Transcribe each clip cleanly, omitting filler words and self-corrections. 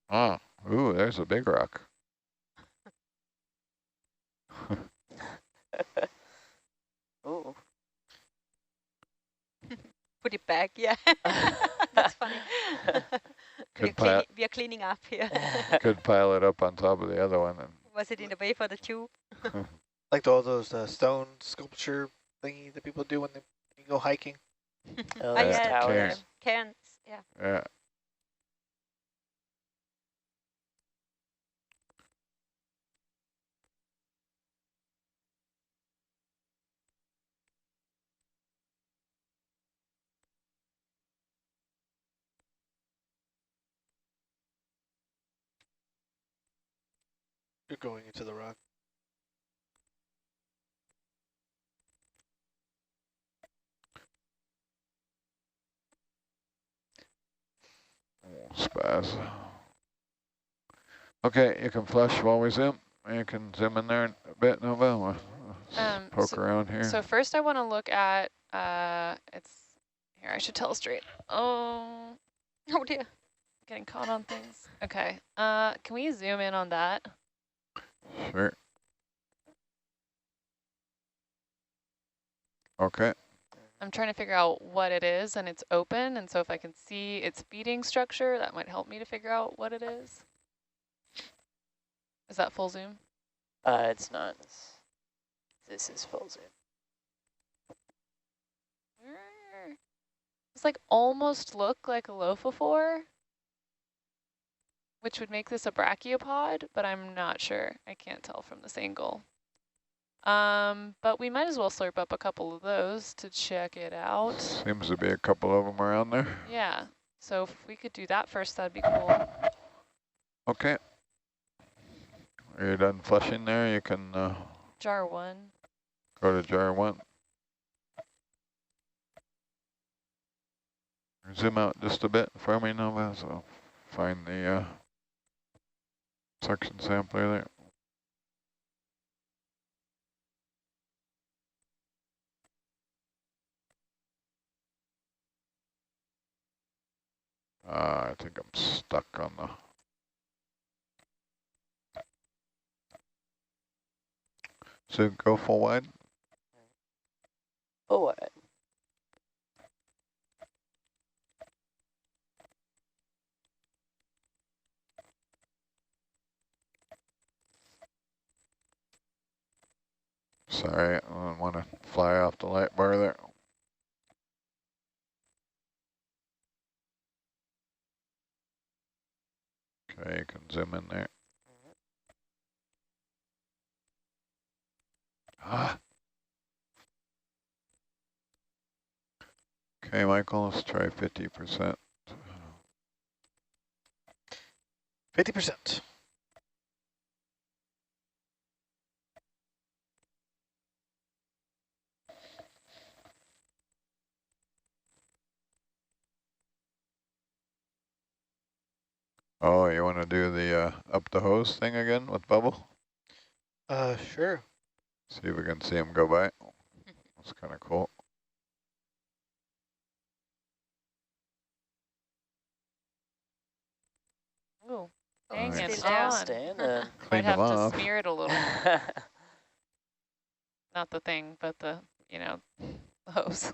Ah, ooh, there's a big rock. Ooh. Put it back, yeah. That's funny. We are cleaning up here. Could pile it up on top of the other one. And Was it in the way for the tube? Like all those stone sculpture thingy that people do when they go hiking. Oh, Oh, those yeah, towers. cairns, yeah. yeah. You're going into the rock. Spaz. Okay, you can flush while we zoom. You can zoom in there a bit, Nova. We'll poke around here. So first I want to look at, it's, here, I should tell straight. Oh dear. Getting caught on things. Okay, can we zoom in on that? Sure. Okay. I'm trying to figure out what it is, and it's open, and so if I can see its feeding structure, that might help me to figure out what it is. Is that full zoom? It's not. This is full zoom. It's like almost look like a lophophore, which would make this a brachiopod, but I'm not sure. I can't tell from this angle. But we might as well slurp up a couple of those to check it out. Seems to be a couple of them around there. Yeah, so if we could do that first, that'd be cool. Okay. Are you done flushing there? You can Jar 1. go to jar 1. Zoom out just a bit for me, Nova, so find the suction sampler there. I think I'm stuck on the... So go full wide. Oh, what? Sorry, I don't want to fly off the light bar there. Okay, you can zoom in there. Ah. Okay, Michael, let's try 50%. 50%. Oh, you want to do the up the hose thing again with bubble? Sure. See if we can see him go by. That's kind of cool. Oh, dang Nice. it, Still down. on. Stand Might have off. to smear it a little. Not the thing, but the, you know, the hose.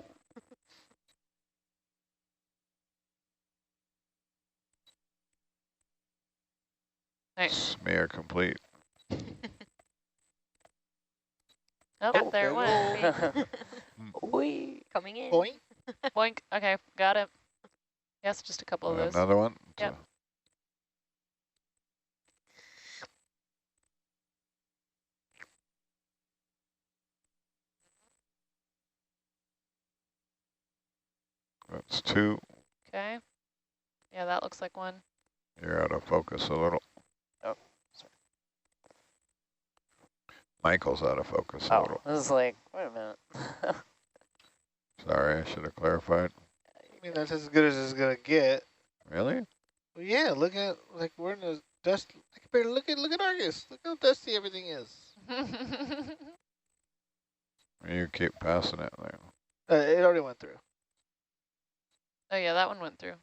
Nice. Smear complete. Oh, there it went. Wee. Coming in. Point. Boink. Okay, got it. Yes, just a couple of those. Another one. Yep. That's 2. Okay. Yeah, that looks like one. You're out of focus a little. Oh, sorry. Michael's out of focus a Oh, little. I was like, wait a minute. Sorry, I should have clarified. I mean, that's as good as it's gonna get. Really? Well, yeah, look at, like, we're in the dust. Look at Argus. Look how dusty everything is. You keep passing it. Like. It already went through. Oh yeah, that one went through.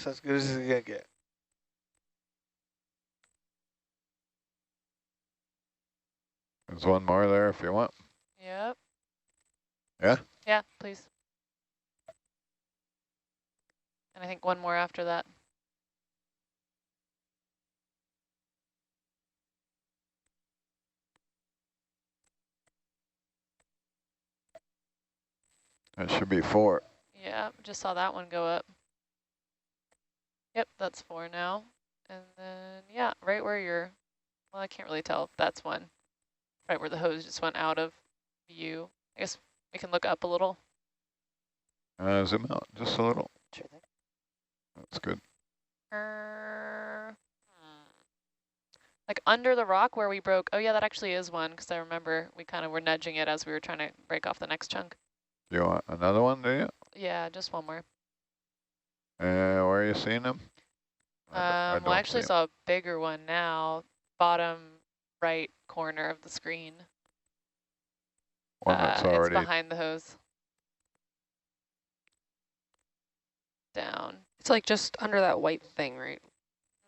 That's as good as it's gonna get. There's one more there if you want. Yep. Yeah? Yeah, please. And I think one more after that. That should be 4. Yeah, just saw that one go up. Yep, that's 4 now. And then, yeah, right where you're, well, I can't really tell if that's one. Right where the hose just went out of view. I guess we can look up a little. Zoom out just a little. Sure thing. That's good. Like under the rock where we broke. Oh yeah, that actually is one, because I remember we kind of were nudging it as we were trying to break off the next chunk. You want another one, do you? Yeah, just one more. Where are you seeing them? Well, I actually saw a bigger one now, bottom right corner of the screen. One that's already it's behind the hose. Down. It's like just under that white thing, right?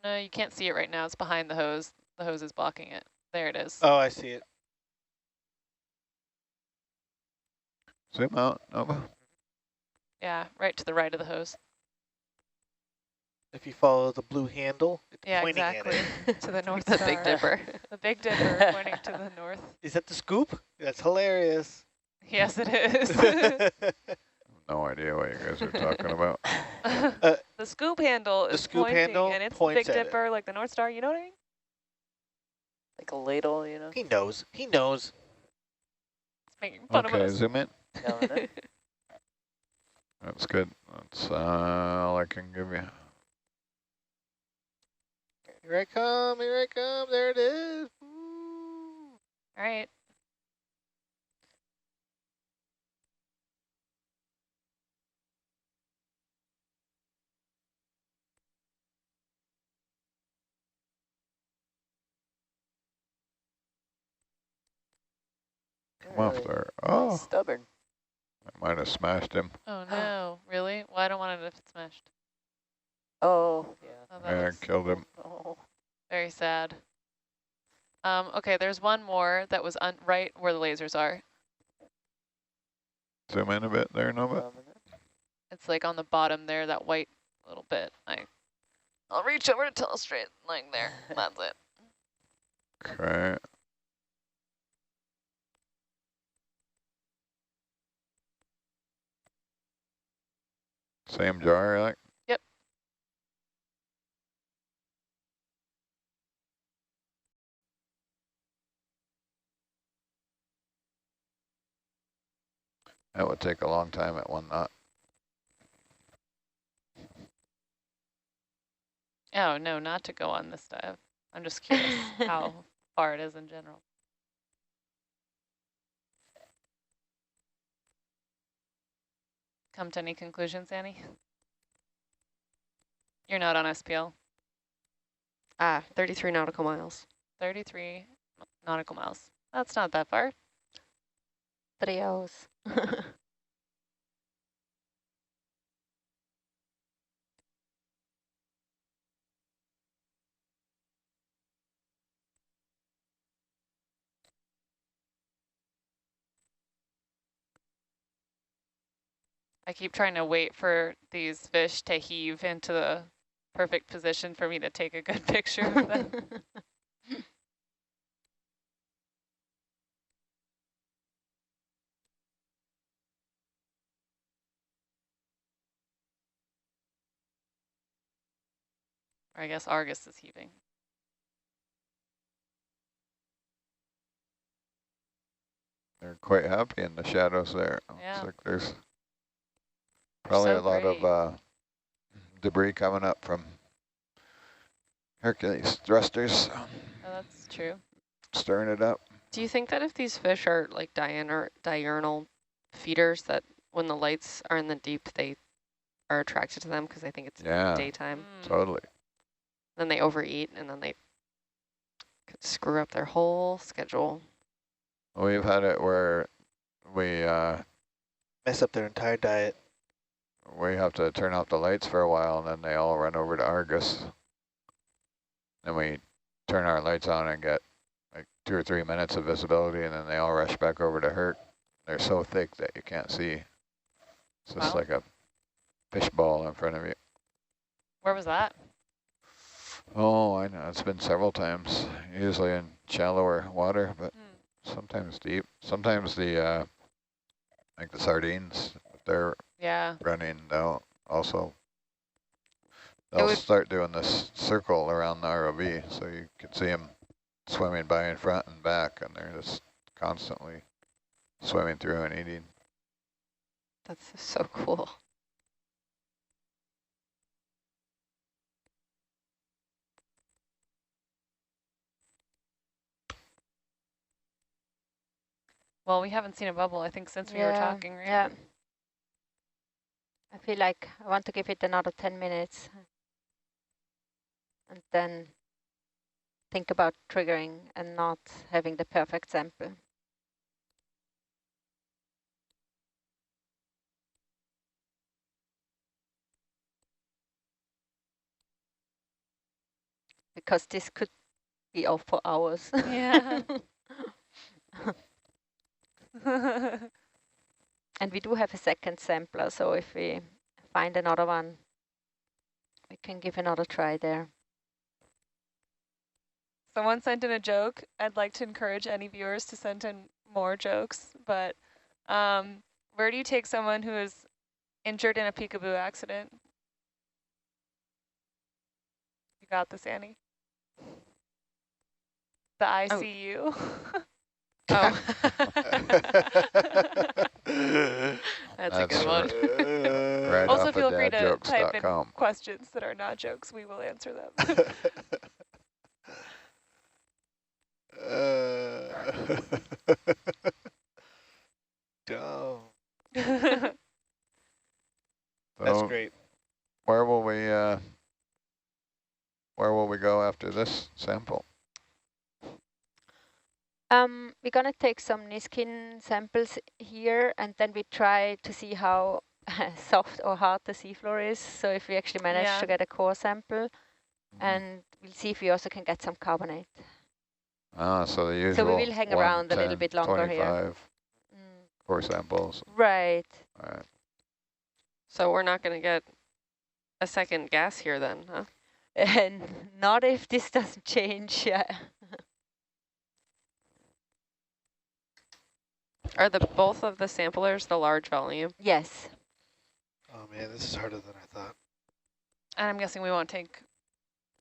No, you can't see it right now. It's behind the hose. The hose is blocking it. There it is. Oh, I see it. zoom out, Nova. Yeah, right to the right of the hose. If you follow the blue handle, it's Yeah, pointing exactly. at it. To the North The Star. Big Dipper. The Big Dipper pointing to the north. Is that the scoop? That's hilarious. Yes, it is. No idea what you guys are talking about. The scoop handle The is scoop pointing, handle and it's the points Big at it. Dipper, like the North Star. You know what I mean? Like a ladle, you know? He knows. He knows. It's making fun Okay, of us. zoom in. Down there. That's good. That's all I can give you. Here I come. Here I come. There it is. Ooh. All right. Come off Really there. Oh, stubborn. I might have smashed him. Oh no, really? Well, I don't want it if it's smashed. Oh, yeah. Oh, that Yeah, looks killed him. Oh. very sad. Okay, there's one more that was right where the lasers are. Zoom in a bit there, Nova. It's like on the bottom there, that white little bit. I'll reach over to telestrate, like there. That's it. Okay. Same jar, like? Yep. That would take a long time at 1 knot. Oh, no, not to go on this dive. I'm just curious how far it is in general. Come to any conclusions, Annie? You're not on SPL. 33 nautical miles. 33 nautical miles. That's not that far. 3 hours. I keep trying to wait for these fish to heave into the perfect position for me to take a good picture of them. Or I guess Argus is heaving. They're quite happy in the shadows there. Yeah. Looks like there's probably so a lot great. of debris coming up from Hercules thrusters, Oh, that's true. stirring it up. Do you think that if these fish are like diurnal feeders, that when the lights are in the deep, they are attracted to them because they think it's Yeah, daytime? totally. Then they overeat, and then they could screw up their whole schedule. We've had it where we Mess up their entire diet. we have to turn off the lights for a while, and then they all run over to Argus. Then we turn our lights on and get like 2 or 3 minutes of visibility, and then they all rush back over to Herc. They're so thick that you can't see. It's just Wow. like a fishbowl in front of you. Where was that? Oh, I know. It's been several times, usually in shallower water, but sometimes deep. Sometimes the, like the sardines, if they're Yeah. running, they'll start doing this circle around the ROV, so you can see them swimming by in front and back, and they're just constantly swimming through and eating. That's so cool. Well, we haven't seen a bubble, I think, since we were talking, right? Yeah. I feel like I want to give it another 10 minutes and then think about triggering and not having the perfect sample. Because this could be off for hours. Yeah. And we do have a second sampler, so if we find another one, we can give another try there. Someone sent in a joke. I'd like to encourage any viewers to send in more jokes, but where do you take someone who is injured in a peekaboo accident? You got this, Annie. The ICU. Oh. That's a good one. Right Also, off feel of free to type in dadjokes.com. questions that are not jokes. We will answer them. Dumb. That's That's great. Where will we go after this sample? We're going to take some Niskin samples here, and then we try to see how soft or hard the seafloor is. So if we actually manage to get a core sample, and we'll see if we also can get some carbonate. Ah, so the usual. So we will hang 1, around 10, a little bit longer 25 here. core samples. Right. All right. So we're not going to get a second gas here then, huh? And not if this doesn't change, yeah. Are both of the samplers the large volume? Yes. Oh man, this is harder than I thought. And I'm guessing we won't take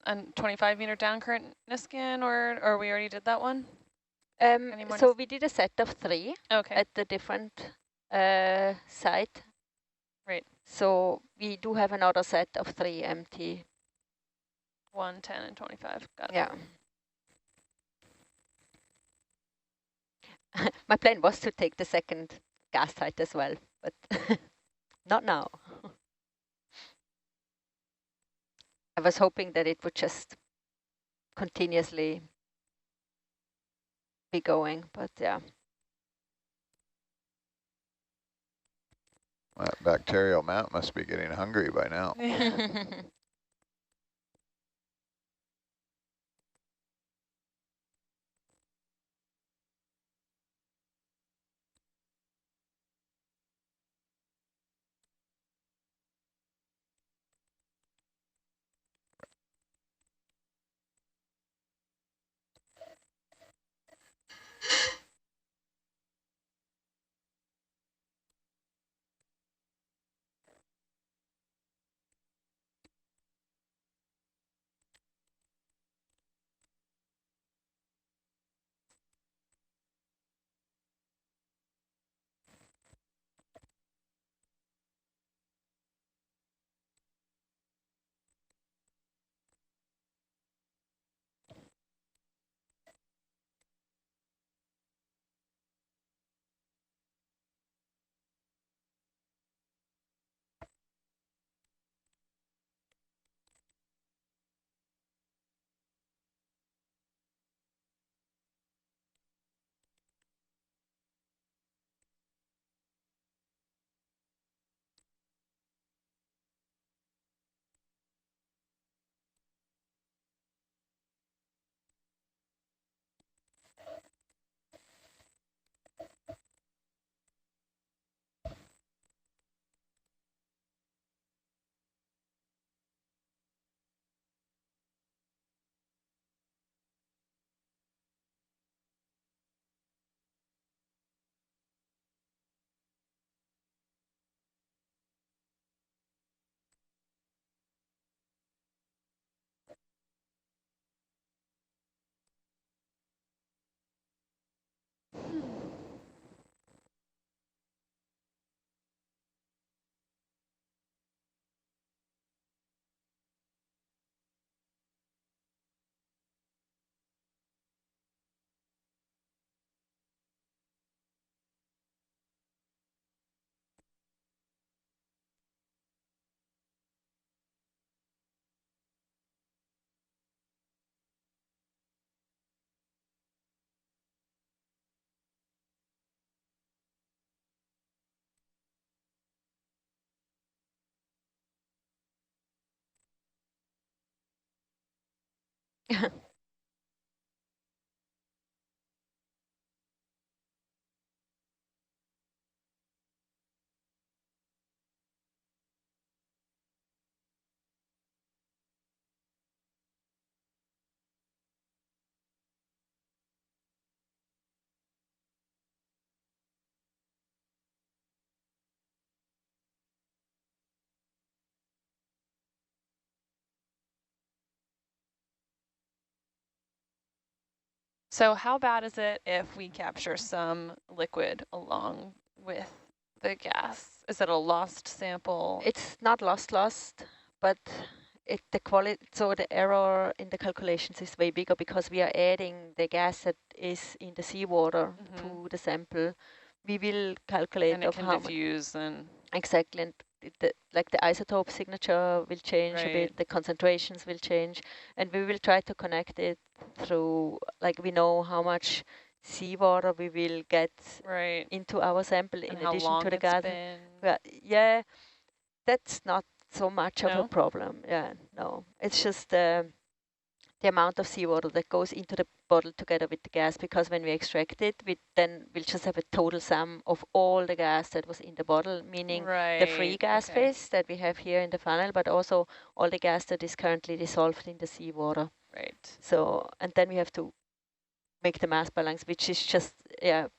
a 25 meter down current Niskin, or we already did that one? So we did a set of 3 Okay. at the different site. Right. So we do have another set of 3 empty. 1, 10, and 25. Got it. Yeah. My plan was to take the second gas site as well, but not now. I was hoping that it would just continuously be going, but yeah. That bacterial mat must be getting hungry by now. So how bad is it if we capture some liquid along with the gas? Is it a lost sample? It's not lost, but the quality, so the error in the calculations is way bigger because we are adding the gas that is in the seawater to the sample. We will calculate And it of can how much diffuse and exactly, and like the isotope signature will change a bit, the concentrations will change, and we will try to connect it through, like we know how much seawater we will get into our sample in addition to the gas. Well, yeah, that's not so much of a problem. Yeah, no, it's just the amount of seawater that goes into the bottle together with the gas, because when we extract it, we'll just have a total sum of all the gas that was in the bottle, meaning the free gas phase that we have here in the funnel, but also all the gas that is currently dissolved in the seawater. Right. So, and then we have to make the mass balance, which is just, it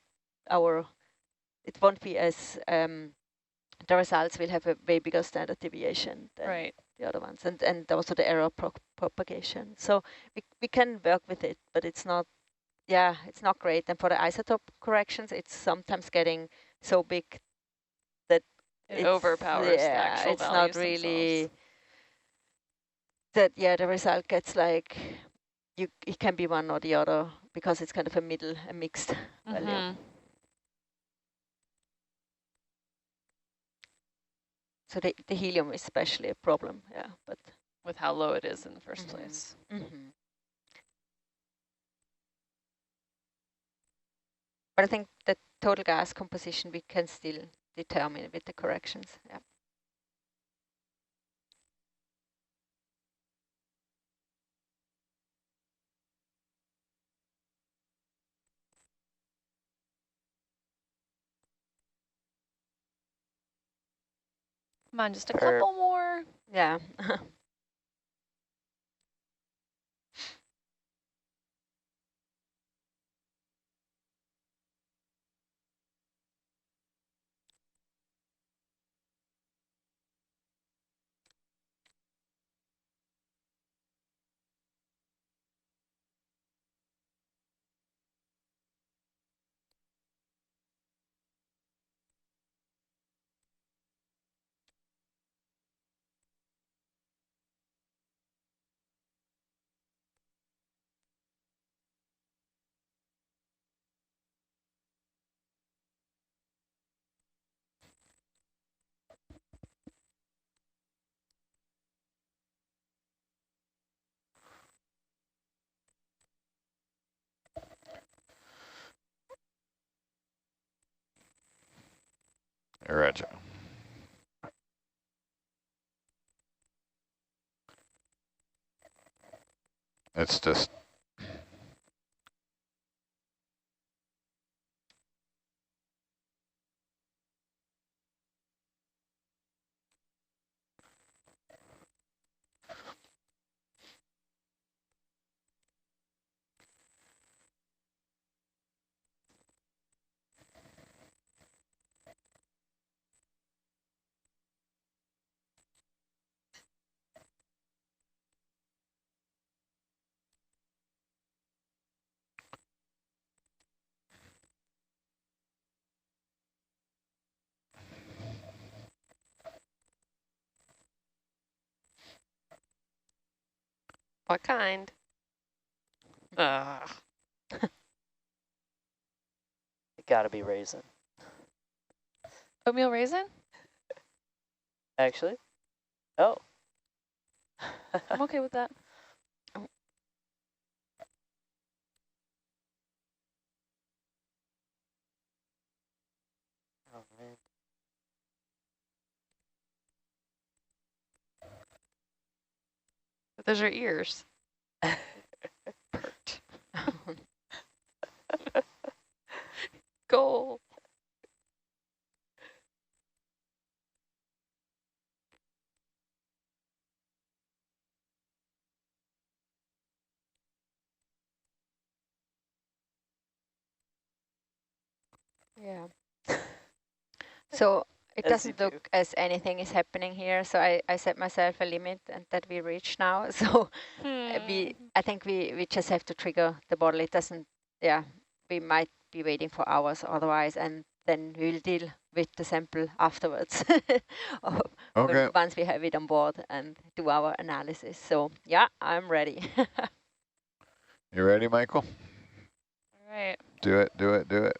won't be as, the results will have a way bigger standard deviation than the other ones, and also the error propagation. So we can work with it, but it's not, it's not great. And for the isotope corrections, it's sometimes getting so big that it overpowers the actual it's values not really themselves. that, the result gets like, it can be one or the other, because it's kind of a mixed value. So the helium is especially a problem, but with how low it is in the first place. But I think the total gas composition we can still determine with the corrections. Yeah. Come on, just a couple more. Yeah. Roger. It's just What kind? It gotta be raisin. Oatmeal raisin? Actually? Oh. I'm okay with that. Oh, man. Those are ears. Goal. Yeah. So it As you doesn't do. look as anything is happening here. So I set myself a limit and that we reach now. So I think we just have to trigger the bottle. It doesn't, yeah, we might be waiting for hours otherwise, and then we'll deal with the sample afterwards. Okay. Once we have it on board and do our analysis. So yeah, I'm ready. You ready, Michael? All right. Do it, do it, do it.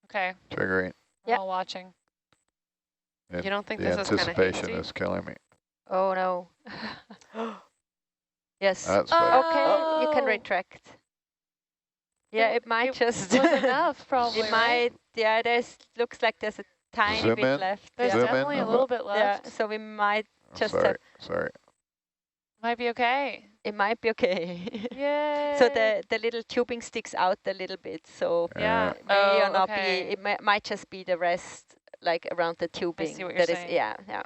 Okay. Triggering. We're Yeah. all watching. You don't think The this is kind of anticipation hasty? is killing me. Oh no. Yes. That's better. Okay, you can Oh. retract. Yeah, it might just was enough, probably, it right? might, yeah, looks like there's a tiny Zoom bit in. left. There's Zoom in definitely a a little bit. bit left. Yeah, so we might just Sorry. Might be okay. it might be okay. Yay. So the little tubing sticks out a little bit, so Yeah. it may or not okay. be, it might just be the rest, like around the tubing. see what you're that is, saying. yeah.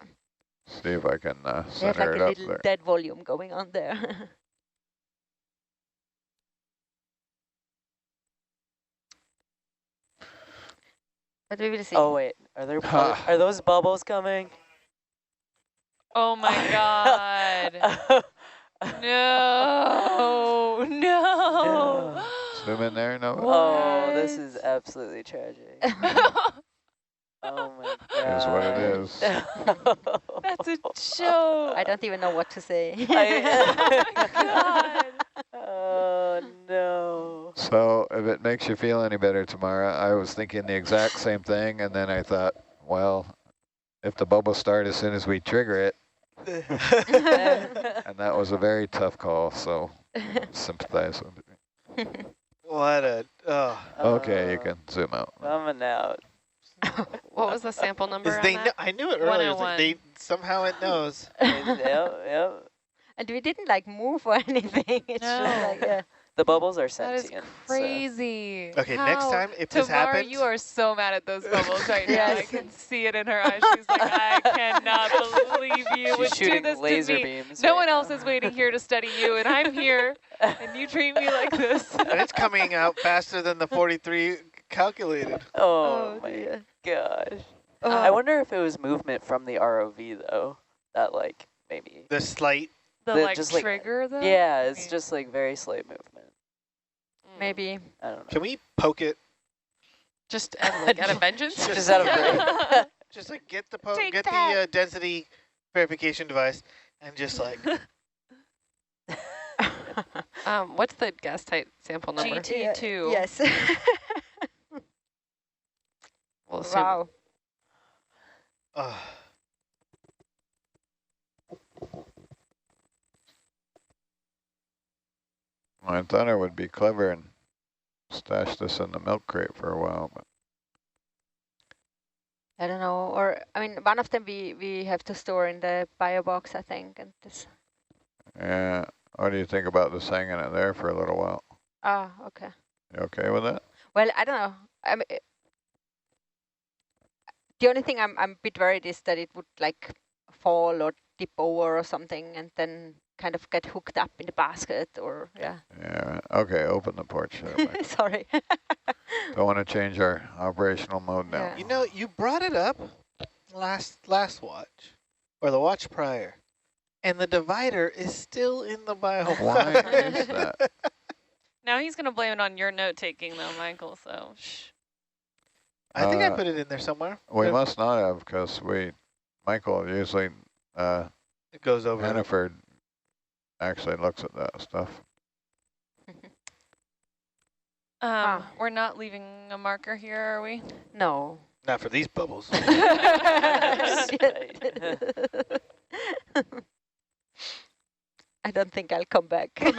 See if I can We have center like it a up little there. dead volume going on there. But we will see. Oh wait, are those bubbles coming? Oh my god. No. No. Zoom in there, no? Oh, this What? is absolutely tragic. Oh my god. Here's what it is. That's a joke. I don't even know what to say. Oh my god. Oh no. So if it makes you feel any better, Tamara, I was thinking the exact same thing, and then I thought, well, if the bubbles start as soon as we trigger it, and that was a very tough call, so sympathize with me. What a, Okay, you can zoom out. Coming out. What was the sample number on They that? I knew it earlier. It's like 101. somehow it knows. Yep. And we didn't like move or anything. It's just like, yeah. The bubbles are That is sentient. crazy. Okay, next How? time if this Tamara, happens, you are so mad at those bubbles right now. I Yes. can see it in her eyes. She's like, I cannot believe you would She's do shooting this laser to me. beams. No right one else now. is waiting here to study you, and I'm here, and you treat me like this. and it's coming out faster than the 43 calculated. Oh my dear. gosh. Oh. I wonder if it was movement from the ROV though. That like maybe. The slight. The The- like just, like- trigger though? Yeah, it's Okay. just like very slight movement. Maybe. I don't know. Can we poke it? Just at a vengeance? Just out of break. Just like get Take the that. density verification device and just like What's the gas tight sample number? GT2. Yes. We'll assume. Wow. I thought I would be clever and stash this in the milk crate for a while, but I don't know. Or, I mean, one of them we have to store in the bio box, I think. And this. yeah. What do you think about just hanging it there for a little while? Ah, okay. You okay with that? Well, I don't know. I mean, the only thing I'm a bit worried is that it would like fall or tip over or something and then kind of get hooked up in the basket or, yeah. Yeah. Okay, open the porch there, Mike. Sorry. Don't want to change our operational mode now. Yeah. you know, you brought it up last watch or the watch prior, and the divider is still in the bio. Why is that? Now he's going to blame it on your note-taking, though, Michael, so shh. I think I Uh, put it in there somewhere. We If must not have, because Michael usually, it goes over. Hannaford actually looks at that stuff. We're not leaving a marker here, are we? No. Not for these bubbles. I don't think I'll come back. After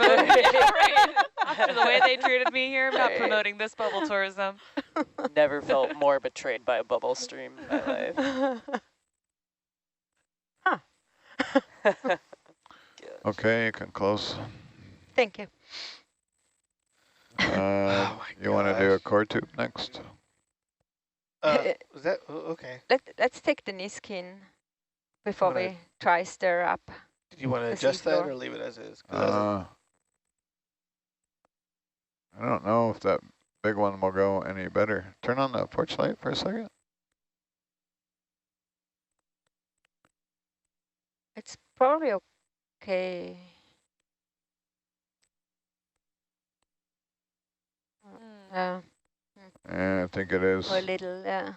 the way they treated me here, I'm not promoting this bubble tourism. Never felt more betrayed by a bubble stream in my life. Okay, you can close. Thank you. Oh my You want to do a gosh. core tube next? Was that okay? Let's take the Niskin before Wanna- we try stir up Did you want to the adjust that seafloor. or leave it as is? 'Cause I don't know if that big one will go any better. Turn on the porch light for a second. It's probably okay. Yeah, Yeah, I think it is. or a little, yeah.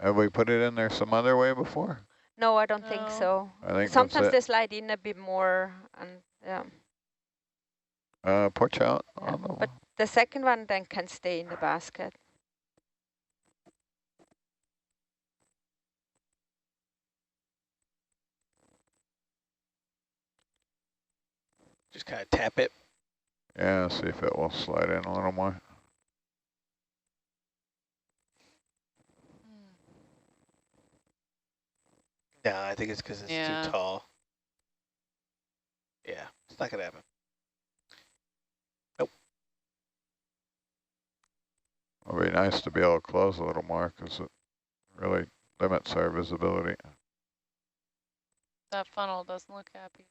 Have we put it in there some other way before? No, I don't think No. so. I think Sometimes they that's slide in a bit more, and yeah. it. Porch out Yeah, on the but the second one then can stay in the basket. just kind of tap it. Yeah, see if it will slide in a little more. No, I think it's because it's Yeah. too tall. Yeah, it's not gonna happen. Nope. It'll be nice to be able to close a little more because it really limits our visibility. That funnel doesn't look happy.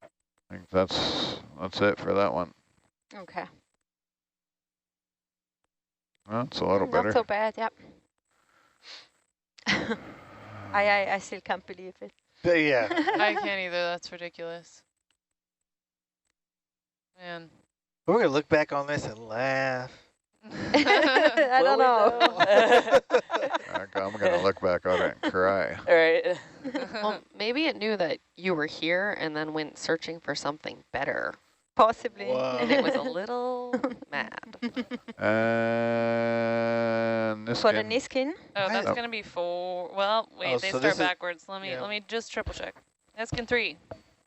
I think that's it for that one. Okay. Well, it's a little better. Not so bad, yeah. I still can't believe it. Yeah. I can't either. That's ridiculous. Man. We're gonna look back on this and laugh. I don't know. I'm going to look back on it and cry. All right. Well, maybe it knew that you were here and then went searching for something better. Possibly. Whoa. And it was a little mad. And this For the skin. Niskin? Oh, that's Oh. going to be 4. Well, wait, Oh, they so start this is- backwards. Let me yeah. let me just triple check. Neskin 3.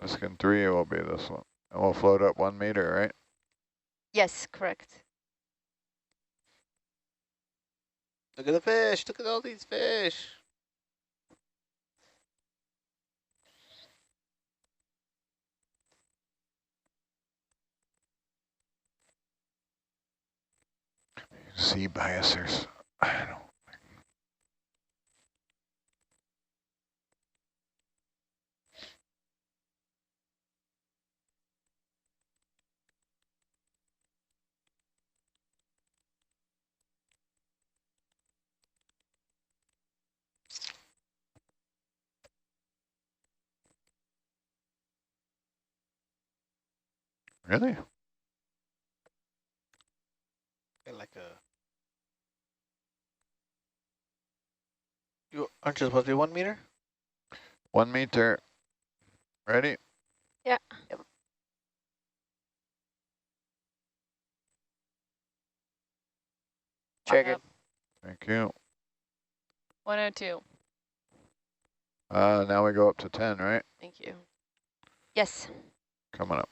This skin 3 will be this one. And we'll float up 1 meter, right? Yes, correct. Look at the fish. Look at all these fish. Sea biasers. I don't. Really? Got like a. You aren't you supposed to be 1 meter? 1 meter. Ready? Yeah. Triggered. Thank you. 102. Now we go up to 10, right? Thank you. Yes. Coming up.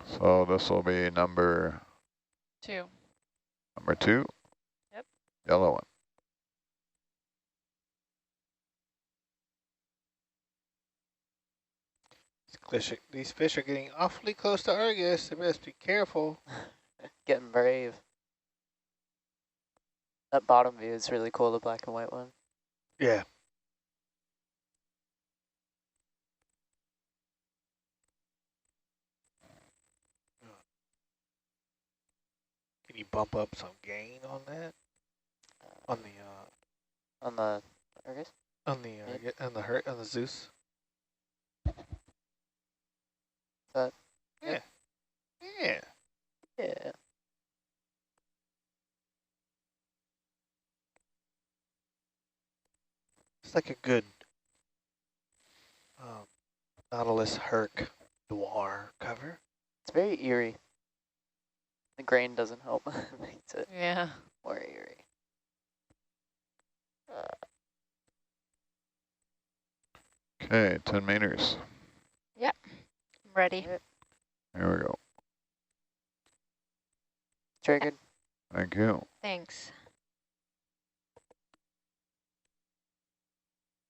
So this will be number 2. 2. Yep. Yellow one. These fish are getting awfully close to Argus. They best be careful. Getting brave. That bottom view is really cool, the black and white one. Yeah. Can you bump up some gain on that? On On the Argus? on the Zeus? That. Yeah. Yeah. Yeah. It's like a good Nautilus Herc Noir cover. It's very eerie. The grain doesn't help. Makes it Yeah. more eerie. Okay, 10 meters. Ready. Here Here we go. Triggered. Thank you. Thanks.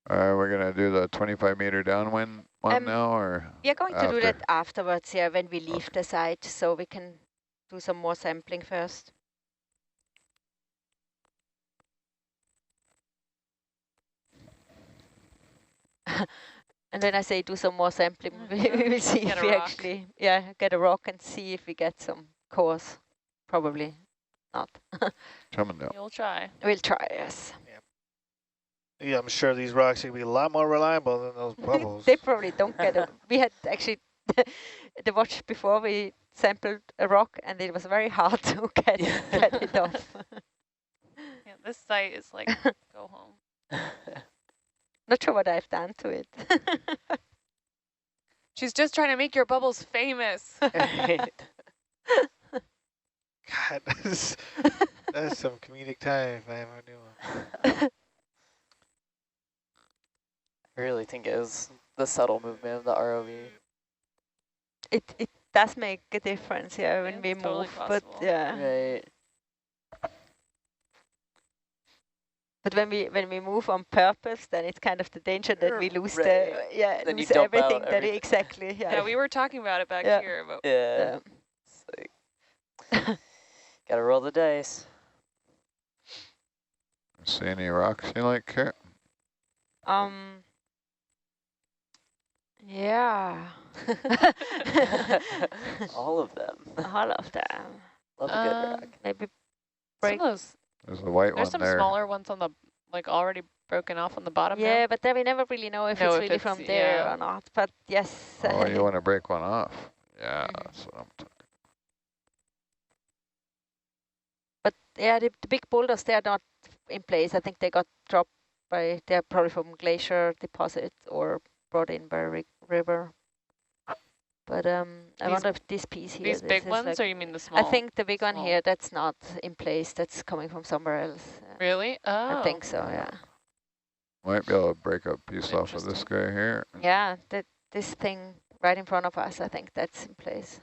We're going to do the 25-meter downwind one now, or We are going to do that after? afterwards, yeah, when we leave the site, so we can do some more sampling first. And when I say do some more sampling, we will see Get if a we rock. actually, yeah, get a rock and see if we get some cores. Probably not. Coming down. You'll try. We'll try, yes. Yeah, I'm sure these rocks are going to be a lot more reliable than those bubbles. They probably don't get it. We had actually the watch before we sampled a rock, and it was very hard to get it off. Yeah, this site is like, go home. Not sure what I've done to it. She's just trying to make your bubbles famous. Right. God, that's some comedic time if I ever knew one. I really think it was the subtle movement of the ROV. It does make a difference, yeah, when Yeah, we it's totally move, but possible. yeah. Right. But when we move on purpose, then it's kind of the danger that we lose Right. Then you lose dump out everything that everything. exactly. Yeah. Yeah, we were talking about it back Yeah. here, but Yeah. It's like, gotta roll the dice. See any rocks you like, Kurt? Yeah. All of them. All of them. Love a good rock. Maybe some break. of those, There's the white there's one some there. smaller ones on the, like already broken off on the bottom now. Yeah, but then we never really know if it's really from there yeah. or not. But yes. Oh, you want to break one off? Yeah, Mhm. that's what I'm talking. But yeah, the big boulders, they are not in place. I think they got dropped by, they're probably from glacier deposit or brought in by a river. But I wonder if this piece here. These this big is ones, like, or you mean the small? I think the big one small. here, that's not in place. That's coming from somewhere else. Really? Oh. I think so, yeah. Might be able to break a piece off of this Interesting. guy here. Yeah, this thing right in front of us, I think that's in place.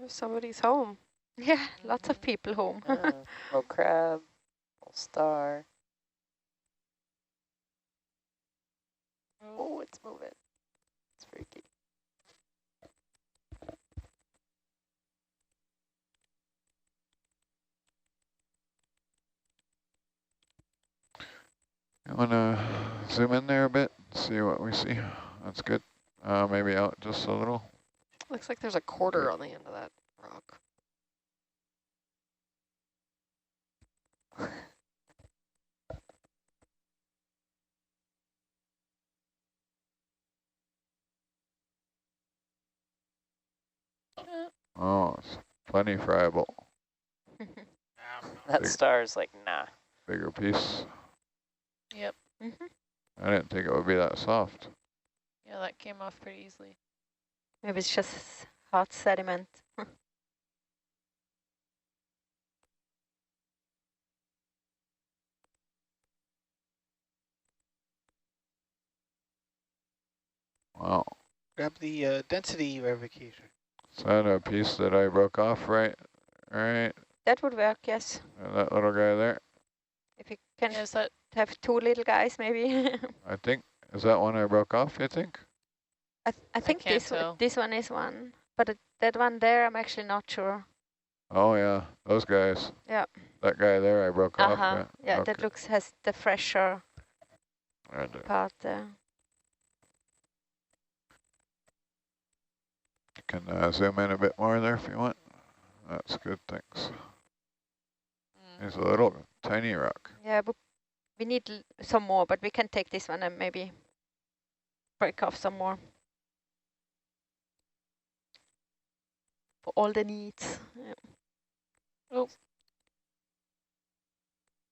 Somebody's home. Yeah, lots of people home. Little crab, little star. Oh, it's moving. It's freaky. You want to zoom in there a bit, see what we see? That's good. Maybe out just a little. Looks like there's a quarter on the end of that rock. Oh, it's plenty friable. That Big- star is like, nah. Bigger piece. Yep. I didn't think it would be that soft. Yeah, that came off pretty easily. Maybe it's just hot sediment. Wow. Grab the density verification. Is that a piece that I broke off, right? Right. That would work, yes. That little guy there. If you can Yeah, is that, have two little guys, maybe. I think, is that one I broke off, you think? I think can't this tell. this one is one, but that one there, I'm actually not sure. Oh yeah, those guys. Yeah. That guy there I broke off. Yeah, Okay. that looks has the fresher Right there. part there. You can zoom in a bit more there if you want. That's good, thanks. There's a little tiny rock. Yeah, We need some more, but we can take this one and maybe break off some more. For all the needs. Yeah. Oh.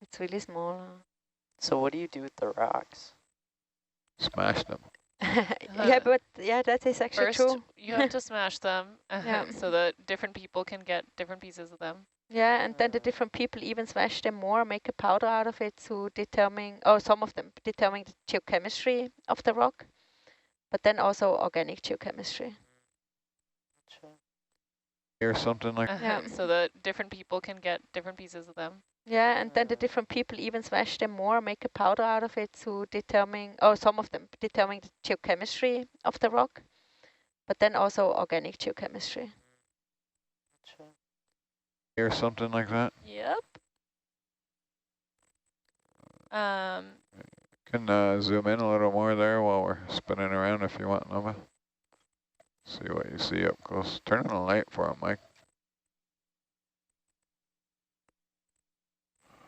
It's really small. So what do you do with the rocks? Smash them. Yeah, but yeah, that is actually First, true. you have to smash them Yeah. so that different people can get different pieces of them. Yeah, and then the different people even smash them more, make a powder out of it to determine, or some of them determine the geochemistry of the rock, but then also organic geochemistry. Or something like Yeah. So that different people can get different pieces of them. Yeah, and then the different people even smash them more, make a powder out of it to determine, or some of them determine the geochemistry of the rock, but then also organic geochemistry. or something like that. Yep. Can zoom in a little more there while we're spinning around if you want, Nova. See what you see up close. Turn on the light for him, Mike.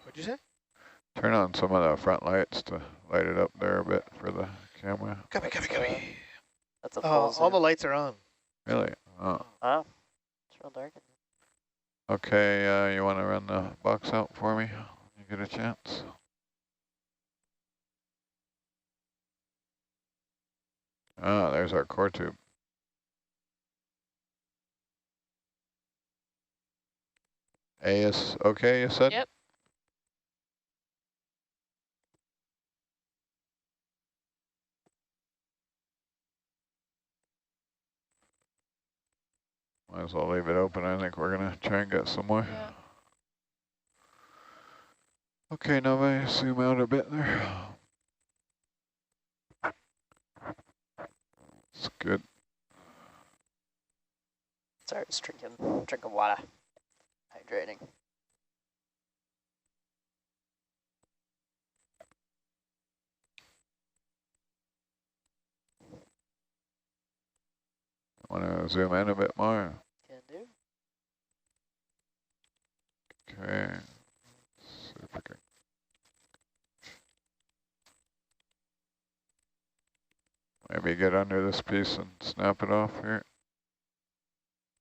What'd you say? Turn on some of the front lights to light it up there a bit for the camera. Copy, copy, copy. That's a full Oh, all the zoom. lights are on. Really? Oh. Wow, it's real dark. Okay, you want to run the box out for me? You get a chance. Ah, there's our core tube. A is okay, you said? Yep. Might as well leave it open. I think we're going to try and get some more. Yeah. Okay, Nova, zoom out a bit there. It's good. Sorry, just drinking water. Hydrating. Want to zoom in a bit more? Can do. Okay. See if we can. Maybe get under this piece and snap it off here.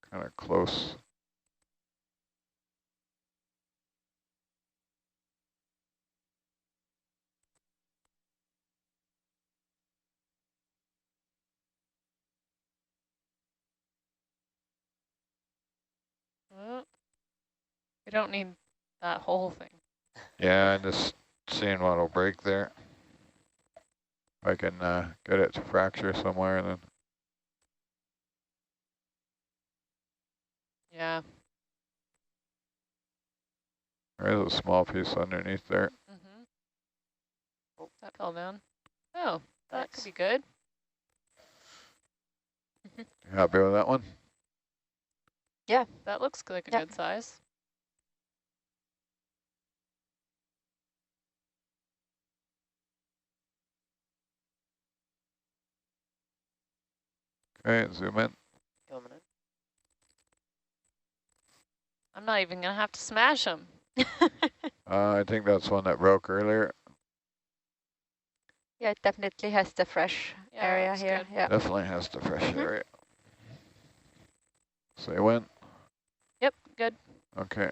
Kind of close. We don't need that whole thing. Yeah, just seeing what'll break there. If I can get it to fracture somewhere, then. Yeah. There is a small piece underneath there. Mm-hmm. Oh, that fell down. Oh, that Nice. could be good. You happy with that one? Yeah. That looks like a Yep. good size. Okay, zoom in. Coming in. I'm not even going to have to smash them. I think that's one that broke earlier. Yeah, it definitely has the fresh Yeah, area that's here. good. Yeah. Definitely has the fresh Mhm. area. Say when? Yep, good. Okay.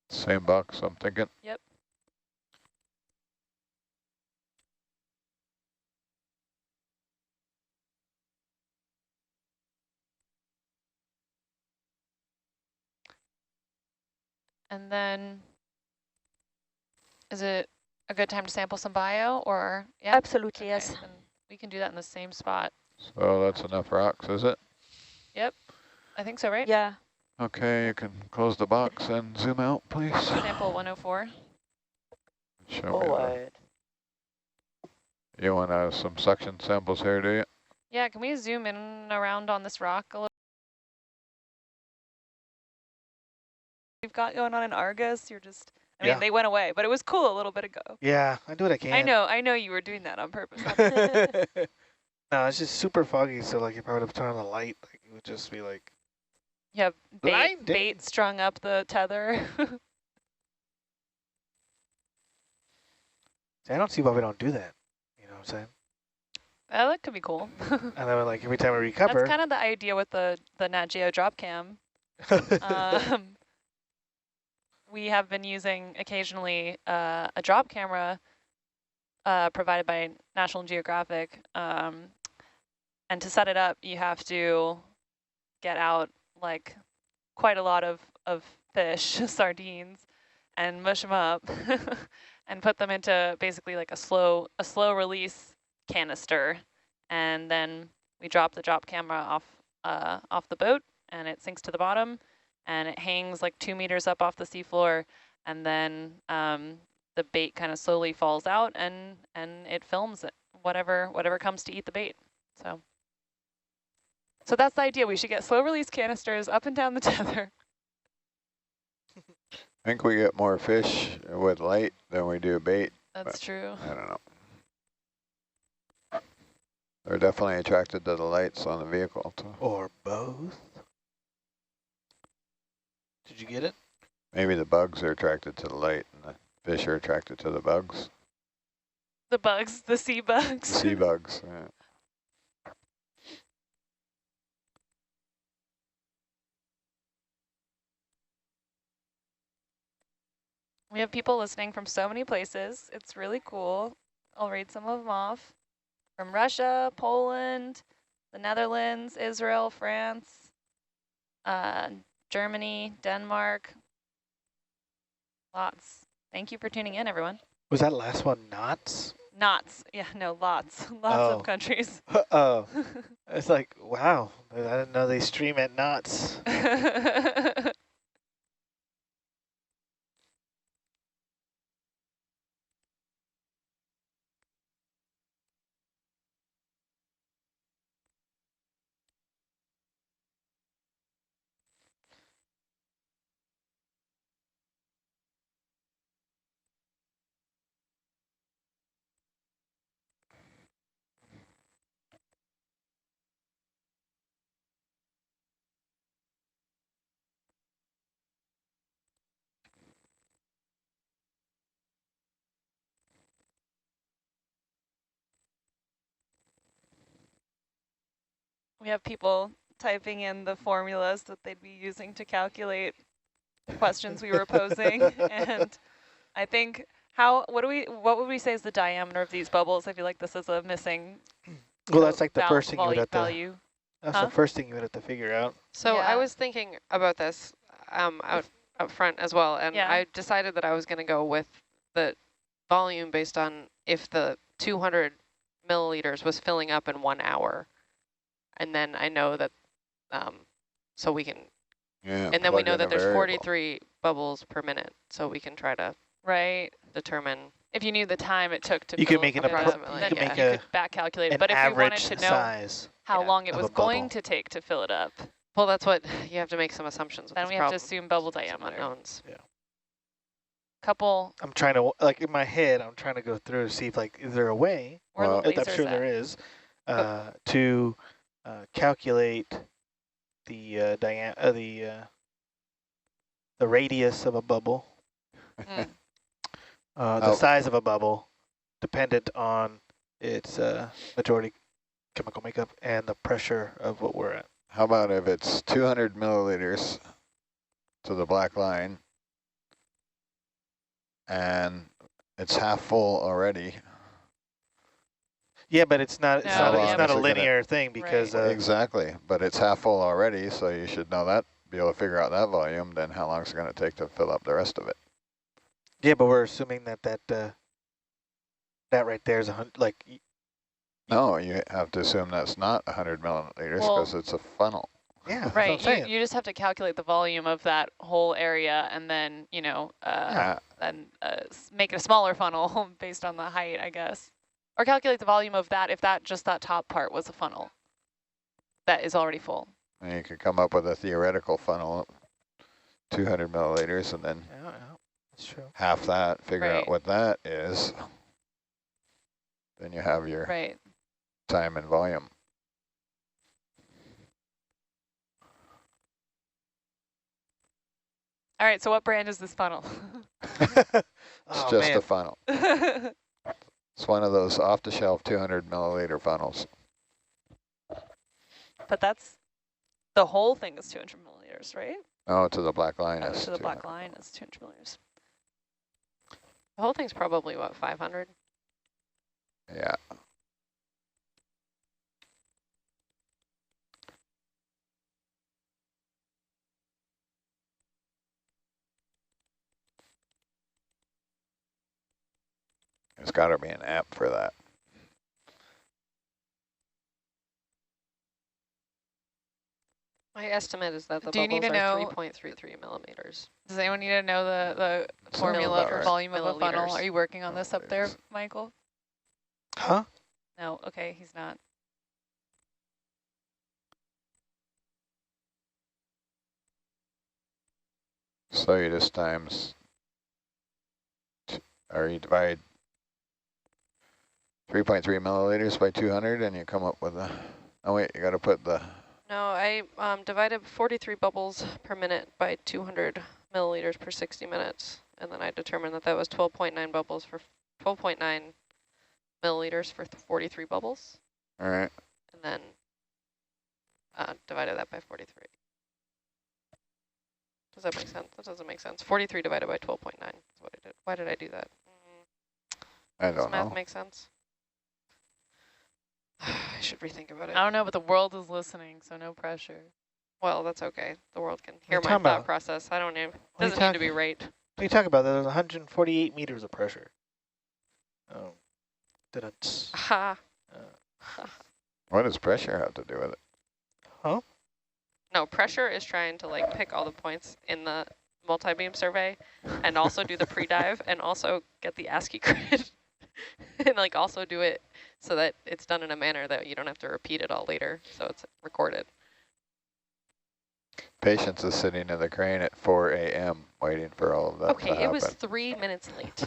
Same box, I'm thinking. Yep. And then, is it a good time to sample some bio or? Yeah. Absolutely, Okay, yes. then we can do that in the same spot. So that's enough rocks, is it? Yep. I think so, right? Yeah. Okay, you can close the box and zoom out, please. Sample 104. Show Full me wide. you want some suction samples here, do you? Yeah, can we zoom in around on this rock a little? We've got going on in Argus, you're just I mean, they went away, but it was cool a little bit ago. Yeah, I do what I can. I know you were doing that on purpose. No, it's just super foggy, so like if I would have turned on the light, like it would just be like You have blinding. bait strung up the tether. See, I don't see why we don't do that. You know what I'm saying? Oh, that could be cool. And then like every time we recover. That's kind of the idea with the Nat Geo drop cam. We have been using occasionally a drop camera provided by National Geographic. And to set it up, you have to get out like quite a lot of fish, sardines, and mush them up and put them into basically like a slow release canister. And then we drop the drop camera off the boat, and it sinks to the bottom, and it hangs like 2 meters up off the seafloor, and then the bait kind of slowly falls out, and it films it, whatever comes to eat the bait. So that's the idea. We should get slow release canisters up and down the tether. I think we get more fish with light than we do bait. That's true. I don't know. They're definitely attracted to the lights on the vehicle too. Or both. Did you get it? Maybe the bugs are attracted to the light and the fish are attracted to the bugs. The bugs, the sea bugs. The sea bugs, yeah. We have people listening from so many places. It's really cool. I'll read some of them off. From Russia, Poland, the Netherlands, Israel, France, Germany, Denmark. Lots. Thank you for tuning in, everyone. Was that last one knots? Knots. Yeah, no, lots. Lots of countries. Oh. It's like, wow. I didn't know they stream at knots. We have people typing in the formulas that they'd be using to calculate questions we were posing. And I think what would we say is the diameter of these bubbles? I feel like this is a missing Well, that's like the first thing you would have to value. That's the first thing you would have to figure out. So Yeah. I was thinking about this out front as well, and I decided that I was going to go with the volume based on if the 200 milliliters was filling up in 1 hour. And then I know that, so we can, and then we know that there's 43 bubbles per minute, so we can try to determine. If you knew the time it took to you fill could make it approximately, then you could back calculate. But if we wanted to know how long it was going to take to fill it up, well, that's what you have to make some assumptions. Then we have to assume bubble diameter. Unknowns. Yeah. Couple. I'm trying to, like in my head, I'm trying to go through to see if like, is there a way, I'm sure there is, to calculate the the radius of a bubble, the size of a bubble, dependent on its majority chemical makeup and the pressure of what we're at. How about if it's 200 milliliters to the black line and it's half full already? Yeah, but it's not. It's No, not a linear thing because exactly. But it's half full already, so you should know that, be able to figure out that volume. Then how long is it going to take to fill up the rest of it? Yeah, but we're assuming that that right there is 100. Like. No, you have to assume that's not 100 milliliters because it's a funnel. Yeah, right. You just have to calculate the volume of that whole area, and then make it a smaller funnel based on the height, I guess. Or calculate the volume of that if that top part was a funnel that is already full. And you could come up with a theoretical funnel, 200 milliliters, and then That's true. half that, figure Right. out what that is. Then you have your Right. time and volume. All right, so what brand is this funnel? It's just man. a funnel. It's one of those off-the-shelf 200 milliliter funnels. But that's, the whole thing is 200 milliliters, right? Oh, to the black line Oh, is to the 200. black line is 200 milliliters. The whole thing's probably, what, 500? Yeah. There's got to be an app for that. My estimate is that the Do you need bubbles to are know- 3.33 millimeters. Does anyone need to know the Sounds formula about for right. volume of a funnel? Milliliters. Are you working on this up there, Milliliters. Michael? Huh? No, okay, he's not. So you just times, or you divide 3.3 milliliters by 200 and you come up with a, oh wait, you got to put the, No, I divided 43 bubbles per minute by 200 milliliters per 60 minutes. And then I determined that that was 12.9 bubbles for 12.9 milliliters for 43 bubbles. all right. And then divided that by 43. Does that make sense? That doesn't make sense. 43 divided by 12.9 is what I did. Why did I do that? I Does don't math know. make sense? I should rethink about it. I don't know, but the world is listening, so no pressure. Well, that's okay. The world can hear you my talking thought about? process. I don't need, What are you doesn't need to be talking- right. What are you talking about? There's 148 meters of pressure. Oh. Didn't. Ha. What does pressure have to do with it? Huh? No, pressure is trying to like pick all the points in the multi-beam survey and also do the pre-dive and also get the ASCII grid and like also do it so that it's done in a manner that you don't have to repeat it all later. So it's recorded. Patience is sitting in the crane at 4 a.m. waiting for all of that to Okay, happen. it was 3 minutes late,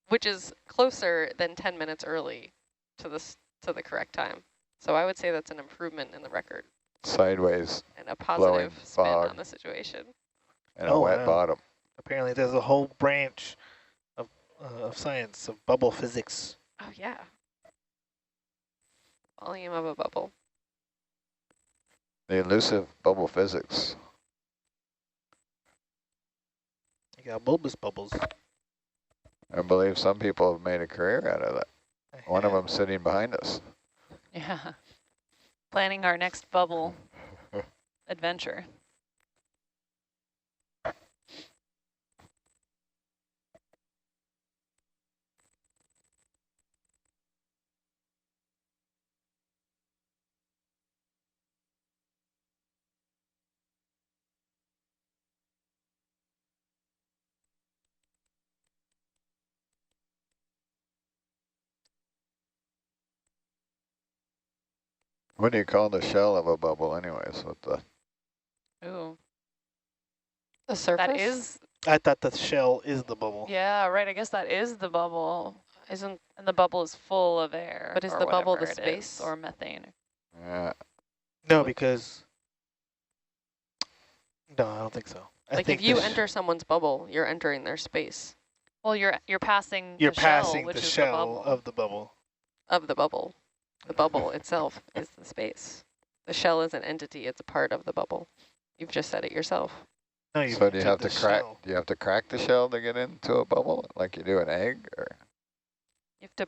which is closer than 10 minutes early to the correct time. So I would say that's an improvement in the record Sideways and a Blowing positive spin fog. on the situation. and a Oh, wet wow. bottom. Apparently there's a whole branch of science, of bubble physics. Oh yeah. Volume of a bubble. The elusive bubble physics. You got bulbous bubbles. I believe some people have made a career out of that. One of them sitting behind us. Yeah. Planning our next bubble adventure. What do you call the shell of a bubble anyways? With the Ooh. The surface? That is, I thought the shell is the bubble. yeah, right. I guess that is the bubble. Isn't, And the bubble is full of air. But is or the bubble whatever the it is, space? or methane? yeah. No, because... No, I don't think so. I like think if you the enter someone's bubble, you're entering their space Well, you're passing You're the shell, passing which the is shell the bubble. of the bubble. of the bubble. The bubble itself is the space. The shell is an entity, it's a part of the bubble. You've just said it yourself. No, So do you have to the crack? shell. Do you have to crack the shell to get into a bubble, like you do an egg? Or You have to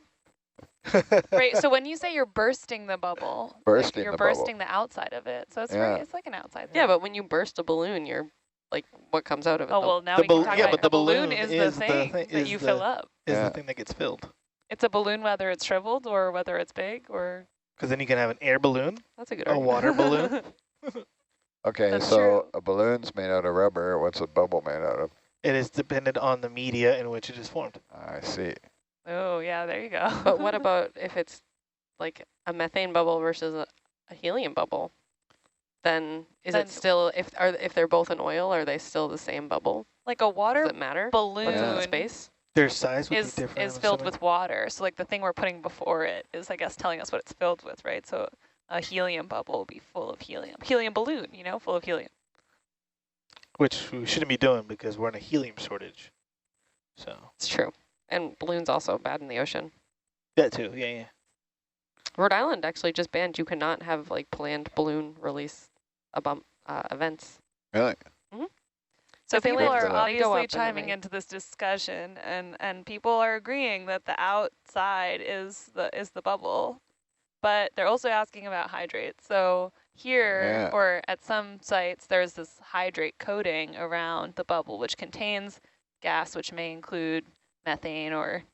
right. So when you say you're bursting the bubble, Bursting you're the bubble. bursting the outside of it. So it's Yeah. right. It's like an outside. Yeah, thing. but when you burst a balloon, you're like, what comes out of it? Oh The- well, now The we can bal- talk yeah, about but the a balloon balloon is is the the thing thing- that is you the- fill up. Is Yeah. the thing that gets filled. It's a balloon whether it's shriveled or whether it's big or. Because then you can have an air balloon. That's a good A argument. water balloon. okay, That's so true. a balloon's made out of rubber. What's a bubble made out of? It is dependent on the media in which it is formed. I see. Oh yeah, there you go. But what about if it's like a methane bubble versus a helium bubble? then it still, if they're both in oil, are they still the same bubble? Like a water Does it matter? balloon What's in the space? Their size would be different. Is filled with water. So like the thing we're putting before it is, I guess, telling us what it's filled with, right? So a helium bubble will be full of helium. Helium balloon, you know, full of helium. Which we shouldn't be doing because we're in a helium shortage. So it's true. And balloons also bad in the ocean. That too, yeah. Rhode Island actually just banned, you cannot have like planned balloon release events. Really? Mm-hmm. So people are obviously chiming into this discussion, and people are agreeing that the outside is the bubble, but they're also asking about hydrate. So here, or at some sites, there's this hydrate coating around the bubble, which contains gas, which may include methane, or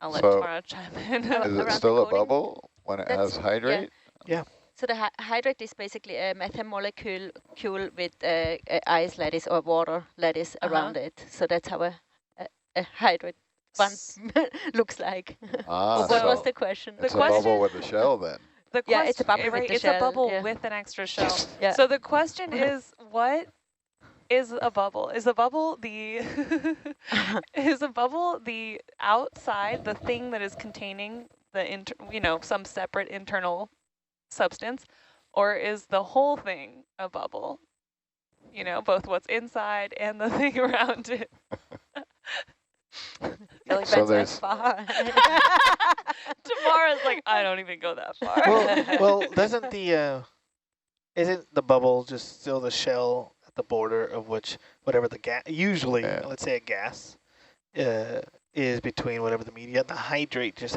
I'll let Tara chime in. Is it still a bubble when it has hydrate? Yeah. So the hydrate is basically a methane molecule with ice lattice or water lattice around it. So that's how a hydrate one looks like. What was the question? It's a bubble with a shell then. It's a bubble with the shell. It's a bubble with an extra shell. So the question is, what is a bubble? Is a bubble the the outside, the thing that is containing the some separate internal substance, or is the whole thing a bubble? You know, both what's inside and the thing around it. So there's Tomorrow's like, I don't even go that far. Well, doesn't isn't the bubble just still the shell at the border of which whatever the gas, usually, let's say a gas, is between whatever the media, the hydrate just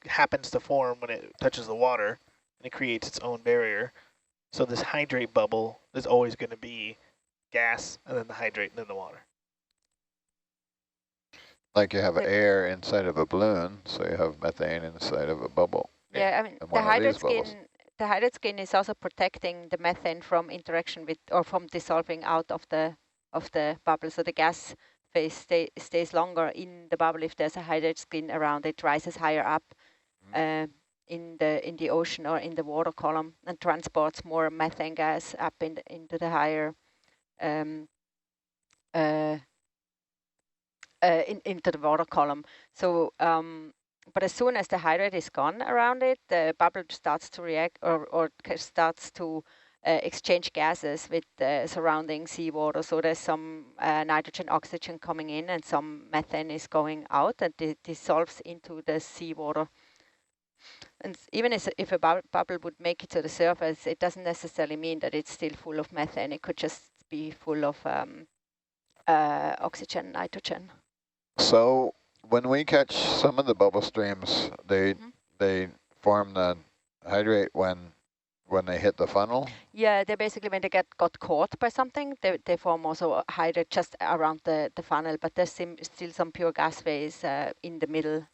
happens to form when it touches the water, and it creates its own barrier. So this hydrate bubble is always going to be gas, and then the hydrate, and then the water. Like you have air inside of a balloon, so you have methane inside of a bubble. Yeah, I mean, the hydrate skin is also protecting the methane from interaction with, or from dissolving out of the bubble. So the gas phase stays longer in the bubble if there's a hydrate skin around it, rises higher up in the ocean or in the water column, and transports more methane gas up into the higher into the water column. So, but as soon as the hydrate is gone around it, the bubble starts to react or starts to exchange gases with the surrounding seawater. So there's some nitrogen, oxygen coming in, and some methane is going out, and it dissolves into the seawater. And even if a bubble would make it to the surface, it doesn't necessarily mean that it's still full of methane. It could just be full of oxygen, nitrogen. So when we catch some of the bubble streams, they form the hydrate when they hit the funnel? Yeah, they basically, when they got caught by something, they form also hydrate just around the funnel, but there's still some pure gas phase in the middle.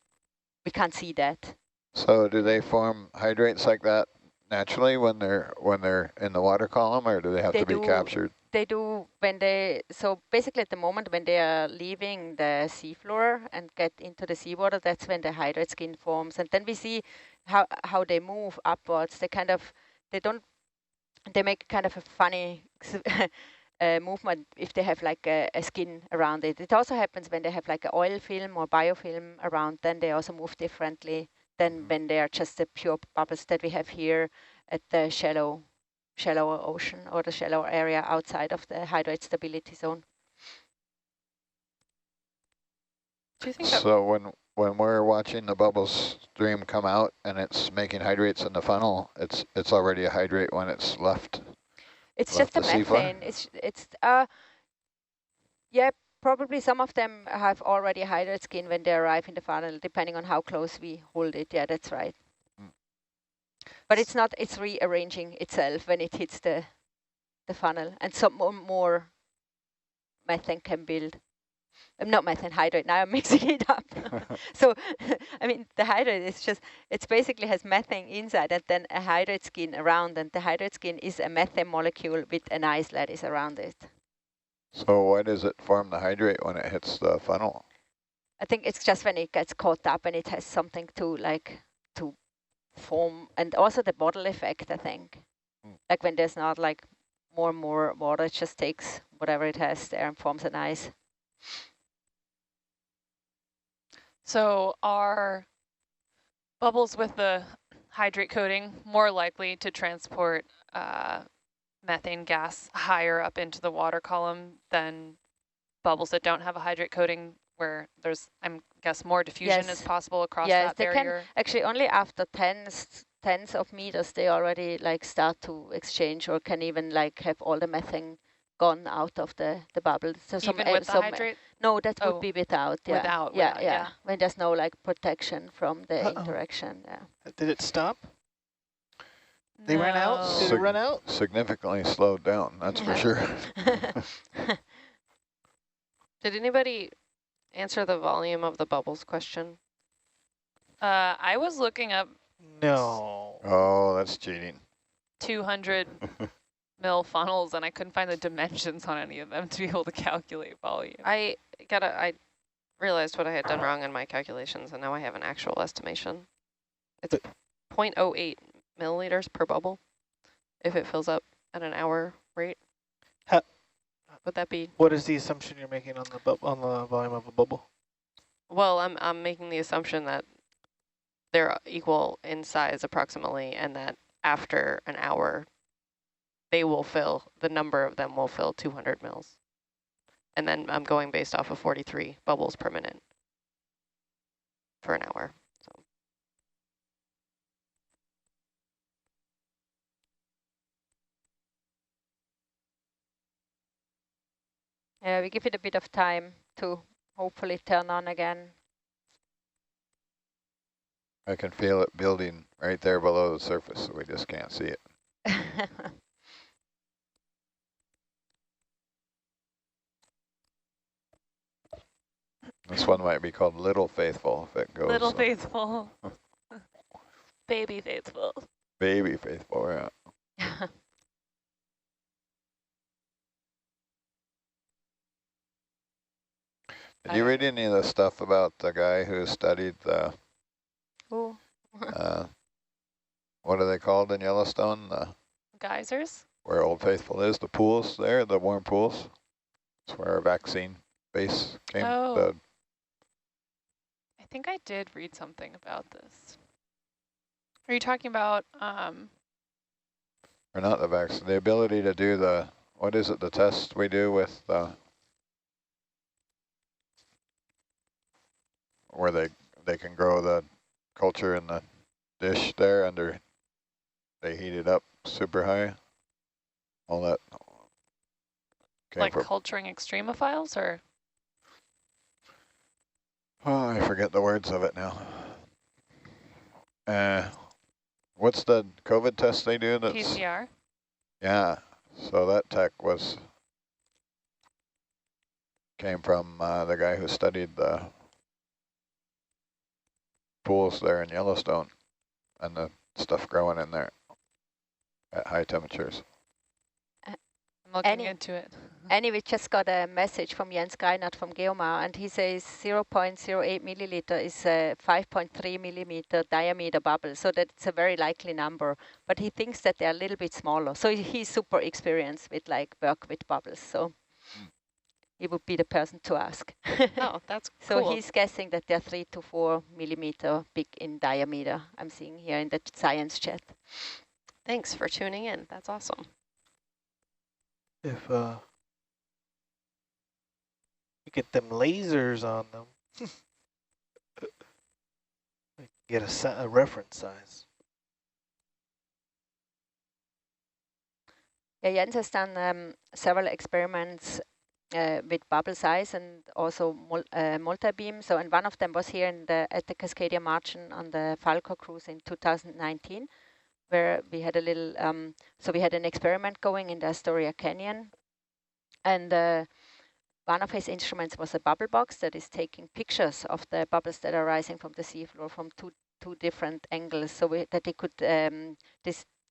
We can't see that. So do they form hydrates like that naturally when they're in the water column, or do they have to be captured? They do when so basically at the moment when they are leaving the seafloor and get into the seawater, that's when the hydrate skin forms. And then we see how they move upwards. They make kind of a funny movement if they have like a skin around it. It also happens when they have like an oil film or biofilm around, then they also move differently than when they are just the pure bubbles that we have here at the shallower ocean or the shallower area outside of the hydrate stability zone. Do you think so when we're watching the bubble stream come out and it's making hydrates in the funnel, it's already a hydrate when it's left? It's just the methane. Yeah, probably some of them have already hydrate skin when they arrive in the funnel, depending on how close we hold it. Yeah, that's right. But it's rearranging itself when it hits the funnel, and some more methane can build. Not methane, hydrate, now I'm mixing it up. So, I mean, the hydrate is it basically has methane inside and then a hydrate skin around, and the hydrate skin is a methane molecule with an ice lattice around it. So why does it form the hydrate when it hits the funnel? I think it's just when it gets caught up and it has something to form, and also the bottle effect, I think. like when there's not like more and more water, it just takes whatever it has there and forms an ice. So are bubbles with the hydrate coating more likely to transport methane gas higher up into the water column than bubbles that don't have a hydrate coating, where there's, I guess, more diffusion is possible across that barrier? Yes, they can actually only after tens of meters they already like start to exchange, or can even like have all the methane gone out of the bubble. So even with the hydrate? No, that would be without. Without, when there's no like protection from the interaction. Did it stop? They ran out? Did it run out? Significantly slowed down, that's for sure. Did anybody answer the volume of the bubbles question? I was looking up. No. Oh, that's cheating. 200 mil funnels, and I couldn't find the dimensions on any of them to be able to calculate volume. I realized what I had done wrong in my calculations, and now I have an actual estimation. It's 0.08 milliliters per bubble if it fills up at an hour rate. Would that be? What is the assumption you're making on the volume of a bubble? Well, I'm making the assumption that they're equal in size approximately, and that after an hour, they will fill, the number of them will fill 200 mils. And then I'm going based off of 43 bubbles per minute for an hour. So. Yeah, we give it a bit of time to hopefully turn on again. I can feel it building right there below the surface, so we just can't see it. This one might be called Little Faithful if it goes. Little Faithful. Baby Faithful. Baby Faithful, yeah. Did you read any of the stuff about the guy who studied the, what are they called in Yellowstone? The geysers? Where Old Faithful is, the pools there, the warm pools. That's where our vaccine base came. Oh. I think I did read something about this. Are you talking about? Or not the vaccine, the ability to do the, what is it, the test we do with the, where they can grow the culture in the dish there under, they heat it up super high. All that. Like culturing extremophiles, or? Oh, I forget the words of it now. What's the COVID test they do? That's PCR? Yeah, so that tech came from the guy who studied the pools there in Yellowstone and the stuff growing in there at high temperatures. I'm looking into it. Anyway, just got a message from Jens Greinert from Geomar, and he says 0.08 milliliter is a 5.3 millimeter diameter bubble, so that's a very likely number. But he thinks that they're a little bit smaller. So he's super experienced with like work with bubbles. So he would be the person to ask. Oh, that's cool. So he's guessing that they're 3 to 4 millimeter big in diameter. I'm seeing here in the science chat. Thanks for tuning in. That's awesome. If you get them lasers on them, get a reference size. Yeah, Jens has done several experiments with bubble size and also multi-beam. So, and one of them was here at the Cascadia Margin on the Falco cruise in 2019, where we had a little, so we had an experiment going in the Astoria Canyon, and one of his instruments was a bubble box that is taking pictures of the bubbles that are rising from the seafloor from two different angles, so that he could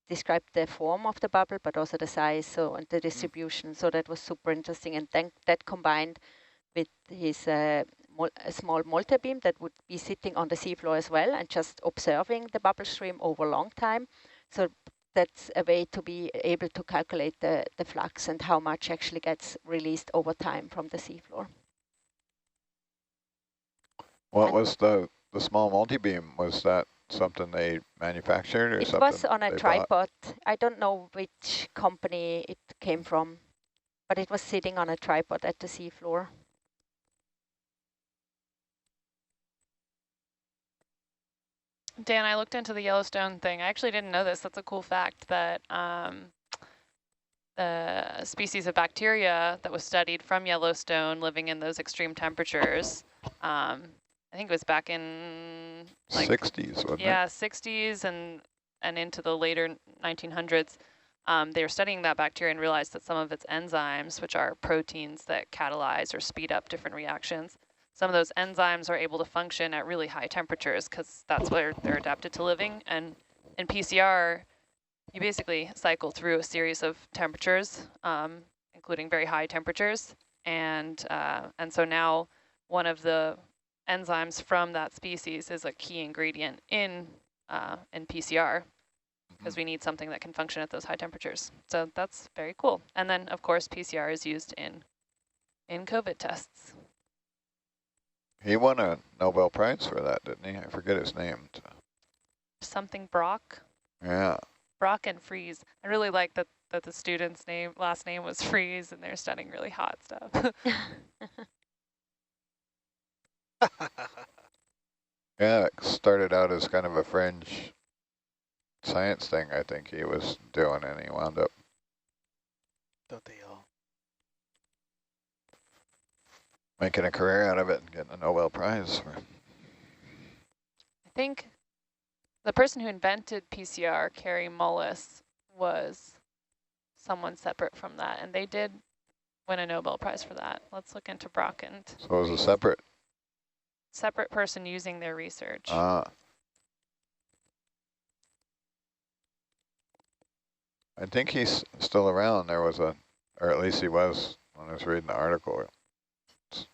describe the form of the bubble, but also the size, and the distribution. So that was super interesting, and then that combined with his a small multi-beam that would be sitting on the seafloor as well and just observing the bubble stream over a long time. So that's a way to be able to calculate the flux and how much actually gets released over time from the seafloor. What was the small multi-beam? Was that something they manufactured or it something? It was on a tripod. I don't know which company it came from, but it was sitting on a tripod at the seafloor. Dan, I looked into the Yellowstone thing. I actually didn't know this. That's a cool fact that the species of bacteria that was studied from Yellowstone living in those extreme temperatures, I think it was back in like 60s, wasn't it? Yeah, 60s and into the later 1900s. They were studying that bacteria and realized that some of its enzymes, which are proteins that catalyze or speed up different reactions, some of those enzymes are able to function at really high temperatures because that's where they're adapted to living. And in PCR, you basically cycle through a series of temperatures, including very high temperatures. And so now one of the enzymes from that species is a key ingredient in PCR because we need something that can function at those high temperatures. So that's very cool. And then, of course, PCR is used in COVID tests. He won a Nobel Prize for that, didn't he? I forget his name. Something Brock? Yeah. Brock and Freeze. I really like that the student's last name was Freeze and they're studying really hot stuff. Yeah, it started out as kind of a fringe science thing, I think he was doing, and he wound up. Don't they all? Making a career out of it and getting a Nobel Prize. I think the person who invented PCR, Carrie Mullis, was someone separate from that, and they did win a Nobel Prize for that. Let's look into Brock and So it was a separate person using their research. I think he's still around. There was or at least he was when I was reading the article.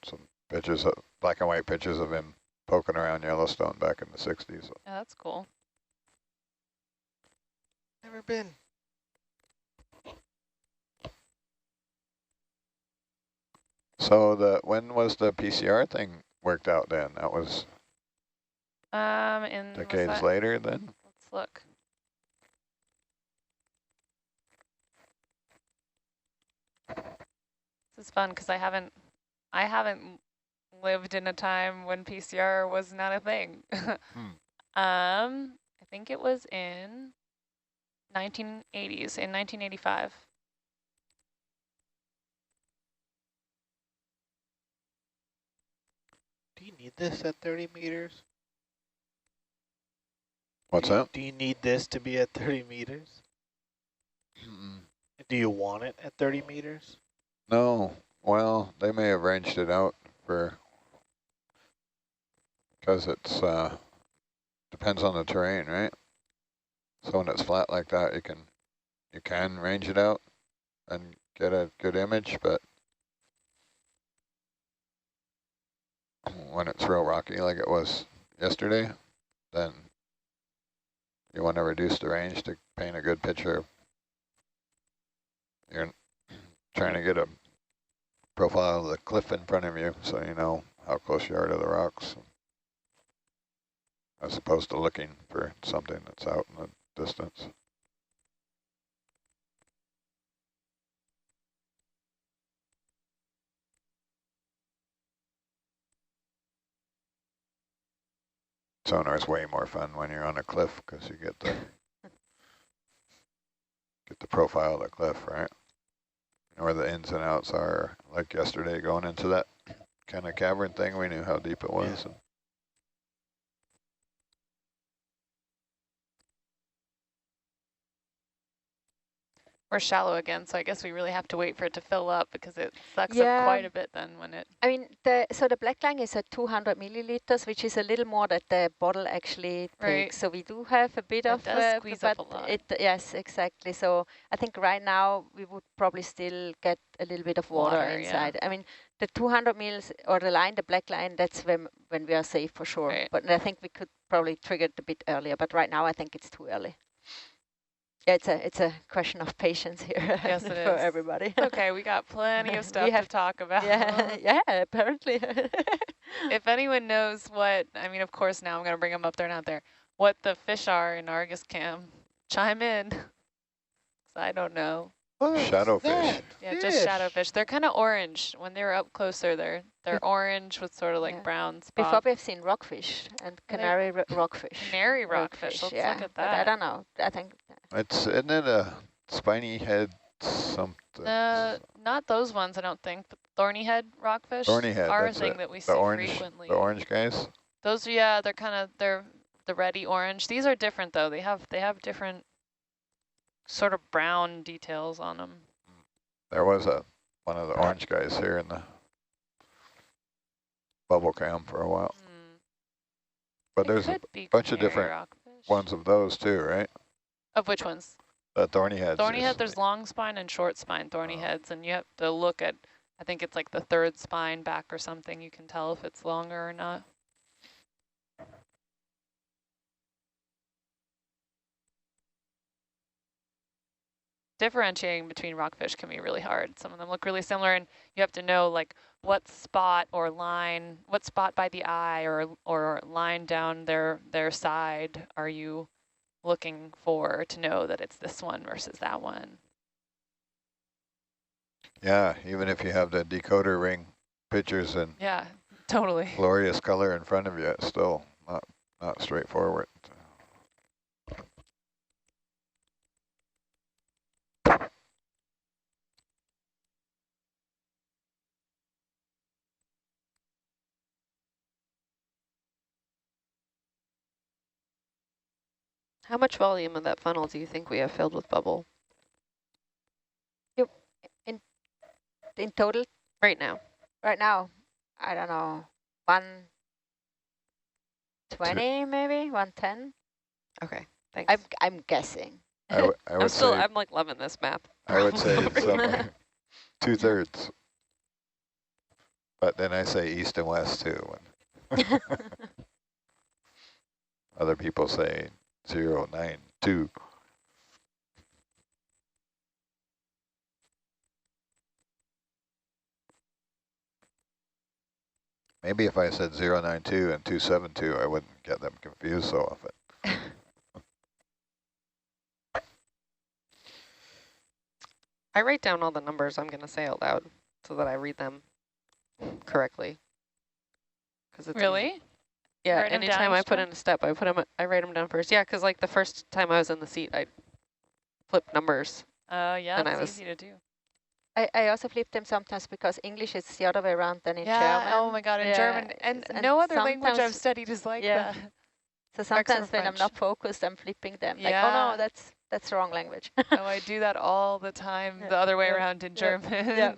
Some pictures, black and white pictures of him poking around Yellowstone back in the 60s. Yeah, that's cool. Never been. So when was the PCR thing worked out then? That was in decades later then? Let's look. This is fun because I haven't lived in a time when PCR was not a thing. I think it was in 1980s, in 1985. Do you need this at 30 meters? What's that? Do you need this to be at 30 meters? Do you want it at 30 meters? No. Well, they may have ranged it out because it's depends on the terrain, right? So when it's flat like that, you can range it out and get a good image, but when it's real rocky like it was yesterday, then you want to reduce the range to paint a good picture. You're trying to get a profile of the cliff in front of you so you know how close you are to the rocks, as opposed to looking for something that's out in the distance. Sonar is way more fun when you're on a cliff because you get the profile of the cliff, right? You know where the ins and outs are. Like yesterday, going into that kind of cavern thing, we knew how deep it was. Yeah. We're shallow again, so I guess we really have to wait for it to fill up because it sucks up quite a bit then when it... I mean, so the black line is at 200 milliliters, which is a little more that the bottle actually takes. So we do have a bit of... It does squeeze up a lot. Yes, exactly. So I think right now we would probably still get a little bit of water inside. Yeah. I mean, the 200 mils or the line, the black line, that's when we are safe for sure. Right. But I think we could probably trigger it a bit earlier, but right now I think it's too early. Yeah, it's a question of patience here. Yes, it for is. everybody. Okay, we got plenty of stuff to talk about. Yeah, yeah, apparently. If anyone knows what, I mean, of course, now I'm going to bring them up. They're not there. What the fish are in Argus Cam, chime in. 'Cause I don't know. Shadowfish. Yeah, just shadowfish. They're kind of orange. When they're up closer, they're orange with sort of like brown spots. Before we've seen rockfish and canary rockfish. Canary rockfish. Let's look at that. But I don't know. I think Isn't it a spiny head something? Not those ones, I don't think. But thorny head rockfish Thorny head, are a that's thing it. that we The see orange, frequently. the orange guys. Those, yeah, they're the reddy orange. These are different though. They have different sort of brown details on them. There was one of the orange guys here in the bubble cam for a while. But there's a bunch of different ones of those too, right? Of which ones? The thorny heads. Thorny head, there's long spine and short spine thorny heads, and you have to look at, I think it's like the third spine back or something. You can tell if it's longer or not. Differentiating between rockfish can be really hard. Some of them look really similar, and you have to know like what spot or line, what spot by the eye or line down their side are you looking for to know that it's this one versus that one. Yeah, even if you have the decoder ring pictures and yeah, totally glorious color in front of you, it's still not straightforward. How much volume of that funnel do you think we have filled with bubble? In total? Right now. Right now, I don't know, 120 maybe, 110? Okay, thanks. I'm guessing. I would I'm like loving this map. I would say it's somewhere 2/3. But then I say east and west too. Other people say 092. Maybe if I said 092 and 272, I wouldn't get them confused so often. I write down all the numbers I'm going to say out loud so that I read them correctly. Cause it's really? Easy. Yeah, anytime I put in a step, I write them down first. Yeah, because like the first time I was in the seat, I flipped numbers. Yeah, it's easy to do. I also flip them sometimes because English is the other way around than in German. Yeah, oh my God, in German. And no other language I've studied is like that. So sometimes when I'm not focused, I'm flipping them. Like, oh no, that's the wrong language. Oh, I do that all the time, the other way around in German. Yeah.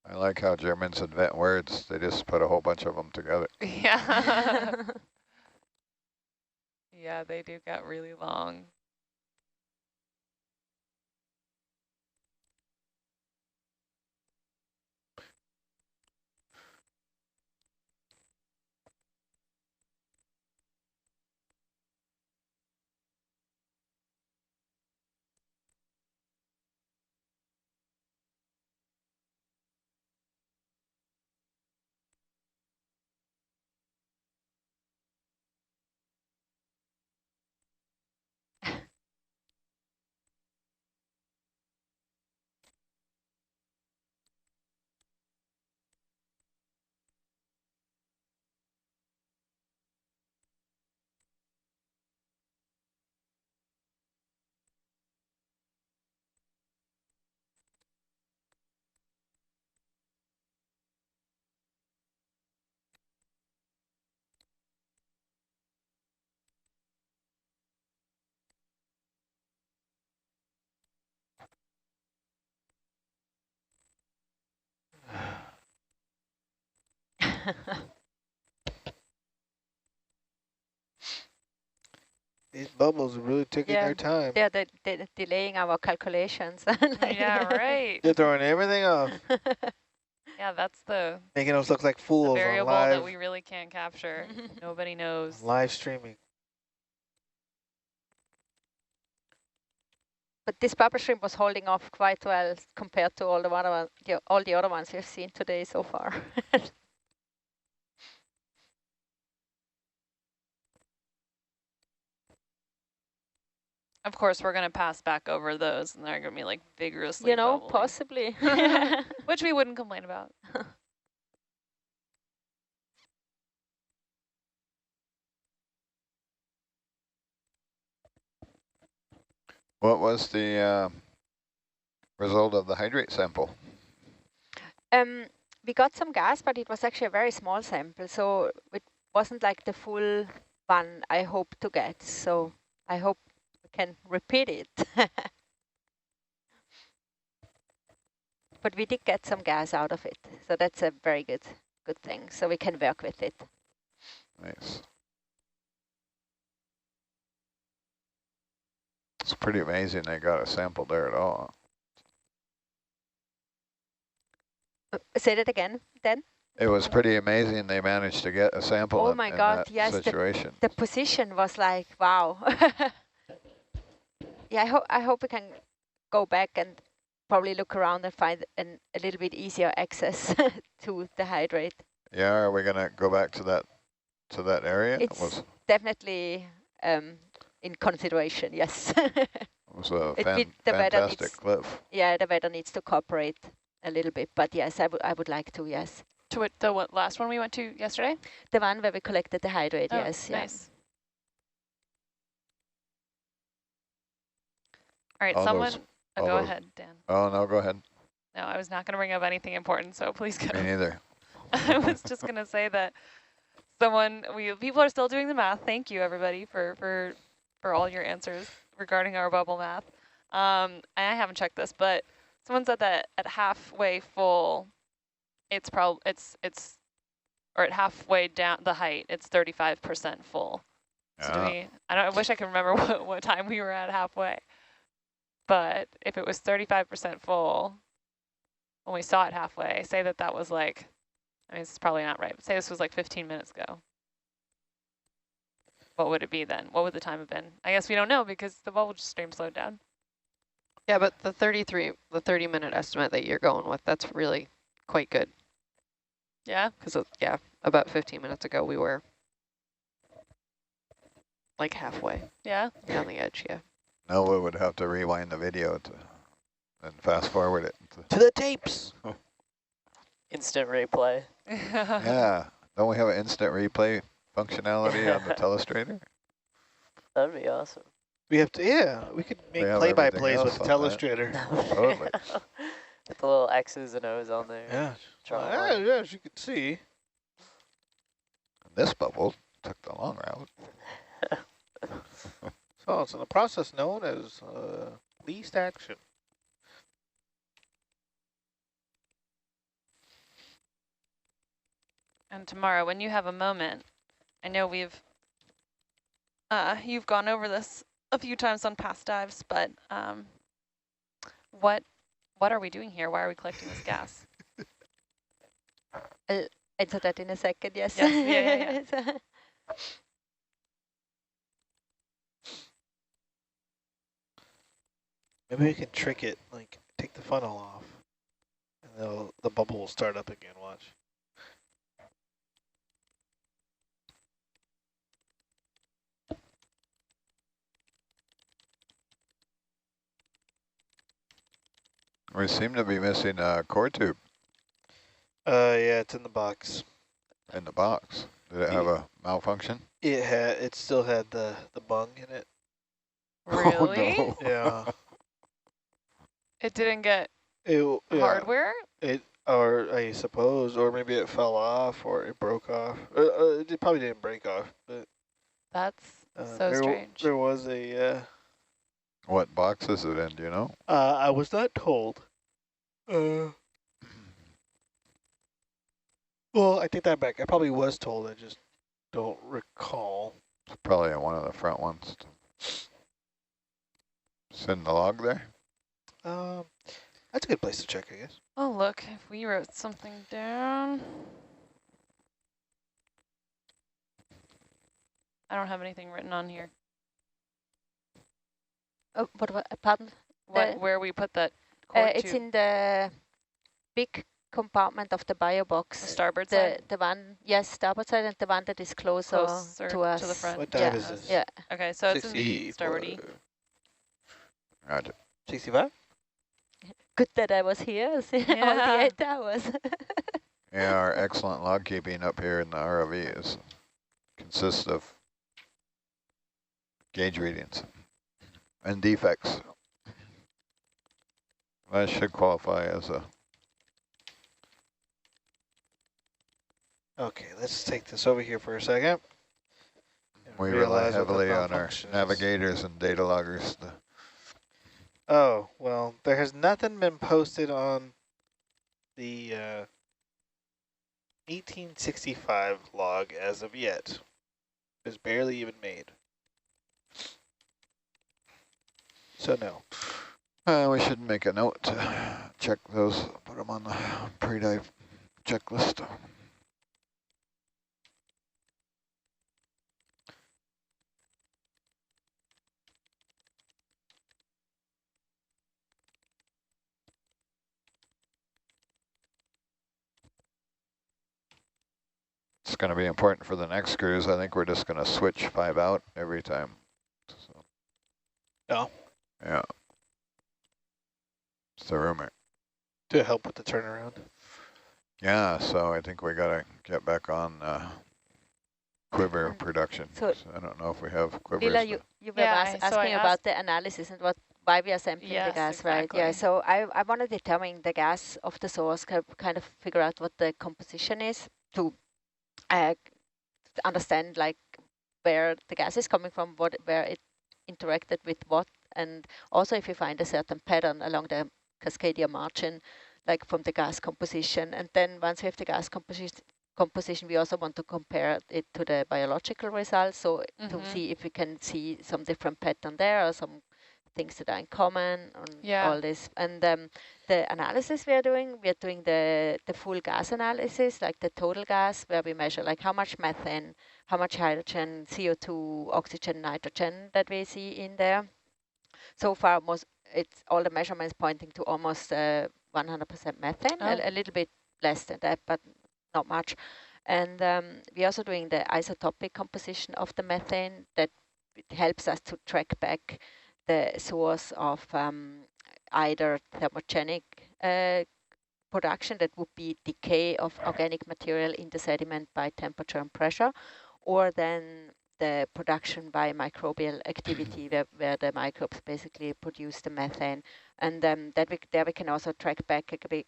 I like how Germans invent words. They just put a whole bunch of them together. Yeah. Yeah, they do get really long. These bubbles are really taking their time. Yeah, they're delaying our calculations. Yeah, right. They're throwing everything off. Yeah, that's the Making us look like fools on variable live. that we really can't capture. Nobody knows. Live streaming. But this bubble shrimp was holding off quite well compared to all the other ones we've seen today so far. Of course, we're going to pass back over those, and they're going to be like vigorously You know, bubbling. possibly. Which we wouldn't complain about. What was the result of the hydrate sample? We got some gas, but it was actually a very small sample, so it wasn't like the full one I hope to get. So I hope we can repeat it. But we did get some gas out of it, so that's a very good thing. So we can work with it. Nice. It's pretty amazing they got a sample there at all. Say that again, then. It was pretty amazing they managed to get a sample Oh in, my in God, that yes, situation. The position was like, wow. Yeah, I hope we can go back and probably look around and find a little bit easier access to the hydrate. Yeah, are we gonna go back to that area? It's definitely in consideration, yes. It was a fantastic cliff. Yeah, the weather needs to cooperate a little bit, but yes, I would like to, yes. To what, the last one we went to yesterday? The one where we collected the hydrate, oh, yes. Nice. All right, All someone, go those- ahead, Dan. Oh, no, go ahead. No, I was not going to bring up anything important, so please go. Me neither. I was just going to say that people are still doing the math. Thank you, everybody, for all your answers regarding our bubble math. I haven't checked this, but someone said that at halfway full, or at halfway down the height, it's 35% full. So I wish I could remember what time we were at halfway. But if it was 35% full when we saw it halfway, say that was like, I mean, it's probably not right, but say this was like 15 minutes ago. What would it be then? What would the time have been? I guess we don't know because the bubble stream slowed down. Yeah, but the 30-minute estimate that you're going with, that's really quite good. Yeah? Because, yeah, about 15 minutes ago we were like halfway. Yeah? On the edge, yeah. No, we would have to rewind the video and fast forward it. To the tapes. Instant replay. Yeah. Don't we have an instant replay functionality on the telestrator? That'd be awesome. We have to, yeah, we could make play-by-plays with the telestrator. Totally. With the little X's and O's on there. Yeah. Yeah, as you can see. This bubble took the long route. So it's in a process known as least action. And tomorrow, when you have a moment, I know you've gone over this a few times on past dives, but what are we doing here? Why are we collecting this gas? I'll answer that in a second, yes. Yeah. Maybe we can trick it, like take the funnel off, and the bubble will start up again, watch. We seem to be missing a core tube. Yeah, it's in the box. In the box. Did it have a malfunction? It still had the bung in it. Really? Oh, no. Yeah. It didn't get Yeah. hardware? Or I suppose, or maybe it fell off, or it broke off. It probably didn't break off, but That's so strange. There was a. What box is it in, do you know? I was not told. Well, I take that back. I probably was told. I just don't recall. It's probably in one of the front ones. Send the log there? I That's a good place to check, I guess. Oh, look, if we wrote something down. I don't have anything written on here. Oh, pardon? Where we put that cord it's tube? in the big compartment of the bio box. The starboard side? The one, yes, starboard side, and the one that is closer to us. To the front. What dive is this? Yeah. Okay, so it's in the starboard E. Roger. 65? Good that I was here, all the 8 hours. Yeah, our excellent log keeping up here in the ROV consists of gauge readings and defects. That should qualify as a... Okay, let's take this over here for a second. We rely heavily on our navigators and data loggers. Oh, well, there has nothing been posted on the 1865 log as of yet. It's barely even made. So no. We should make a note to check those, put them on the pre-dive checklist. It's going to be important for the next cruise. I think we're just going to switch 5 out every time. So. Oh. Yeah. It's the rumor. To help with the turnaround. Yeah, so I think we got to get back on quiver production. So I don't know if we have quivers. Lila, you were asking about the analysis and why we are sampling the gas, exactly. right? Yeah, so I want to determine the gas of the source, kind of figure out what the composition is to understand like where the gas is coming from, where it interacted with what, and also if you find a certain pattern along the Cascadia margin, like from the gas composition. And then once we have the gas composition, we also want to compare it to the biological results, so to see if we can see some different pattern there or some things that are in common on all this. And the analysis we are doing the full gas analysis, like the total gas, where we measure like how much methane, how much hydrogen, CO2, oxygen, nitrogen that we see in there. So far, it's all the measurements pointing to almost 100% methane, a little bit less than that, but not much. And we're also doing the isotopic composition of the methane that helps us to track back the source of either thermogenic production, that would be decay of organic material in the sediment by temperature and pressure, or then the production by microbial activity where the microbes basically produce the methane. And there we can also track back a bit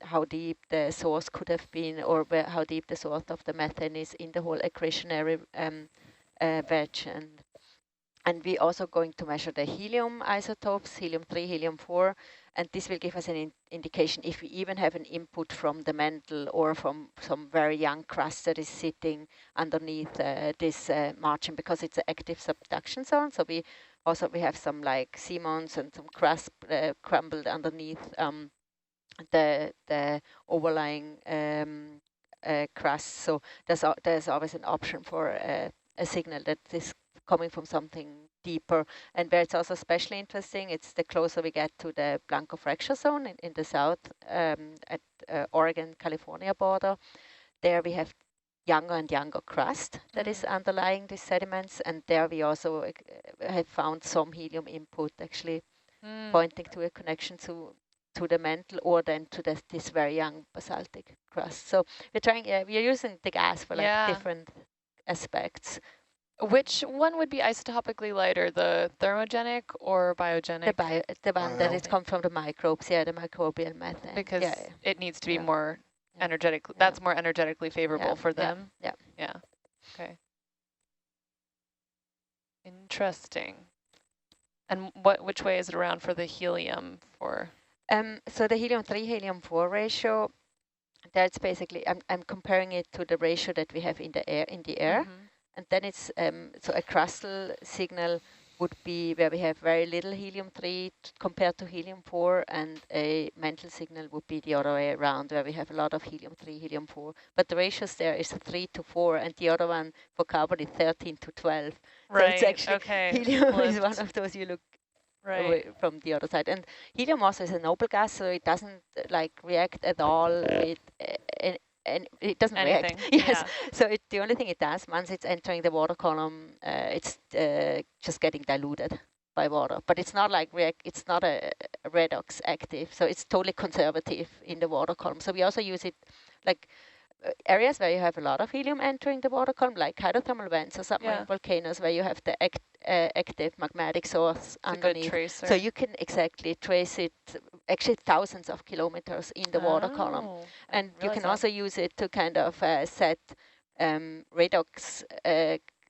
how deep the source could have been, or how deep the source of the methane is in the whole accretionary wedge. And we're also going to measure the helium isotopes, helium-3, helium-4, and this will give us an indication if we even have an input from the mantle or from some very young crust that is sitting underneath this margin, because it's an active subduction zone. So we have some like seamounts and some crust crumbled underneath the overlying crust. So there's always an option for a signal that is coming from something deeper. And where it's also especially interesting, it's the closer we get to the Blanco fracture zone in the south at Oregon-California border. There we have younger and younger crust that is underlying these sediments, and there we also have found some helium input actually pointing to a connection to the mantle, or then to this very young basaltic crust. So we're using the gas for like different aspects. Which one would be isotopically lighter, the thermogenic or biogenic? The one that is come from the microbes, the microbial methane. Because it needs to be more energetic. That's more energetically favorable for them. Yeah. Okay. Interesting. And which way is it around for the helium for? So the helium-3, helium-4 ratio, that's basically I'm comparing it to the ratio that we have in the air. And then it's so a crustal signal would be where we have very little helium-3 compared to helium-4, and a mantle signal would be the other way around, where we have a lot of helium-3, helium-4. But the ratios there is 3 to 4, and the other one for carbon is 13 to 12. Right, so it's actually, okay. helium is one of those you look away right from the other side. And helium also is a noble gas, so it doesn't like react at all with and it doesn't anything. react. Yes. Yeah. So the only thing it does, once it's entering the water column, it's just getting diluted by water. But it's not like it's not a redox active. So it's totally conservative in the water column. So we also use it like areas where you have a lot of helium entering the water column, like hydrothermal vents or submarine volcanoes, where you have the active magmatic source underneath. So you can exactly trace it, actually thousands of kilometers in the water column. And you can also use it to kind of set redox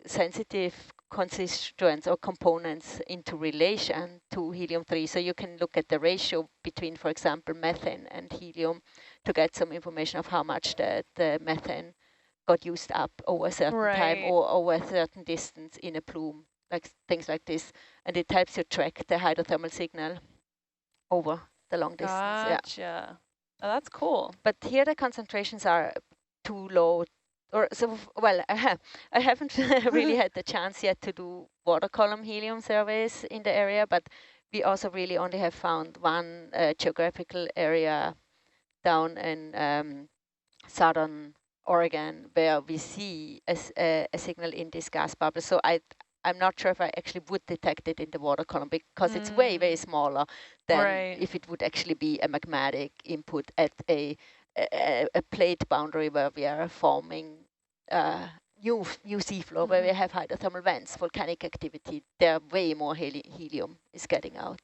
sensitive constituents or components into relation to helium-3. So you can look at the ratio between, for example, methane and helium to get some information of how much the methane got used up over a certain time or over a certain distance in a plume, like things like this. And it helps you track the hydrothermal signal over the long distance. Gotcha. Oh, that's cool. But here the concentrations are too low. Well, I haven't really had the chance yet to do water column helium surveys in the area, but we also really only have found one geographical area down in southern Oregon where we see a signal in this gas bubble. So I'm not sure if I actually would detect it in the water column because it's way, way smaller than if it would actually be a magmatic input at a plate boundary where we are forming new seafloor, where we have hydrothermal vents, volcanic activity. There way more helium is getting out.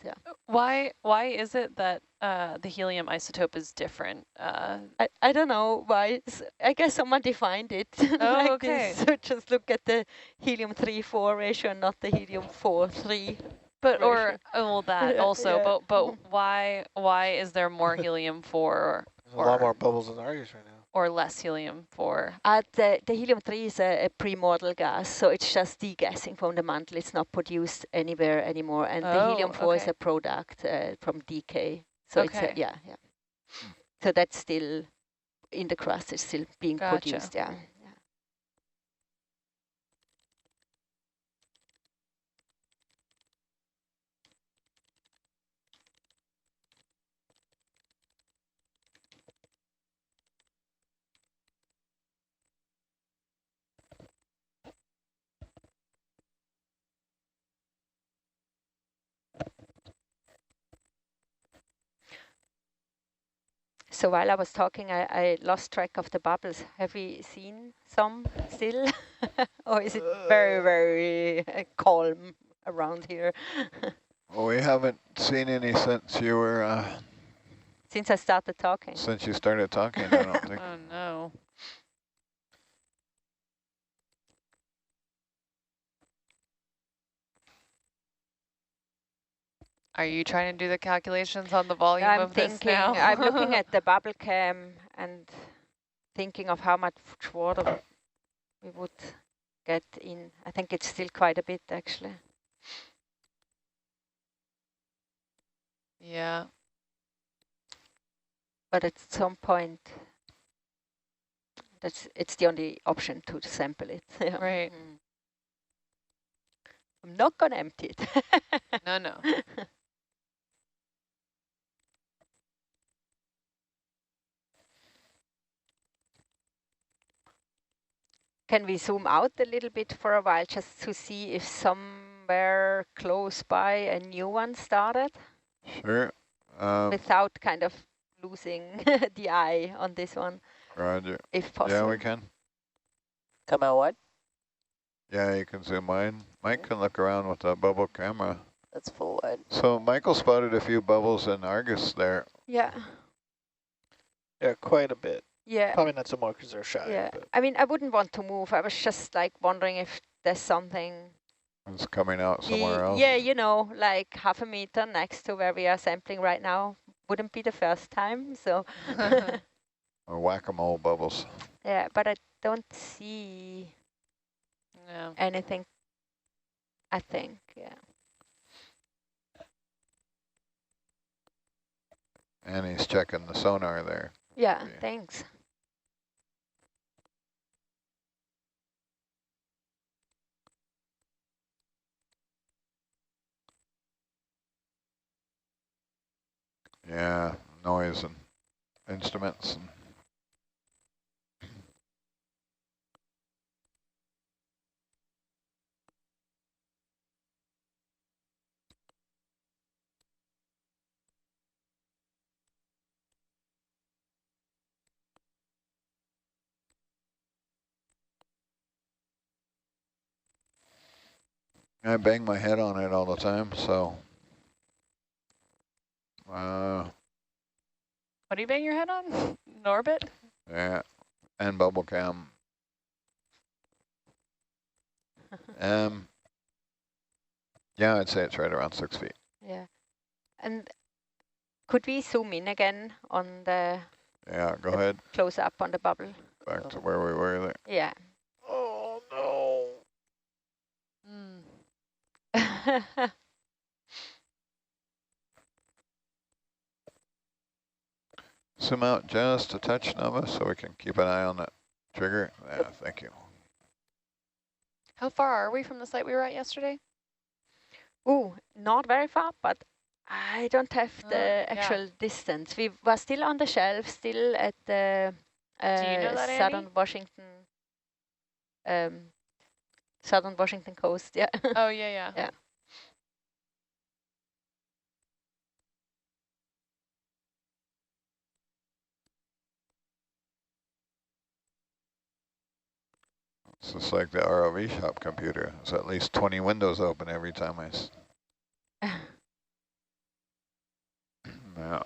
Why is it that the helium isotope is different? I don't know why. I guess someone defined it like this. So just look at the helium-3-4 ratio and not the helium-4-3. But that also. But why is there more helium-4 There's a lot more bubbles in Argus right now. Or less helium-4? The helium-3 is a pre-model gas, so it's just degassing from the mantle. It's not produced anywhere anymore. And the helium-4 is a product from decay. So it's so that's still in the crust. It's still being produced. So while I was talking, I lost track of the bubbles. Have we seen some still? Or is it very, very calm around here? Well, we haven't seen any since you were... since I started talking. Since you started talking, I don't think. Oh, no. Are you trying to do the calculations on the volume of this now? I'm looking at the bubble cam and thinking of how much water we would get in. I think it's still quite a bit, actually. Yeah. But at some point, it's the only option to sample it. Right. I'm not going to empty it. No. Can we zoom out a little bit for a while just to see if somewhere close by a new one started? Sure. Without kind of losing the eye on this one. Roger. If possible. Yeah, we can. Come out what? Yeah, you can zoom in. Mike can look around with a bubble camera. That's full wide. So Michael spotted a few bubbles in Argus there. Yeah. Yeah, quite a bit. Yeah. Probably not so more because they're shy. Yeah. But. I mean, I wouldn't want to move. I was just like wondering if there's something. It's coming out somewhere else. Yeah, you know, like 0.5 meter next to where we are sampling right now. Wouldn't be the first time, so. Or whack-a-mole bubbles. Yeah, but I don't see anything, I think, yeah. And he's checking the sonar there. Yeah, thanks. Yeah, noise and instruments. And I bang my head on it all the time, so. What do you bang your head on? Norbit? Yeah, and bubble cam. Yeah, I'd say it's right around 6 feet. Yeah. And could we zoom in again on the... Yeah, go ahead. Close up on the bubble. Back to where we were there. Yeah. Oh, no. Zoom out just a touch, Nova, so we can keep an eye on that trigger. Yeah, thank you. How far are we from the site we were at yesterday? Ooh, not very far, but I don't have the actual distance. We were still on the shelf, still at the Do you know that, southern Andy? southern Washington coast. Yeah. Oh yeah. Yeah. It's just like the ROV shop computer. There's at least 20 windows open every time yeah.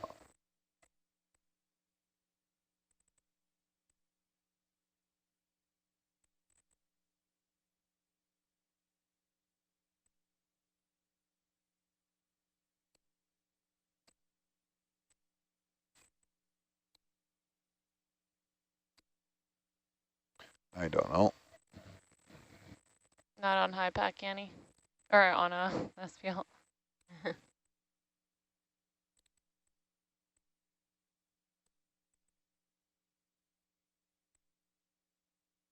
I don't know. Not on high pack, Annie. Or on a SPL.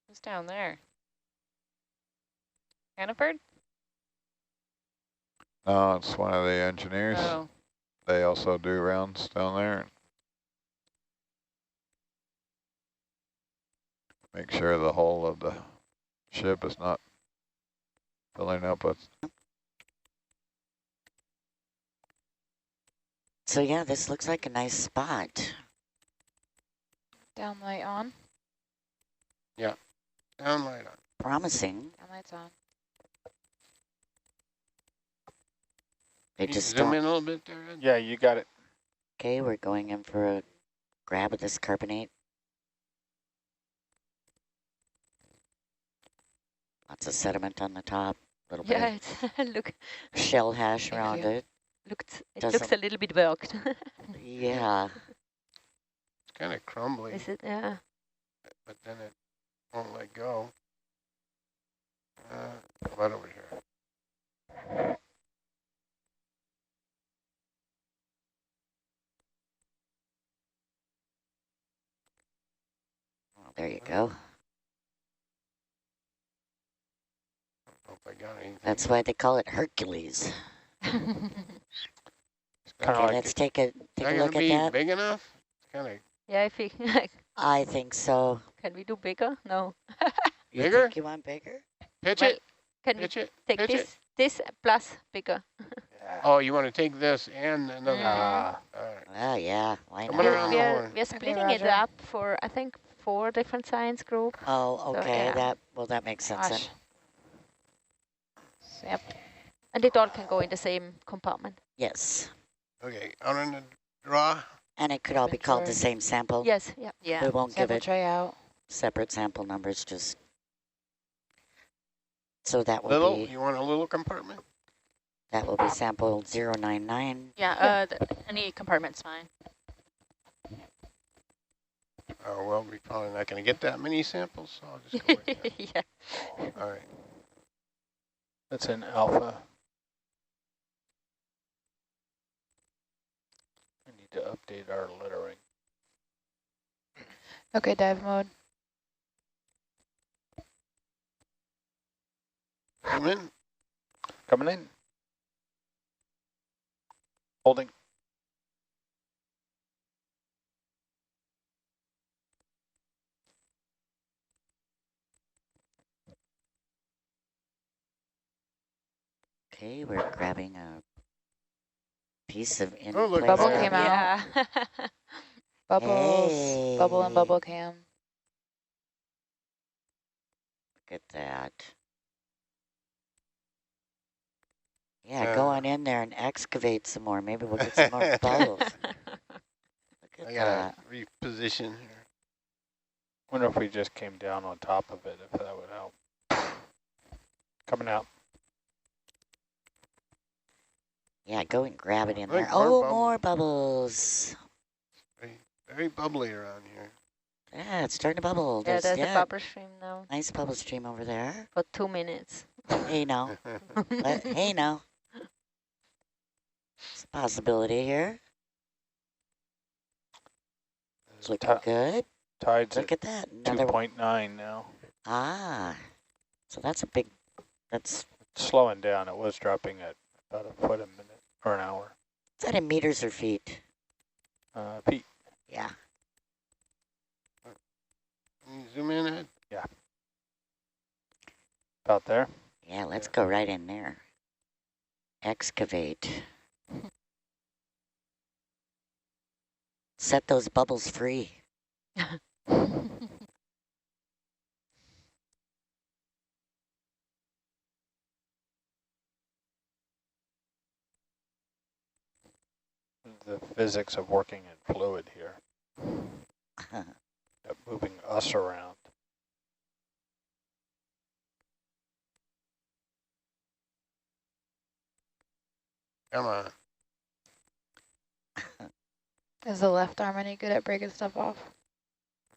Who's down there? Hannaford? No, it's one of the engineers. Oh. They also do rounds down there. Make sure the hull of the ship is not filling up with. So yeah, this looks like a nice spot. Downlight on. Yeah, downlight on. Promising. Downlight's on. They Can you just zoom in a little bit there, Ed? Yeah, you got it. Okay, we're going in for a grab of this carbonate. Lots of sediment on the top. Little bit Yeah, look. shell hash around it. It looks a little bit worked. Yeah. It's kind of crumbly. Is it? Yeah. But then it won't let go. Right over here. Well, there you go. Hope I got anything. That's why they call it Hercules. Okay, let's take a look at that. Big enough? It's kind of. Yeah, if we I think so. can we do bigger? No. You Bigger? think you want bigger? Pitch Well, it. Can Pitch we it. take Pitch this plus bigger? Oh, you want to take this and another piece? Yeah. All right. Oh yeah, why Coming around not? the horn. We're splitting it Roger. up for I think 4 different science groups. Oh, So, okay. yeah. That makes sense then. Gosh. Yep. And it all can go in the same compartment. Yes. Okay, out on the draw. And it could all be called the Inventory. same sample. Yes, yeah. Yeah. We won't give Sample it tray out. separate sample numbers, just so that will Little? be You want a little compartment? sample 099. Yeah, any compartment's fine. Oh, well, we're probably not going to get that many samples, so I'll just go with that. Yeah. All right. That's an alpha. I need to update our lettering. Okay, dive mode. Come in. Coming in. Holding. Okay, we're grabbing a piece of in Oh, look, place. Bubble came out. Yeah. Bubbles, bubble and Hey. bubble cam. Look at that. Yeah, go on in there and excavate some more. Maybe we'll get some more bubbles. Look at I that. gotta reposition here. Wonder if we just came down on top of it, if that would help. Coming out. Yeah, go and grab it in Look, there. more Oh, bubbles. more bubbles. Very bubbly around here. Yeah, it's starting to bubble. Yeah, there's a bubble stream now Nice bubble stream over there. for 2 minutes. Hey, now. But, hey, now. It's a possibility here. It's looking good. Tide's Look at at that. Another 2.9 now. Ah, so that's a big, that's, It's slowing down. It was dropping at about a foot a minute or an hour. is that in meters or feet? Pete. Yeah. Can you zoom in, Ed? Yeah. About there. Yeah, let's go right in there. Excavate. Set those bubbles free. The physics of working in fluid here. Moving us around. Come on. Is the left arm any good at breaking stuff off?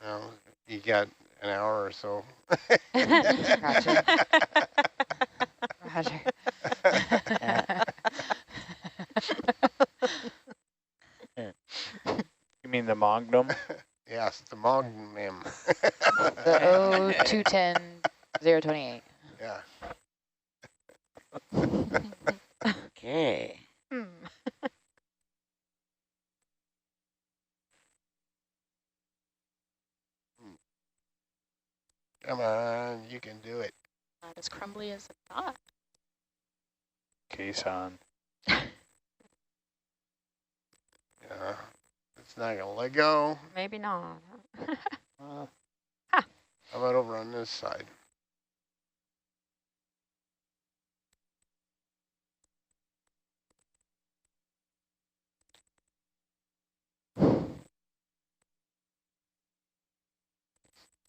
Well, you got an hour or so. Roger. Roger. You mean the Magnum? Yes, the Magnum. The 0210 028. Yeah. Okay. Come on, you can do it. Not as crumbly as I thought. Case on. Yeah. It's not gonna let go. Maybe not. How about over on this side?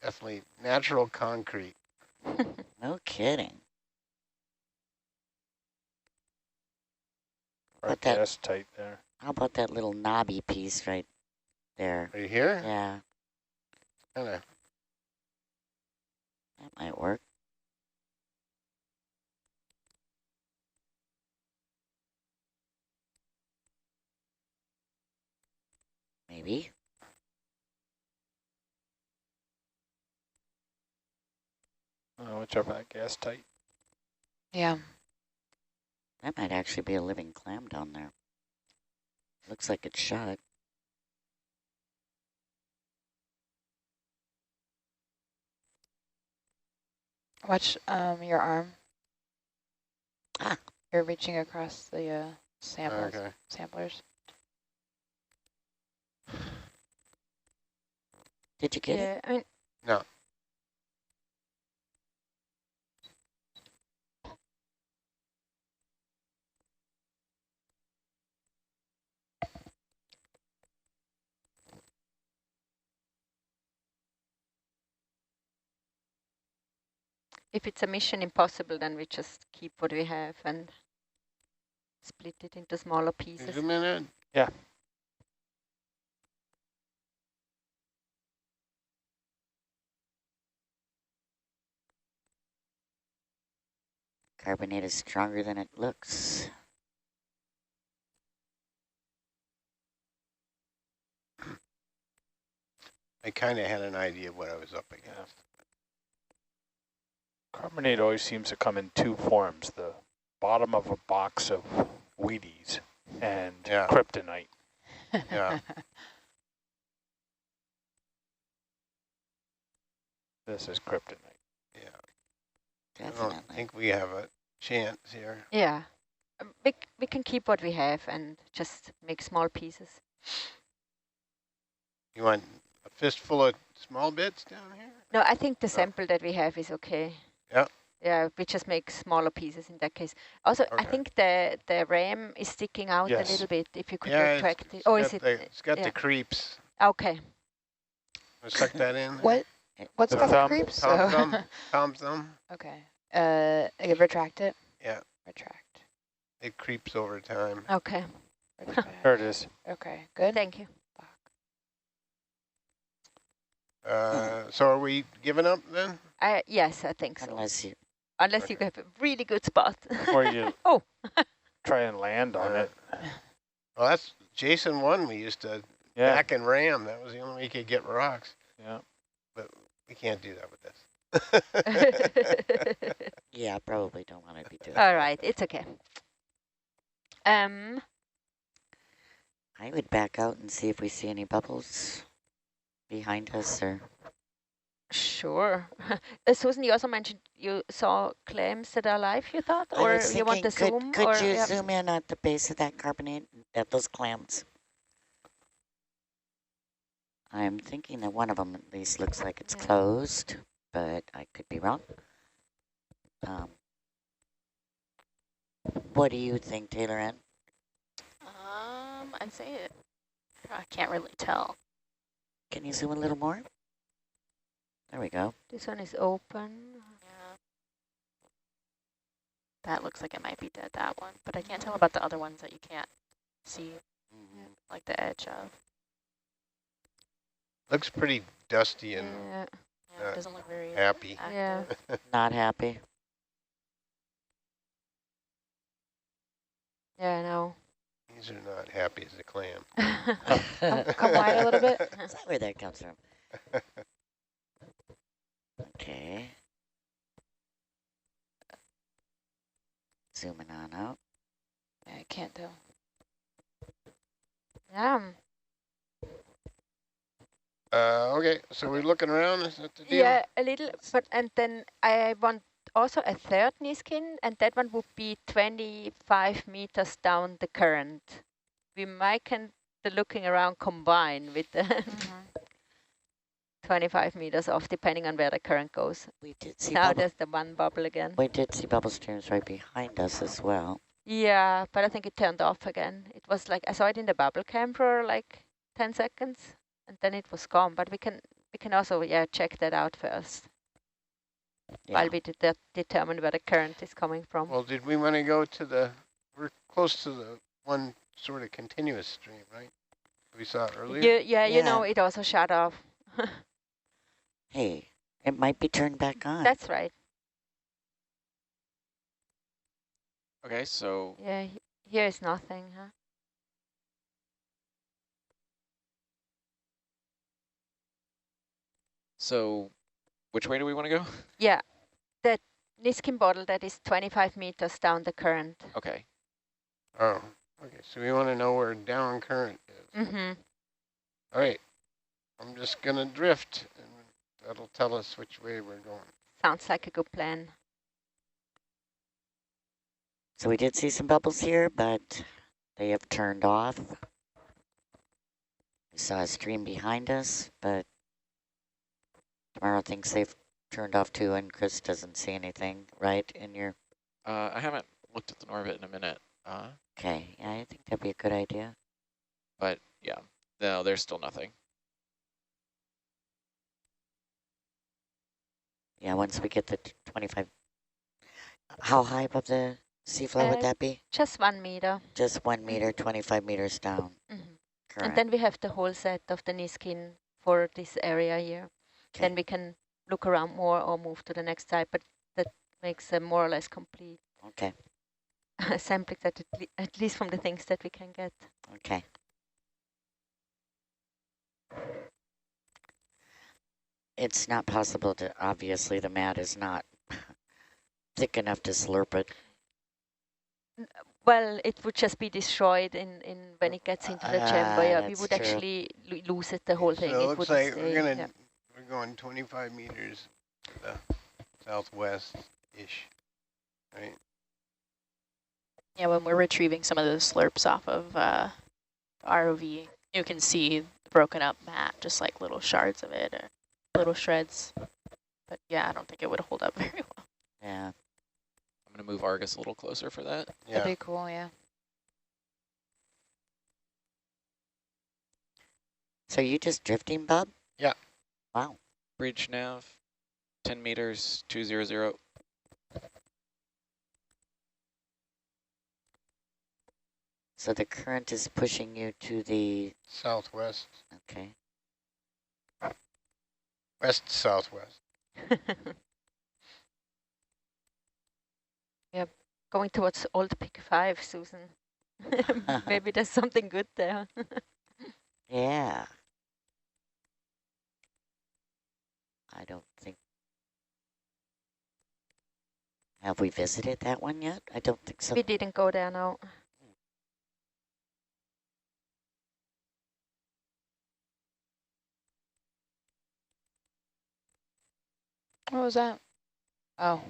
Definitely natural concrete. No kidding. Our Put that- gas tight there. How about that little knobby piece right there? Are you here? Yeah, Kinda. that might work. Maybe. Watch out for that gas tight. Yeah. That might actually be a living clam down there. Looks like it's shut. Watch your arm. Ah. You're reaching across the samples, Okay. samplers. Did you get it? Yeah, I mean, No. if it's a mission impossible, then we just keep what we have and split it into smaller pieces. Zoom in, Ed? Yeah. Carbonate is stronger than it looks. I kind of had an idea of what I was up against. Carbonate always seems to come in two forms, the bottom of a box of Wheaties and kryptonite. Yeah. This is kryptonite. Yeah. Definitely. I don't think we have a chance here. Yeah. We can keep what we have and just make small pieces. You want a fistful of small bits down here? No, I think the sample that we have is okay. Yeah. Yeah, we just make smaller pieces in that case. Also, I think the ram is sticking out a little bit. If you could retract it. Oh, is it? It's got the creeps. Okay. Suck that in. What's got the creeps? Tom thumb. Okay. Retract it. Yeah. Retract. It creeps over time. Okay. There it is. Okay, good. Thank you. So are we giving up then? Yes, I think so. Unless you have a really good spot. Or you try and land on it. Well, that's Jason 1. We used to back and ram. That was the only way you could get rocks. Yeah. But we can't do that with this. Yeah, probably don't want to be doing All right, it's okay. I would back out and see if we see any bubbles behind us or... Sure. Susan, you also mentioned you saw clams that are alive, you thought? Or you want to zoom? Could you zoom in at the base of that carbonate, at those clams? I'm thinking that one of them at least looks like it's closed, but I could be wrong. What do you think, Taylor Ann? I'd say it. I can't really tell. Can you zoom a little more? There we go. This one is open. Yeah. That looks like it might be dead, that one. But I can't tell about the other ones that you can't see, like the edge of. Looks pretty dusty and it doesn't look very happy. active. Yeah. Not happy. Yeah, I know. These are not happy as a clam. Come wide a little bit. Is that where that comes from? Okay. Zooming on out. Yeah, I can't tell. Yeah. Okay, so we're looking around. Is that the deal? Yeah, a little. And then I want also a third Niskin, and that one would be 25 meters down the current. We might can the looking around combine with the 25 meters off, depending on where the current goes. We did see now there's the one bubble again. We did see bubble streams right behind us as well. Yeah, but I think it turned off again. It was like I saw it in the bubble cam for like 10 seconds, and then it was gone. But we can also check that out first. While we determine where the current is coming from. Well, did we want to go to we're close to the one sort of continuous stream, right? We saw it earlier? You know, it also shut off. Hey, it might be turned back on. That's right. Okay, so... Yeah, here is nothing, huh? So, which way do we want to go? Yeah, the Niskin bottle that is 25 meters down the current. Okay. Oh, okay. So we want to know where down current is. All right. I'm just going to drift, and that'll tell us which way we're going. Sounds like a good plan. So we did see some bubbles here, but they have turned off. We saw a stream behind us, but Tamara thinks they've turned off too, and Chris doesn't see anything, right, in your... I haven't looked at the Norbit in a minute. Okay, yeah, I think that'd be a good idea. But, yeah, no, there's still nothing. Yeah, once we get the 25... How high above the seafloor would that be? Just 1 meter. Just 1 meter, 25 meters down. And then we have the whole set of the Niskin for this area here. Okay. Then we can look around more or move to the next side, but that makes a more or less complete sampling, that at least from the things that we can get. Okay. It's not possible to, obviously the mat is not thick enough to slurp it. Well, it would just be destroyed in when it gets into the chamber. Yeah, we would true. actually lose it, the whole thing. So it it looks wouldn't like stay. we're going 25 meters to the southwest-ish, right? Yeah, when we're retrieving some of the slurps off of ROV, you can see the broken up mat, just like little shards of it, or little shreds. But yeah, I don't think it would hold up very well. Yeah. I'm going to move Argus a little closer for that. Yeah. That'd be cool, yeah. So you just drifting, Bob? Yeah. Wow. Bridge nav, 10 meters, 200. So the current is pushing you to the... Southwest. Okay. West-southwest. Yep, going towards Old Pick 5, Susan. Maybe there's something good there. Yeah. I don't think... Have we visited that one yet? I don't think so. We didn't go there, no. What was that? Oh.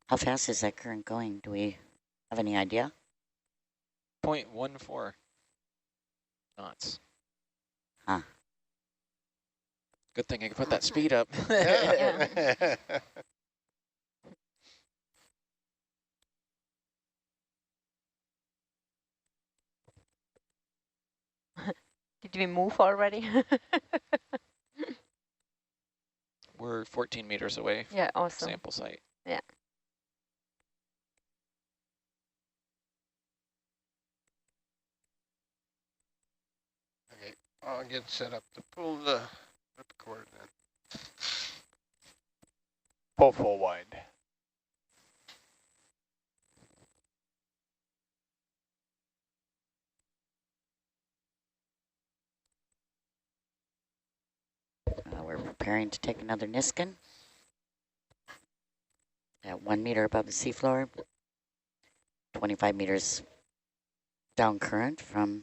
How fast is that current going? Do we have any idea? 0.14 knots. Huh. Good thing I can put that speed up. Yeah. Did we move already? We're 14 meters away from yeah, awesome. sample site. Yeah. Okay, I'll get set up to pull the ripcord then. Pull full wind. We're preparing to take another Niskin at 1 meter above the seafloor, 25 meters down current from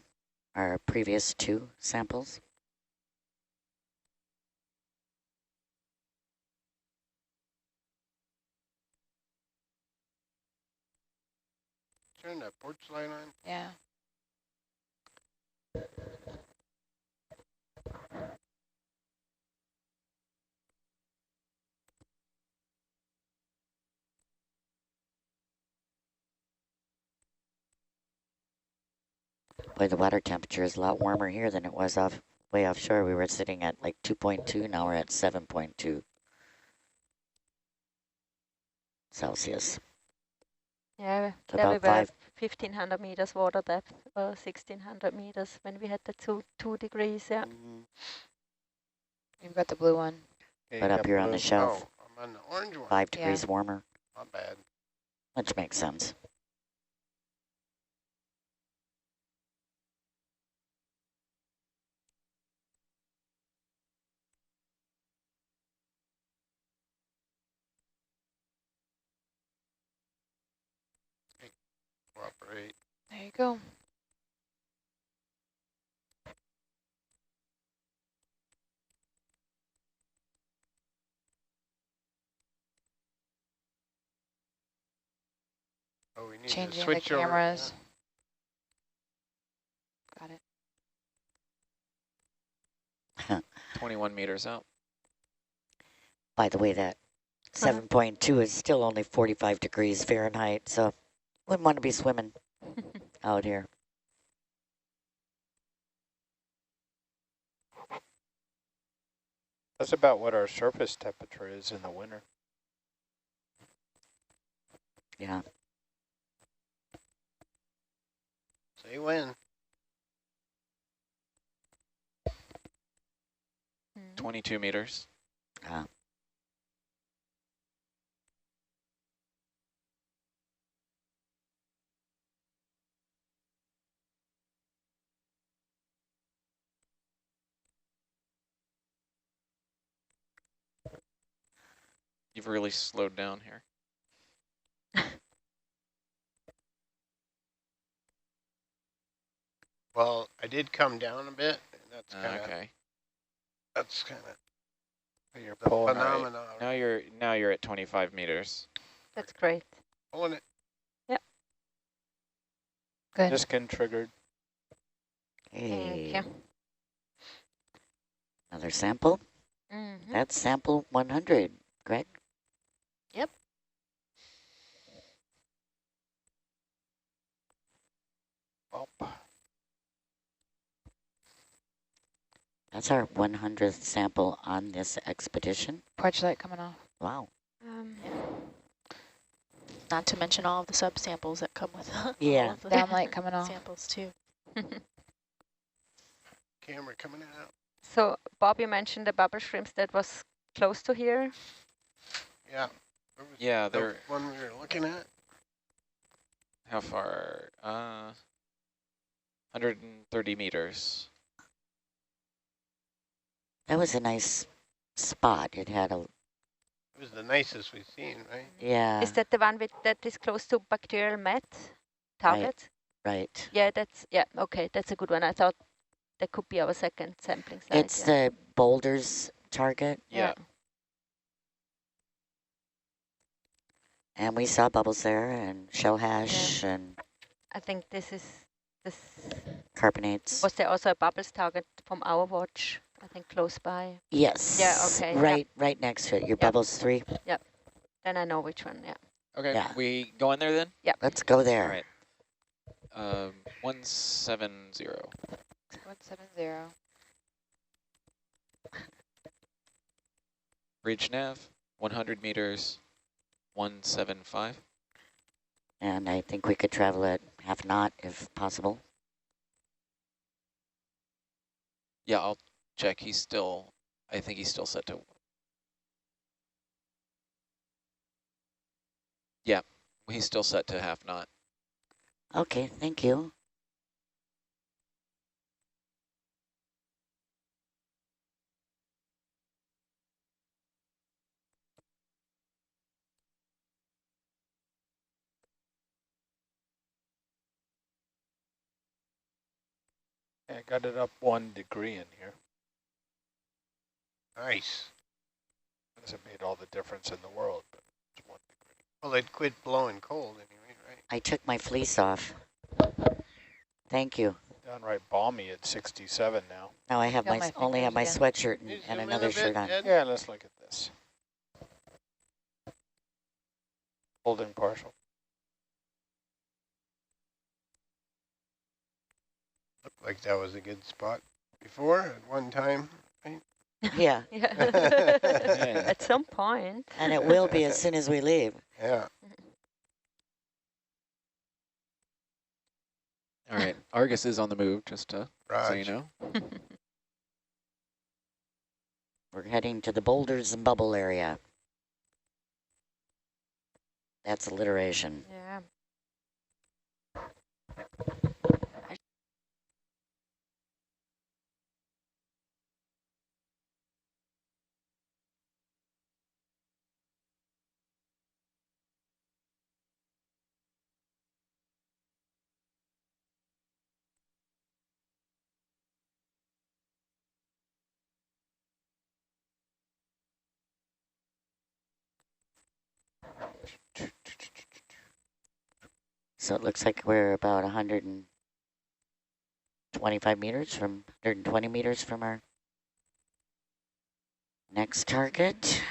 our previous 2 samples. Turn that porch light on. Yeah. Boy, the water temperature is a lot warmer here than it was way offshore. We were sitting at like 2.2, now we're at 7.2 Celsius. Yeah, So there we about were 1,500 meters water depth, or 1,600 meters when we had the 2 degrees, yeah. You've got the blue one. Okay, But up here on the shelf, oh, I'm on the orange one. 5 degrees warmer, Not bad. which makes sense. go. Oh, we need Changing to switch the cameras. over. Got it. 21 meters out. By the way, that 7.2 is still only 45 degrees Fahrenheit, so wouldn't want to be swimming out here. That's about what our surface temperature is in the winter. Yeah. Say when. 22 meters. You've really slowed down here. Well, I did come down a bit, and that's kind of okay. That's kind of You're the pulling phenomenon. Right. Now you're at 25 meters. That's great. Pulling it. Yep. Good. Niskin triggered. Hey. Thank you. Another sample. That's sample 100, Greg. Yep. Well, That's our 100th sample on this expedition. Porch light coming off. Wow. Not to mention all of the sub-samples that come with all Yeah. of the Downlight coming off. samples too. Camera coming out. So Bob, you mentioned the bubble shrimps that was close to here. Yeah. Yeah, The they're... one we were looking at. How far? 130 meters. That was a nice spot. It had a... It was the nicest we've seen, right? Yeah. Is that the one that is close to bacterial met target? Right. Yeah, okay, that's a good one. I thought that could be our second sampling site. It's the boulders target. Yeah. And we saw bubbles there and shell hash and... I think this carbonates. Was there also a bubbles target from our watch? I think close by. Yes. Yeah, okay. Right next to it. Your bubbles 3. Yep. Then I know which one, yeah. Okay, Yeah. we go in there then? Yeah. Let's go there. All right. 170. 170. Bridge nav, 100 meters, 175. And I think we could travel at half knot if possible. Yeah, I'll check. I think he's still set to... Yeah, he's still set to half knot. Okay, thank you. I got it up 1 degree in here. Nice. Hasn't made all the difference in the world, but it's 1 degree. Well, it quit blowing cold anyway, right? I took my fleece off. Thank you. Downright balmy at 67 now. Now I have only have my sweatshirt and another shirt on. Yeah, let's look at this. Holding partial. Looked like that was a good spot before at one time, right? Yeah. At some point. And it will be as soon as we leave. Yeah. All right, Argus is on the move, just so you know. We're heading to the boulders and bubble area. That's alliteration. Yeah. So it looks like we're about 125 meters from, 120 meters from our next target.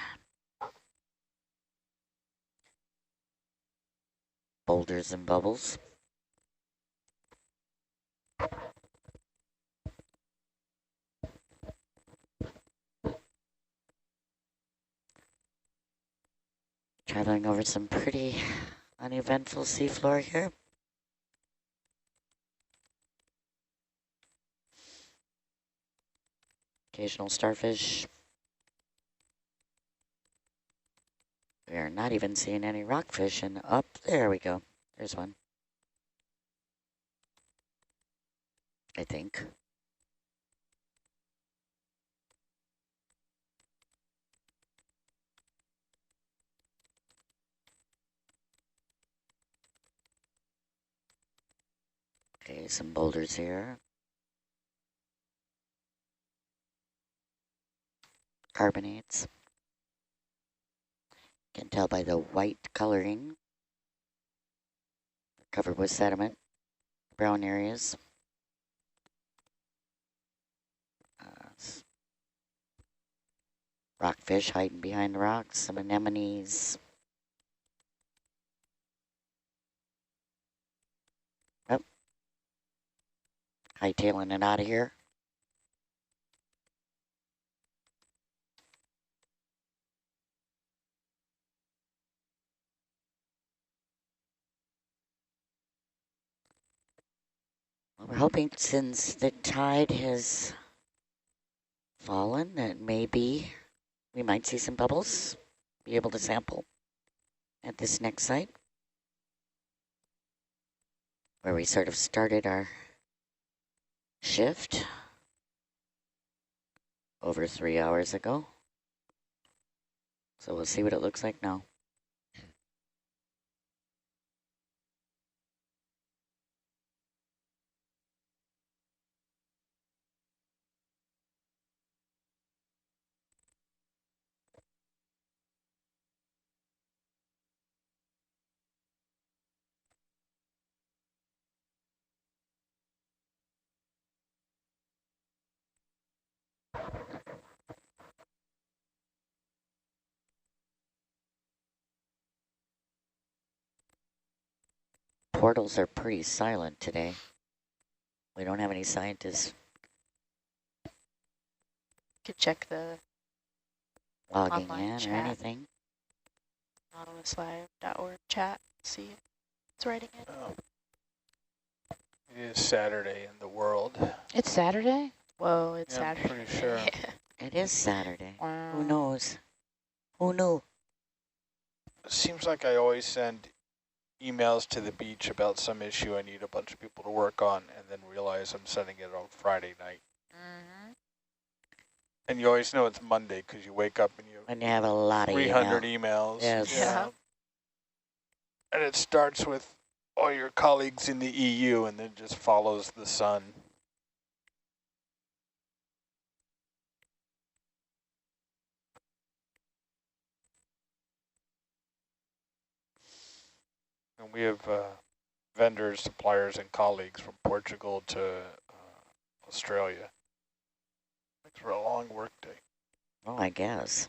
Boulders and bubbles. Traveling over some pretty uneventful seafloor here. Occasional starfish. We are not even seeing any rockfish, and up there we go. There's one. I think. Okay, some boulders here. Carbonates. Can tell by the white coloring. Covered with sediment. Brown areas. Rockfish hiding behind the rocks. Some anemones. Oh. Hightailing it out of here. We're hoping since the tide has fallen that maybe we might see some bubbles, be able to sample at this next site where we sort of started our shift over 3 hours ago. So we'll see what it looks like now. Portals are pretty silent today. We don't have any scientists. Could check the logging online in chat. or anything. NautilusLive.org chat. See if it's writing it. Oh. It is Saturday in the world. It's Saturday? Whoa, it's Yeah, Saturday. I'm pretty sure. It is Saturday. Wow. Who knows? Who knew? It seems like I always send emails to the beach about some issue I need a bunch of people to work on, and then realize I'm sending it on Friday night. Mm-hmm. And you always know it's Monday because you wake up and you have a lot of 300 emails. Yes. Yeah. And it starts with all your colleagues in the EU and then just follows the sun. And we have vendors, suppliers, and colleagues from Portugal to Australia. Makes for a long work day. Oh, I guess.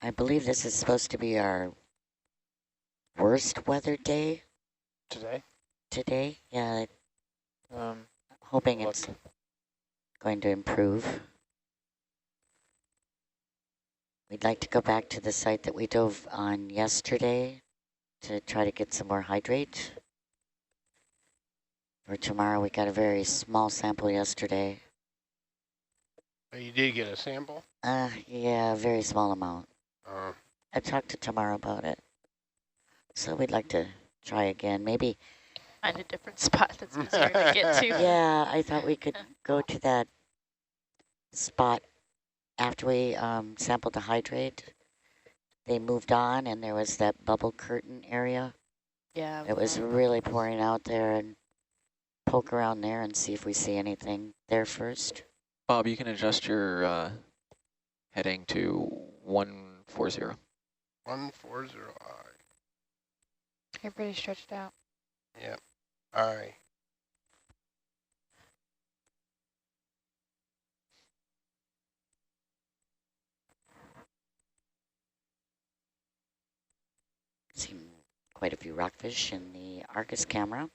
I believe this is supposed to be our worst weather day Today? today. Yeah, hoping look. it's going to improve. We'd like to go back to the site that we dove on yesterday to try to get some more hydrate. For tomorrow, we got a very small sample yesterday. Oh, you did get a sample? Yeah, a very small amount. Uh, I talked to Tamara about it. So we'd like to try again. Maybe. Find a different spot that's easier to get to. Yeah, I thought we could go to that spot after we sampled the hydrate. They moved on and there was that bubble curtain area. Yeah. It was really pouring out there, and poke around there and see if we see anything there first. Bob, you can adjust your heading to 140. 140I. You're pretty stretched out. Yep. All right. Seen quite a few rockfish in the Argus camera.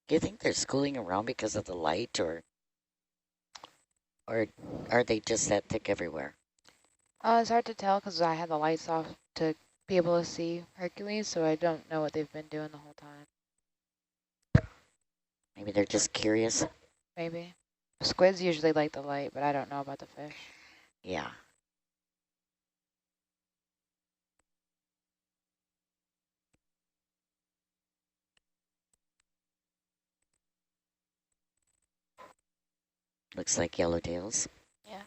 Do you think they're schooling around because of the light, or are they just that thick everywhere? It's hard to tell because I had the lights off to be able to see Hercules, so I don't know what they've been doing the whole time. Maybe they're just curious. Maybe. Squids usually like the light, but I don't know about the fish. Yeah. Looks like yellowtails. Yeah.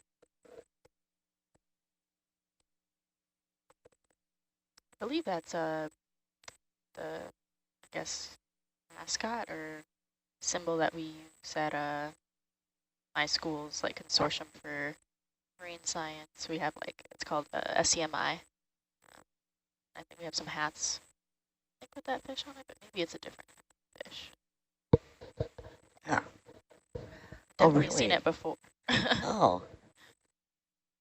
I believe that's the, I guess, mascot or symbol that we use at my school's like consortium for marine science. We have like, it's called SCMI. I think we have some hats, I think, with that fish on it, but maybe it's a different fish. Yeah. Definitely really? seen it before. Oh.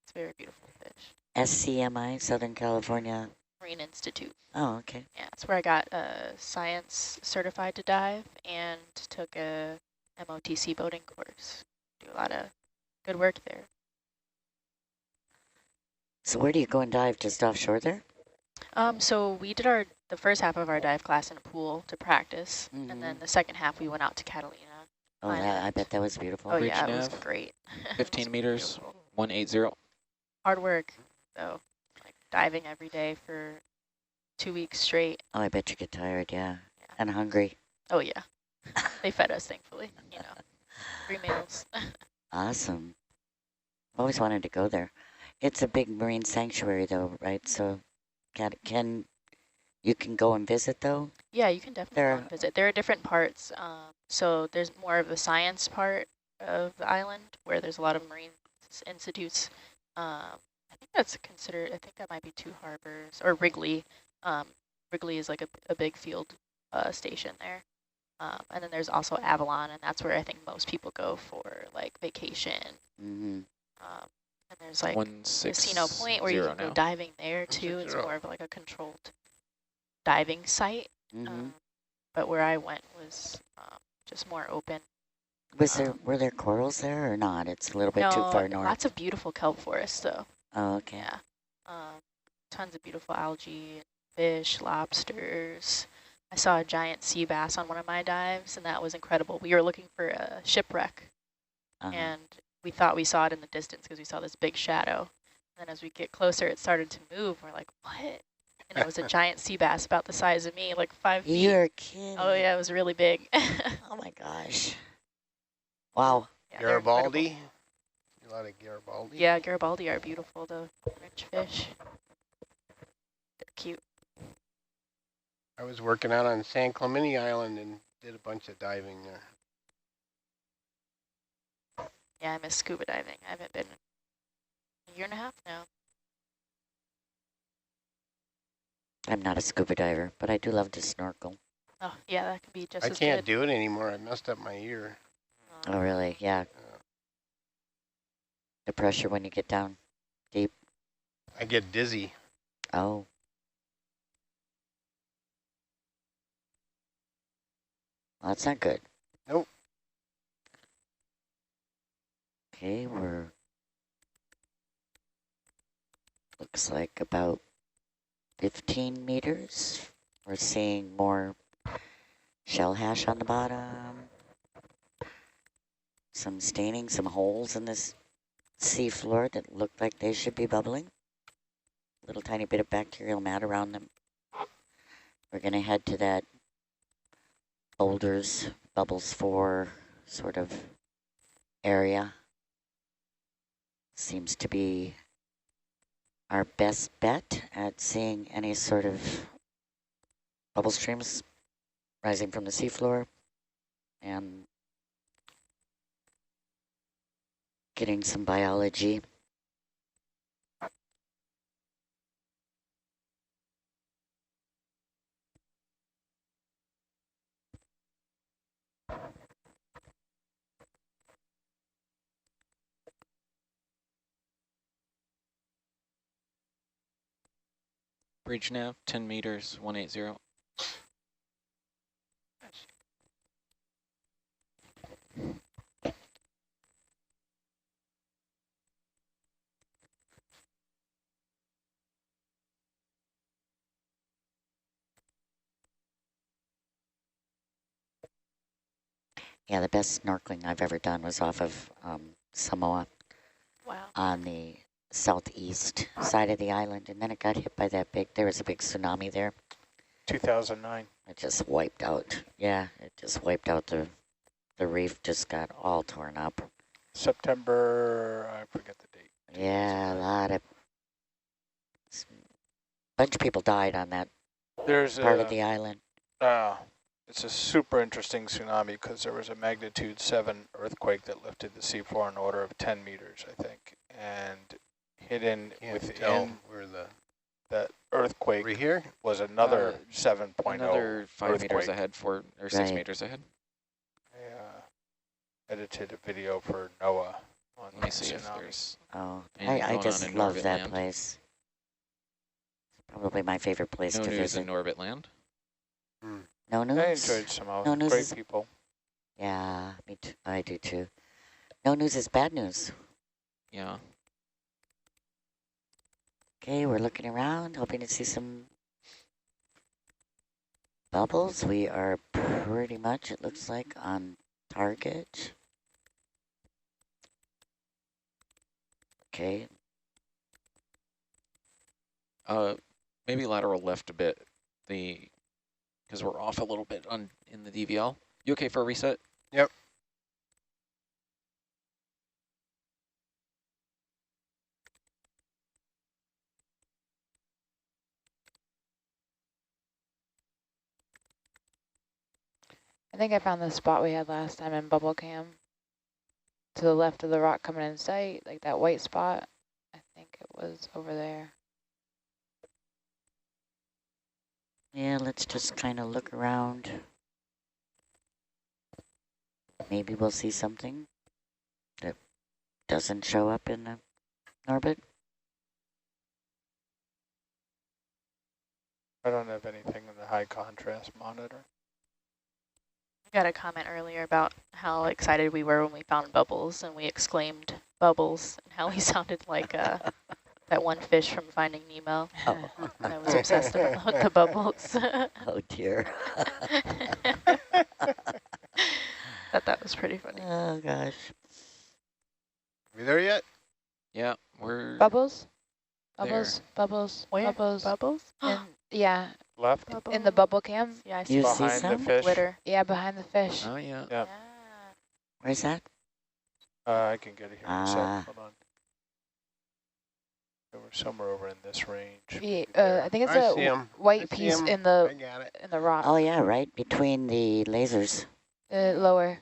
It's a very beautiful fish. SCMI, Southern California. Marine Institute. Oh, okay. Yeah, it's where I got science certified to dive and took a MOTC boating course. Do a lot of good work there. So where do you go and dive? Just offshore there? So we did the first half of our dive class in a pool to practice, and then the second half we went out to Catalina. Oh, I bet that was beautiful. Oh yeah, it was great. 15 meters, 180. Hard work, though. Like diving every day for 2 weeks straight. Oh, I bet you get tired, yeah. And hungry. Oh yeah. They fed us, thankfully, 3 meals. Awesome. Always wanted to go there. It's a big marine sanctuary though, right? So you can go and visit though? Yeah, you can definitely go and visit. There are different parts. So there's more of the science part of the island where there's a lot of marine institutes. I think that's considered, I think that might be 2 harbors, or Wrigley. Wrigley is like a big field station there. And then there's also Avalon, and that's where I think most people go for like vacation. And there's like Casino Point where you can go diving there too. It's more of like a controlled diving site. But where I went was just more open. Were there corals there or not? It's a little bit too far north. Lots of beautiful kelp forests though. Oh, okay. Yeah. Tons of beautiful algae, fish, lobsters. I saw a giant sea bass on one of my dives, and that was incredible. We were looking for a shipwreck, and we thought we saw it in the distance because we saw this big shadow. And then as we get closer, it started to move. We're like, what? And it was a giant sea bass about the size of me, like 5 feet. You're kidding. Oh, yeah, it was really big. Oh, my gosh. Wow. Yeah, Garibaldi? A lot of Garibaldi? Yeah, Garibaldi are beautiful, the rich fish. They're cute. I was working out on San Clemente Island and did a bunch of diving there. Yeah, I miss scuba diving. I haven't been a year and a half now. I'm not a scuba diver, but I do love to snorkel. Oh, yeah, that could be just I as can't good. do it anymore. I messed up my ear. Oh, really? Yeah. The pressure when you get down deep. I get dizzy. Oh. Well, that's not good. Nope. Okay, looks like about 15 meters. We're seeing more shell hash on the bottom. Some staining, some holes in this sea floor that look like they should be bubbling. Little tiny bit of bacterial mat around them. We're going to head to that boulders, bubbles 4 sort of area. Seems to be our best bet at seeing any sort of bubble streams rising from the seafloor and getting some biology. Bridge nav, 10 meters, 180. Yeah, the best snorkeling I've ever done was off of Samoa. Wow. On the southeast side of the island, and then it got hit by there was a big tsunami there. 2009. It just wiped out. Yeah, it just wiped out the reef, just got all torn up. September, I forget the date. Yeah, a bunch of people died on that part of the island. It's a super interesting tsunami because there was a magnitude 7 earthquake that lifted the seafloor an order of 10 meters, I think, and hidden within where that earthquake here was another 7.0 Another 5 earthquake. meters ahead, 6 meters ahead. I edited a video for NOAA on Let me see tsunami. if there's. Oh, I just love that land. place. It's probably my favorite place No to news visit. in Norbit land. No news? I enjoyed Samoa. No news Great people. Yeah, me too. I do too. No news is bad news. Yeah. Okay, we're looking around, hoping to see some bubbles. We are pretty much, it looks like, on target. Okay. Maybe lateral left a bit, because we're off a little bit in the DVL. You okay for a reset? Yep. I think I found the spot we had last time in bubble cam. To the left of the rock coming in sight, like that white spot. I think it was over there. Yeah, let's just kind of look around. Maybe we'll see something that doesn't show up in the orbit. I don't have anything in the high contrast monitor. We got a comment earlier about how excited we were when we found bubbles, and we exclaimed bubbles, and how we sounded like that one fish from Finding Nemo. Oh. I was obsessed about the bubbles. Oh dear. Thought that was pretty funny. Oh gosh. We there yet? Yeah, we're Bubbles? there. Bubbles, bubbles, Where? bubbles. Bubbles? And yeah, Left? in the bubble cam. Yeah, I You see see Behind the some? fish? glitter. Yeah, behind the fish. Oh yeah. Yeah. Where's that? I can get it here in a sec. Ah. Hold on. They were somewhere over in this range. Yeah, I think it's I see a 'em. white I see piece 'em. in I the got it. rock. Oh yeah, right between the lasers. Lower,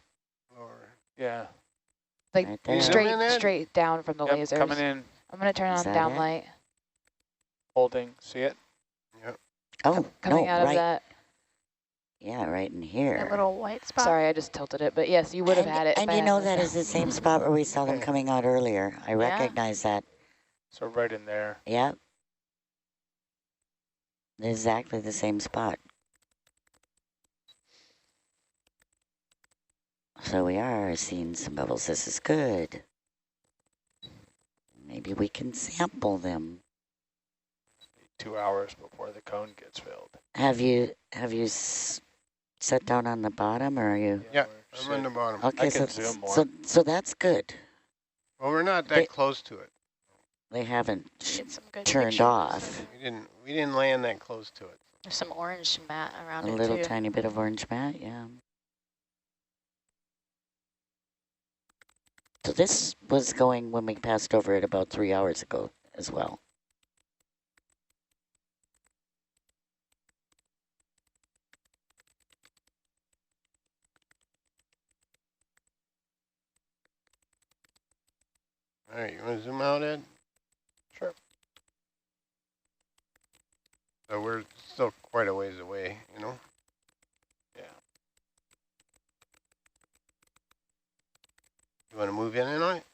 Lower. Yeah. like Right there. Zoom in. straight down from the Yep, lasers. coming in, I'm gonna turn Is on that down it? light. holding. See it? Yep. Oh, Coming no, out of right. that. Yeah, right in here. That little white spot. Sorry, I just tilted it, but yes, you would have had it. And you know that is the same spot where we saw them coming out earlier. I recognize that. So right in there. Yep. Exactly the same spot. So we are seeing some bubbles. This is good. Maybe we can sample them. 2 hours before the cone gets filled. Have you set down on the bottom, or are you? Yeah, I'm on the bottom. Okay, so that's good. Well, we're not that close to it. They haven't turned pictures. Off. We didn't land that close to it. There's some orange mat around it. A little tiny bit of orange mat, yeah. So this was going when we passed over it about 3 hours ago as well. All right, you want to zoom out, Ed? Sure. So we're still quite a ways away, you know? Yeah. You want to move in on it?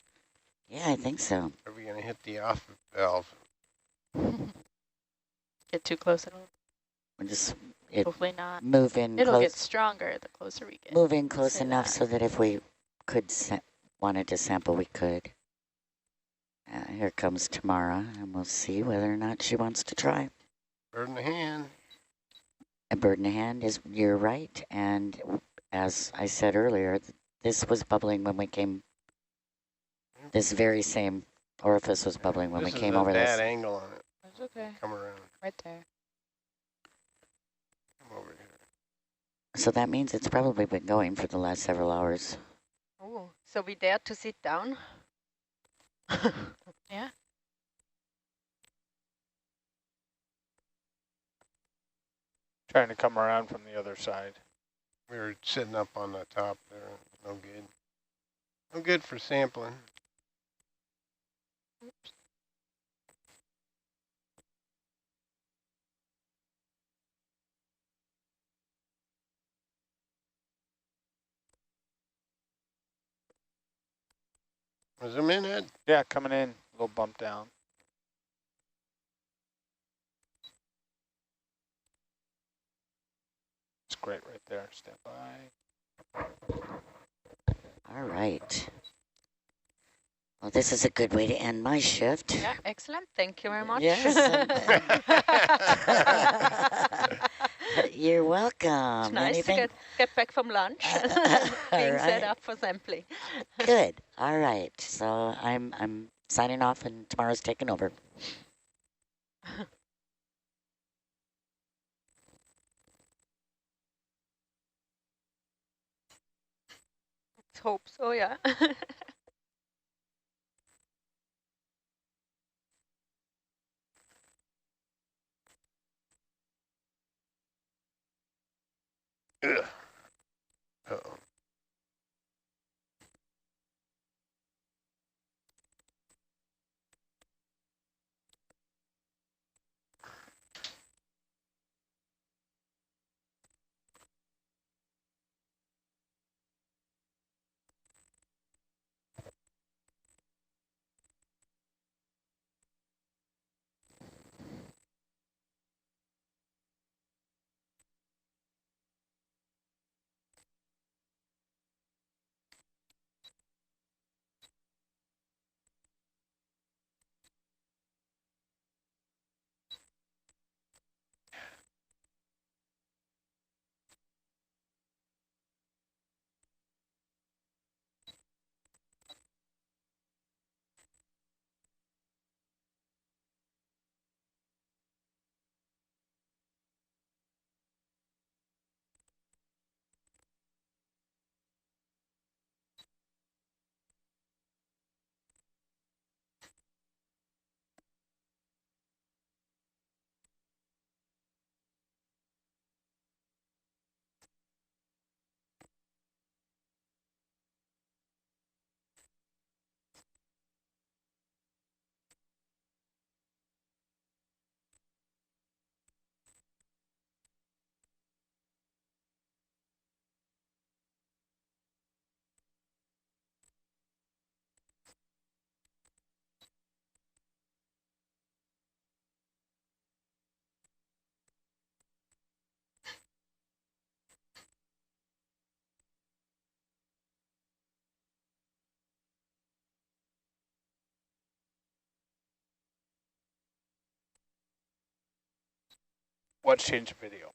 Yeah, I think so. Are we going to hit the off valve? Get too close at all? We're just hopefully not. Move in. It'll get stronger the closer we get. Move in close enough so that if we could wanted to sample, we could. Here comes Tamara, and we'll see whether or not she wants to try. Bird in the hand. A bird in the hand is, you're right. And as I said earlier, this was bubbling when we came. This very same orifice was bubbling when we came over this. This is a bad angle on it. That's okay. Come around. Right there. Come over here. So that means it's probably been going for the last several hours. Oh, so we dared to sit down? Yeah. Trying to come around from the other side. We were sitting up on the top there. No good. No good for sampling. Oops. Zoom in, Ed? Yeah, coming in. A little bump down. It's great right there. Stand by. All right. Well, this is a good way to end my shift. Yeah, excellent. Thank you very much. Yes. You're welcome. It's nice to get back from lunch. Being set up for sampling. Good. All right. So I'm signing off, and tomorrow's taking over. Let's hope so, yeah. Uh-oh. What's changed video?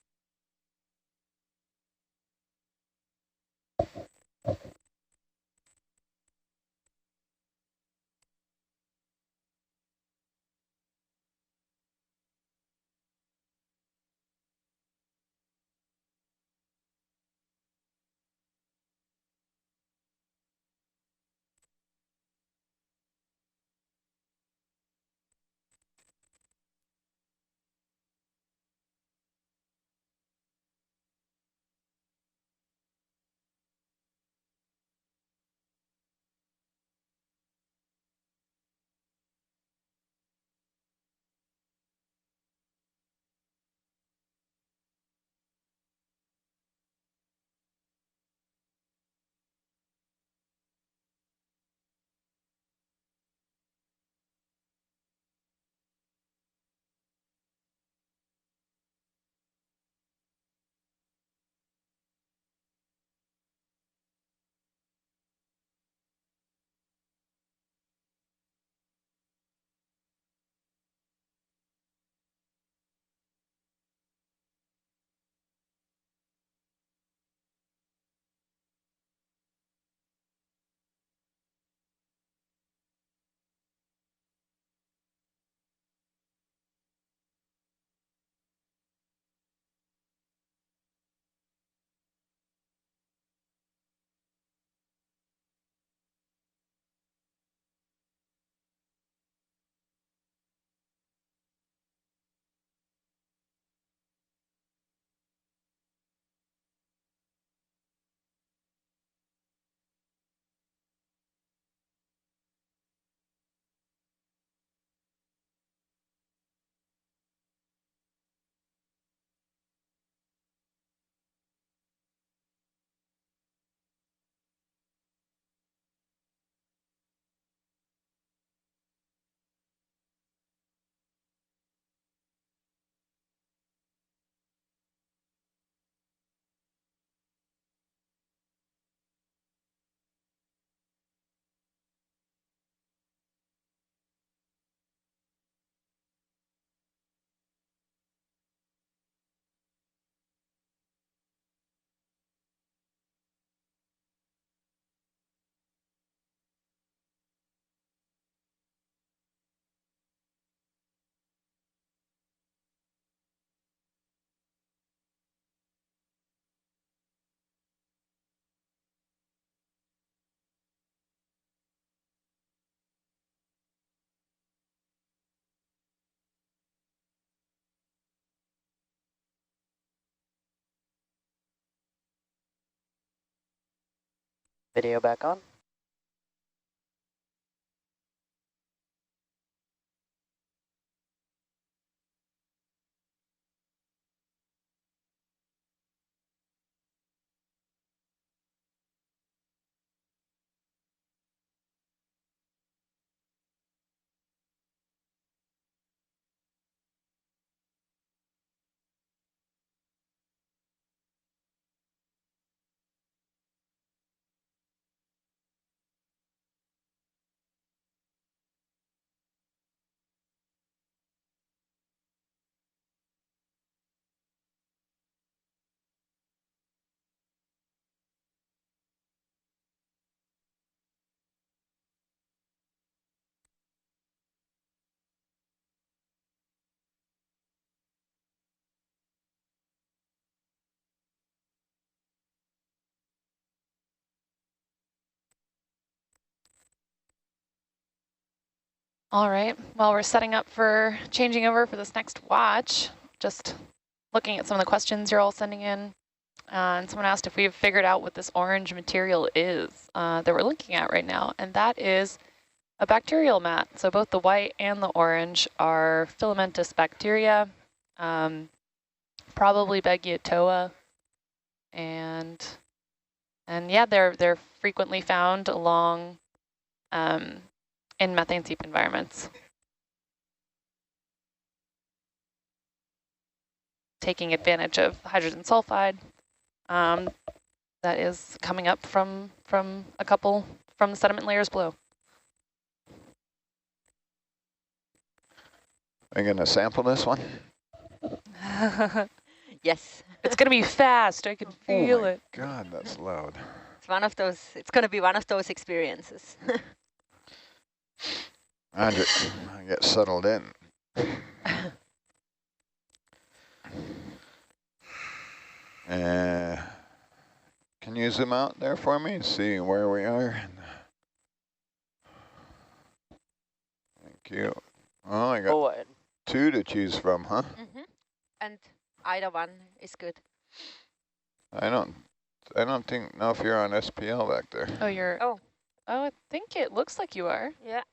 Video back on. All right, well, we're setting up for changing over for this next watch. Just looking at some of the questions you're all sending in. And someone asked if we've figured out what this orange material is that we're looking at right now. And that is a bacterial mat. So both the white and the orange are filamentous bacteria, probably Beggiatoa. And yeah, they're frequently found along in methane seep environments. Taking advantage of hydrogen sulfide that is coming up from a couple from the sediment layers below. Are you going to sample this one? Yes. It's going to be fast. I can feel it. God, that's loud. It's one of those, it's going to be one of those experiences. I get settled in. Can you zoom out there for me and see where we are? Thank you. Oh, I got 2 to choose from, huh? And either one is good. I don't know if you're on SPL back there. Oh, you're. Oh, I think it looks like you are. Yeah.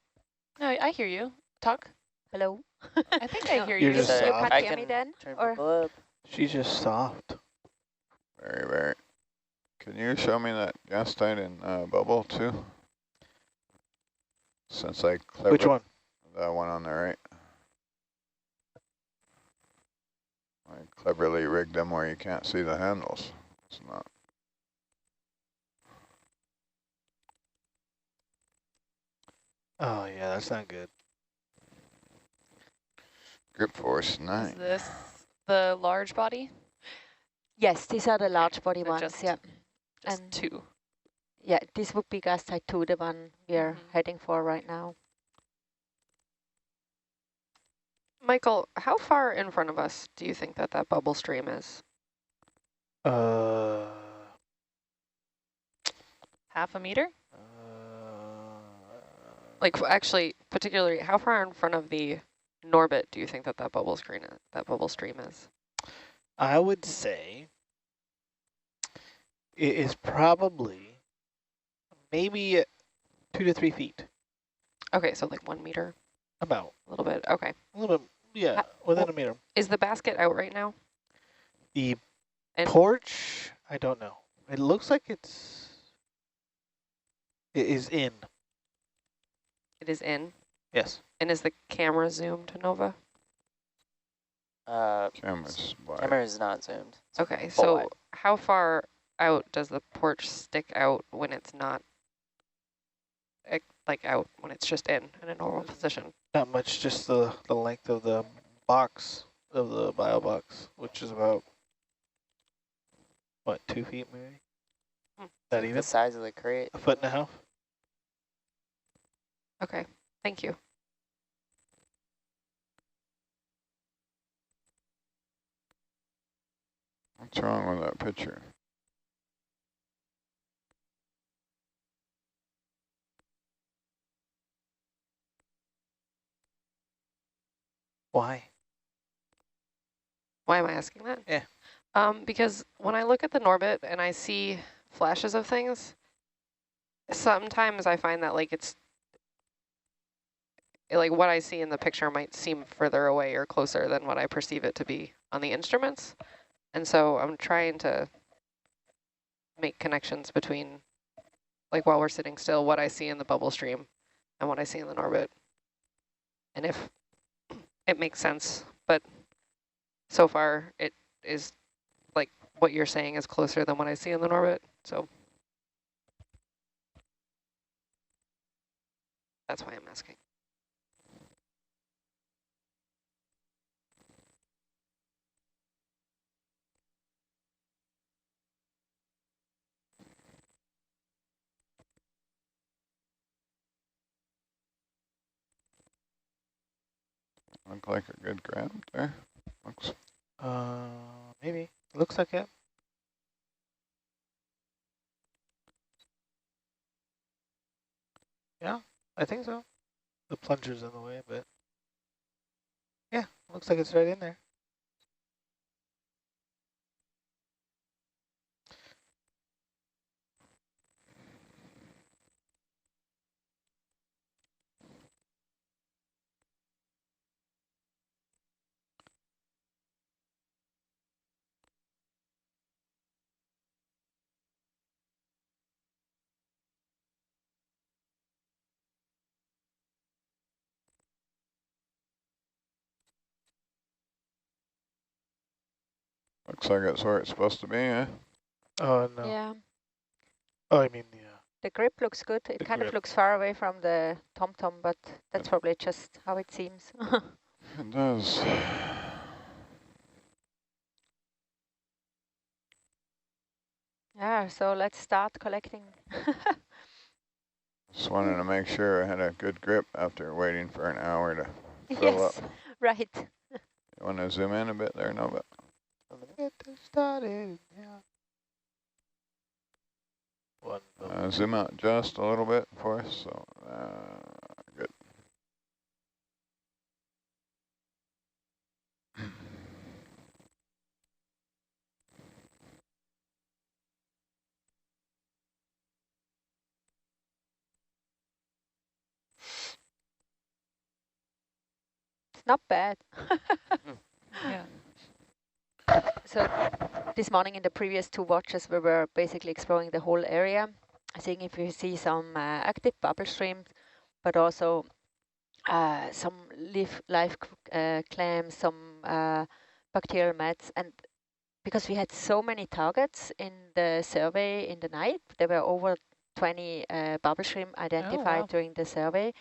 No, I hear you. Talk. Hello. I think I hear You're you. just soft. You can't hear me then? Or? She's just soft. Very, very. Can you show me that gas tight in bubble too? Since I Which one? That one on the right. I cleverly rigged them where you can't see the handles. It's not. Oh yeah, that's not good. Grip force 9. Is this the large body? Yes, these are the large body ones, just yeah. Just and 2. Yeah, this would be gas type 2, the one we are heading for right now. Michael, how far in front of us do you think that bubble stream is? Half a meter? Like, actually, particularly, how far in front of the Norbit do you think that bubble stream is? I would say it is probably maybe 2 to 3 feet. Okay, so like 1 meter? About. A little bit, okay. A little bit, yeah, within a meter. Is the basket out right now? The porch, I don't know. It looks like it is in. It is in? Yes. And is the camera zoomed, Nova? Camera is not zoomed. Okay, so how far out does the porch stick out when it's not, like out, when it's just in a normal position? Not much, just the length of the box, of the bio box, which is about, what, 2 feet maybe? That even? The size of the crate. 1.5 feet. Okay, thank you. What's wrong with that picture? Why? Why am I asking that? Yeah. Because when I look at the Norbit and I see flashes of things, sometimes I find that like like what I see in the picture might seem further away or closer than what I perceive it to be on the instruments. And so I'm trying to make connections between, like while we're sitting still, what I see in the bubble stream and what I see in the Norbit. And if it makes sense, but so far it is like what you're saying is closer than what I see in the Norbit. So that's why I'm asking. Look like a good grab there. Looks. Maybe. Looks like it. Yeah, I think so. The plunger's in the way, but yeah, looks like it's right in there. Looks like it's where it's supposed to be, eh? Oh, no. Yeah. Oh, I mean, yeah. The grip looks good. It kind of looks far away from the tom-tom, but that's probably just how it seems. It does. Yeah, so let's start collecting. Just wanted to make sure I had a good grip after waiting for an hour to fill up. Yes, right. You want to zoom in a bit there, Nova? Get started, yeah. Zoom out just a little bit for us. So good. It's not bad. Yeah. So this morning in the previous two watches, we were basically exploring the whole area, seeing if we see some active bubble streams, but also some live clams, some bacterial mats. And because we had so many targets in the survey in the night, there were over 20 bubble stream identified during the survey.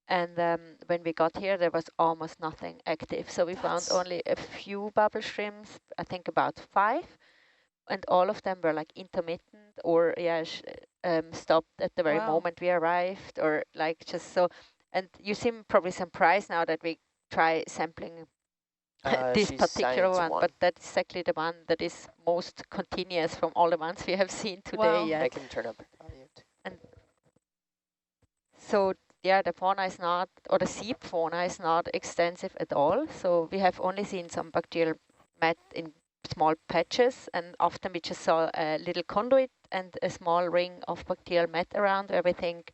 And when we got here, there was almost nothing active. So we found only a few bubble streams, I think about 5. And all of them were like intermittent or stopped at the very moment we arrived, or like just so. And you seem probably surprised now that we try sampling this particular one, but that's exactly the one that is most continuous from all the ones we have seen today. Yeah, I can turn up audio too. And so yeah, the fauna is not, or the seep fauna is not extensive at all. So we have only seen some bacterial mat in small patches, and often we just saw a little conduit and a small ring of bacterial mat around, where we think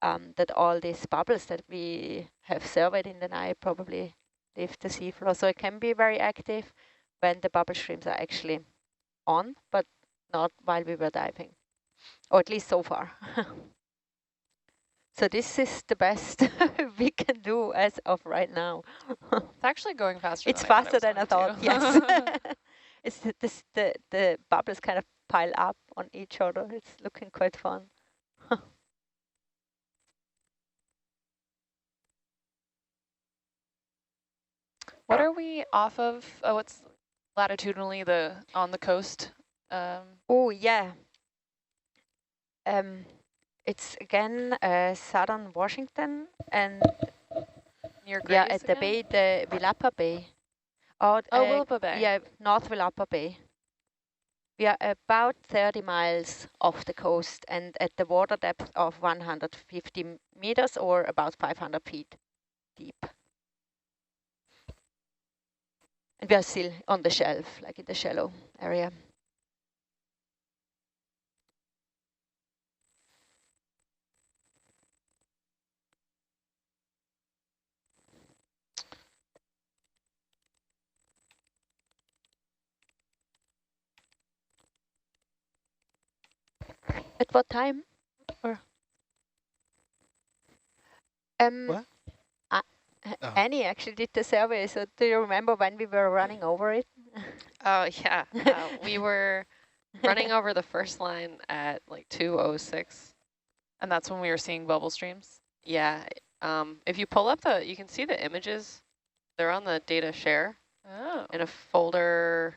that all these bubbles that we have surveyed in the night probably leave the seafloor. So it can be very active when the bubble streams are actually on, but not while we were diving, or at least so far. So this is the best we can do as of right now. It's actually going faster. It's faster than I thought. Yes. It's the bubbles kind of pile up on each other. It's looking quite fun. What are we off of? Oh, it's latitudinally on the coast. Oh yeah. It's again southern Washington, and near Grays yeah, at the again? bay, the Willapa Bay. Willapa Bay. Yeah, North Willapa Bay. We are about 30 miles off the coast and at the water depth of 150 meters, or about 500 feet deep. And we are still on the shelf, like in the shallow area. At what time? Or what? Annie actually did the survey, so do you remember when we were running over it? Oh, yeah. We were running over the first line at like 2:06. And that's when we were seeing bubble streams? Yeah. If you pull up you can see the images. They're on the data share in a folder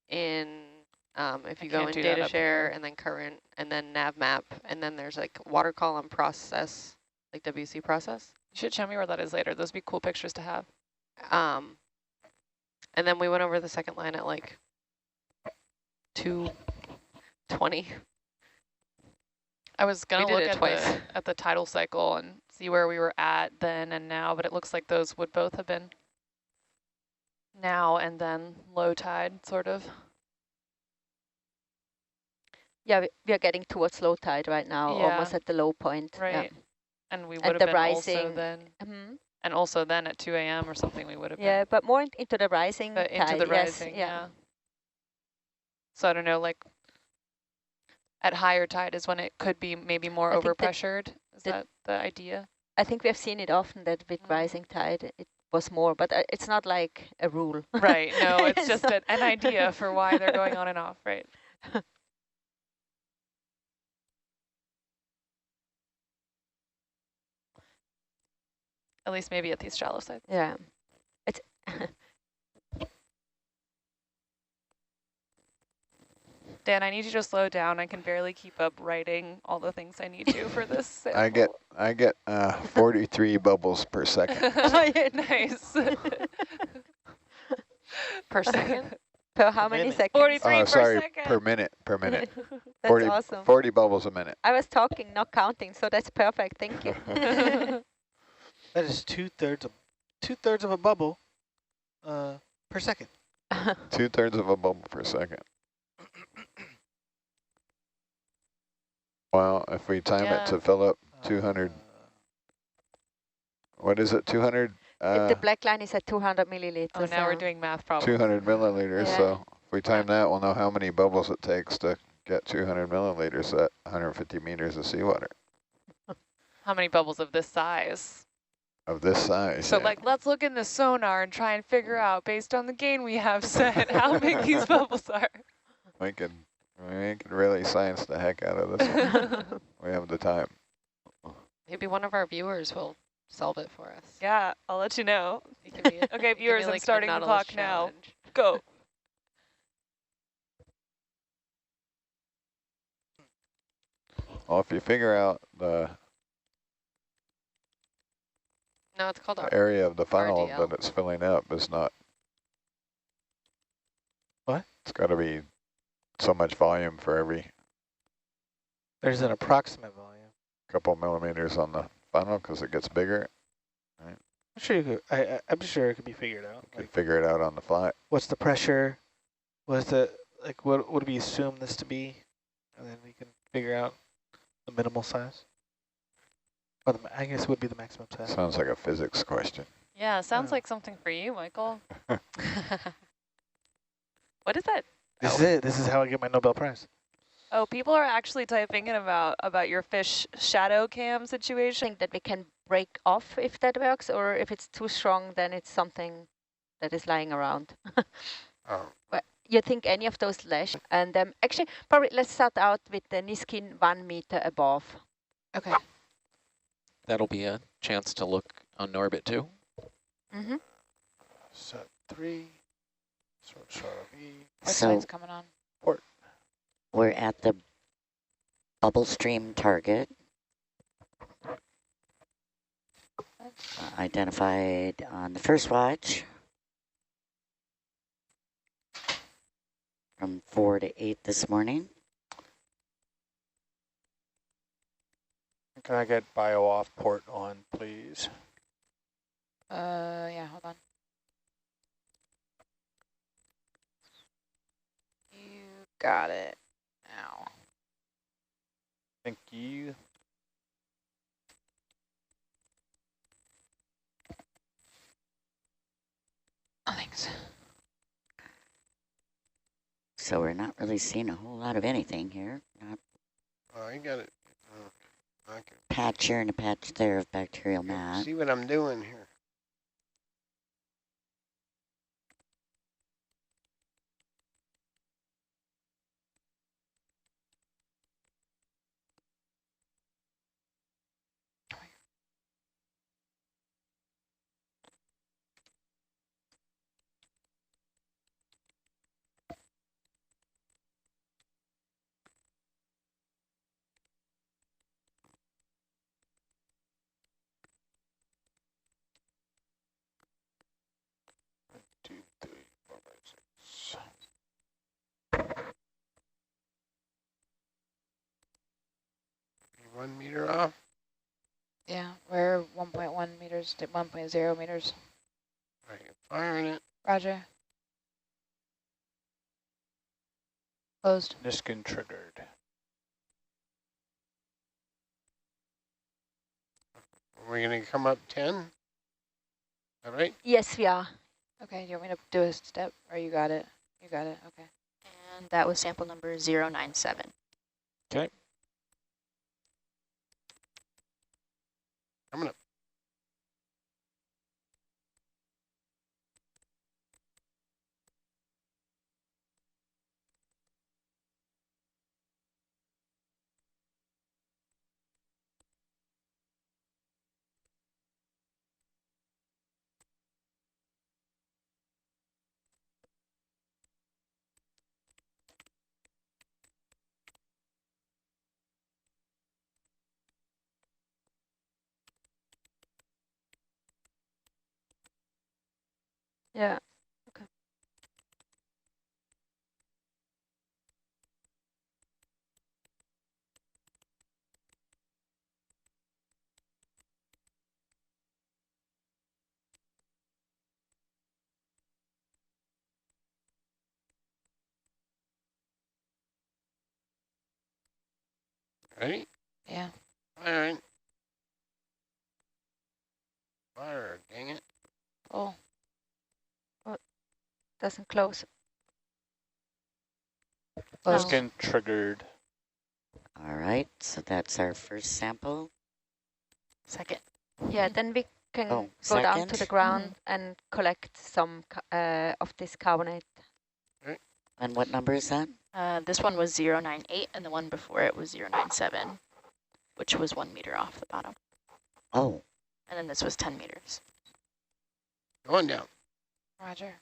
in, if you go in data share and then current and then nav map, and then there's like water column process, like WC process. You should show me where that is later. Those would be cool pictures to have. And then we went over the second line at like 2:20. I was going to look at the tidal cycle and see where we were at then and now, but it looks like those would both have been now and then low tide, sort of. Yeah, we are getting towards low tide right now, almost at the low point. Right. Yeah. And we would have been rising also then. And also then at 2 a.m. or something we would have been. Yeah, but more into the rising tide. Into the rising, yeah. So I don't know, like at higher tide is when it could be maybe more overpressured. Is that the idea? I think we have seen it often that with rising tide it was more, but it's not like a rule. Right, no, it's just an idea for why they're going on and off, right? At least maybe at these shallow sites. Yeah. It's Dan, I need you to slow down. I can barely keep up writing all the things I need to for this sample. I get 43 bubbles per second. Nice. Per second? Per how many seconds? 43 per sorry, second. per minute. That's 40, awesome. 40 bubbles a minute. I was talking, not counting, so that's perfect. Thank you. That is two-thirds of a bubble per second. 2/3 of a bubble per second. Well, if we time it to fill up 200, what is it, 200? The black line is at 200 milliliters. Oh, now we're doing math problems. 200 milliliters, Yeah. so if we time that, we'll know how many bubbles it takes to get 200 milliliters at 150 meters of seawater. How many bubbles of this size? Of this size. So like, let's look in the sonar and try and figure out, based on the gain we have set, how big these bubbles are. We could really science the heck out of this one. We have the time. Maybe one of our viewers will solve it for us. Yeah, I'll let you know. Okay, viewers, I'm like starting the clock now. Go. Well, if you figure out the No, it's called area of the funnel RDL. that it's filling up is not. What? It's got to be so much volume for every There's an approximate volume. couple millimeters on the funnel because it gets bigger. Right? I'm sure you could. I'm sure it could be figured out. You could figure it out on the fly. What's the pressure? What's the what would we assume this to be? And then we can figure out the minimal size. Or I guess it would be the maximum size. Sounds like a physics question. Yeah, sounds like something for you, Michael. What is that? This is it. This is how I get my Nobel Prize. Oh, people are actually typing in about your fish shadow cam situation. I think that we can break off if that works, or if it's too strong, then it's something that is lying around. Oh. But you think any of those lash? And actually, probably let's start out with the Niskin 1 meter above. Okay. That'll be a chance to look on Norbit too. Mm-hmm. Set 3. Source ROV. Which So light's coming on? Port. we're at the bubble stream target. Identified on the first watch from 4 to 8 this morning. Can I get bio off port on, please? Yeah, hold on. You got it. Now. Thank you. Oh, thanks. So we're not really seeing a whole lot of anything here. Not Oh, I got it. Oh, I can patch here and a patch there of bacterial mat. see what I'm doing here. You 1 meter off. Yeah, we're 1.1 meters to 1.0 meters. Right, firing it. Roger. Closed. Niskin triggered. Are we going to come up 10? All right. Yes, we are. Okay, do you want me to do a step? Or you got it? You got it, okay. And that was sample number 097. Okay. Coming up. Ready? Yeah. Firing. Fire, dang it. Oh. Oh, doesn't close. Skin triggered. All right, so that's our first sample. Second. Yeah, then we can go second. down to the ground and collect some of this carbonate. And what number is that? This one was 098, and the one before it was 097, which was 1 meter off the bottom. Oh. And then this was 10 meters. Going down. Roger.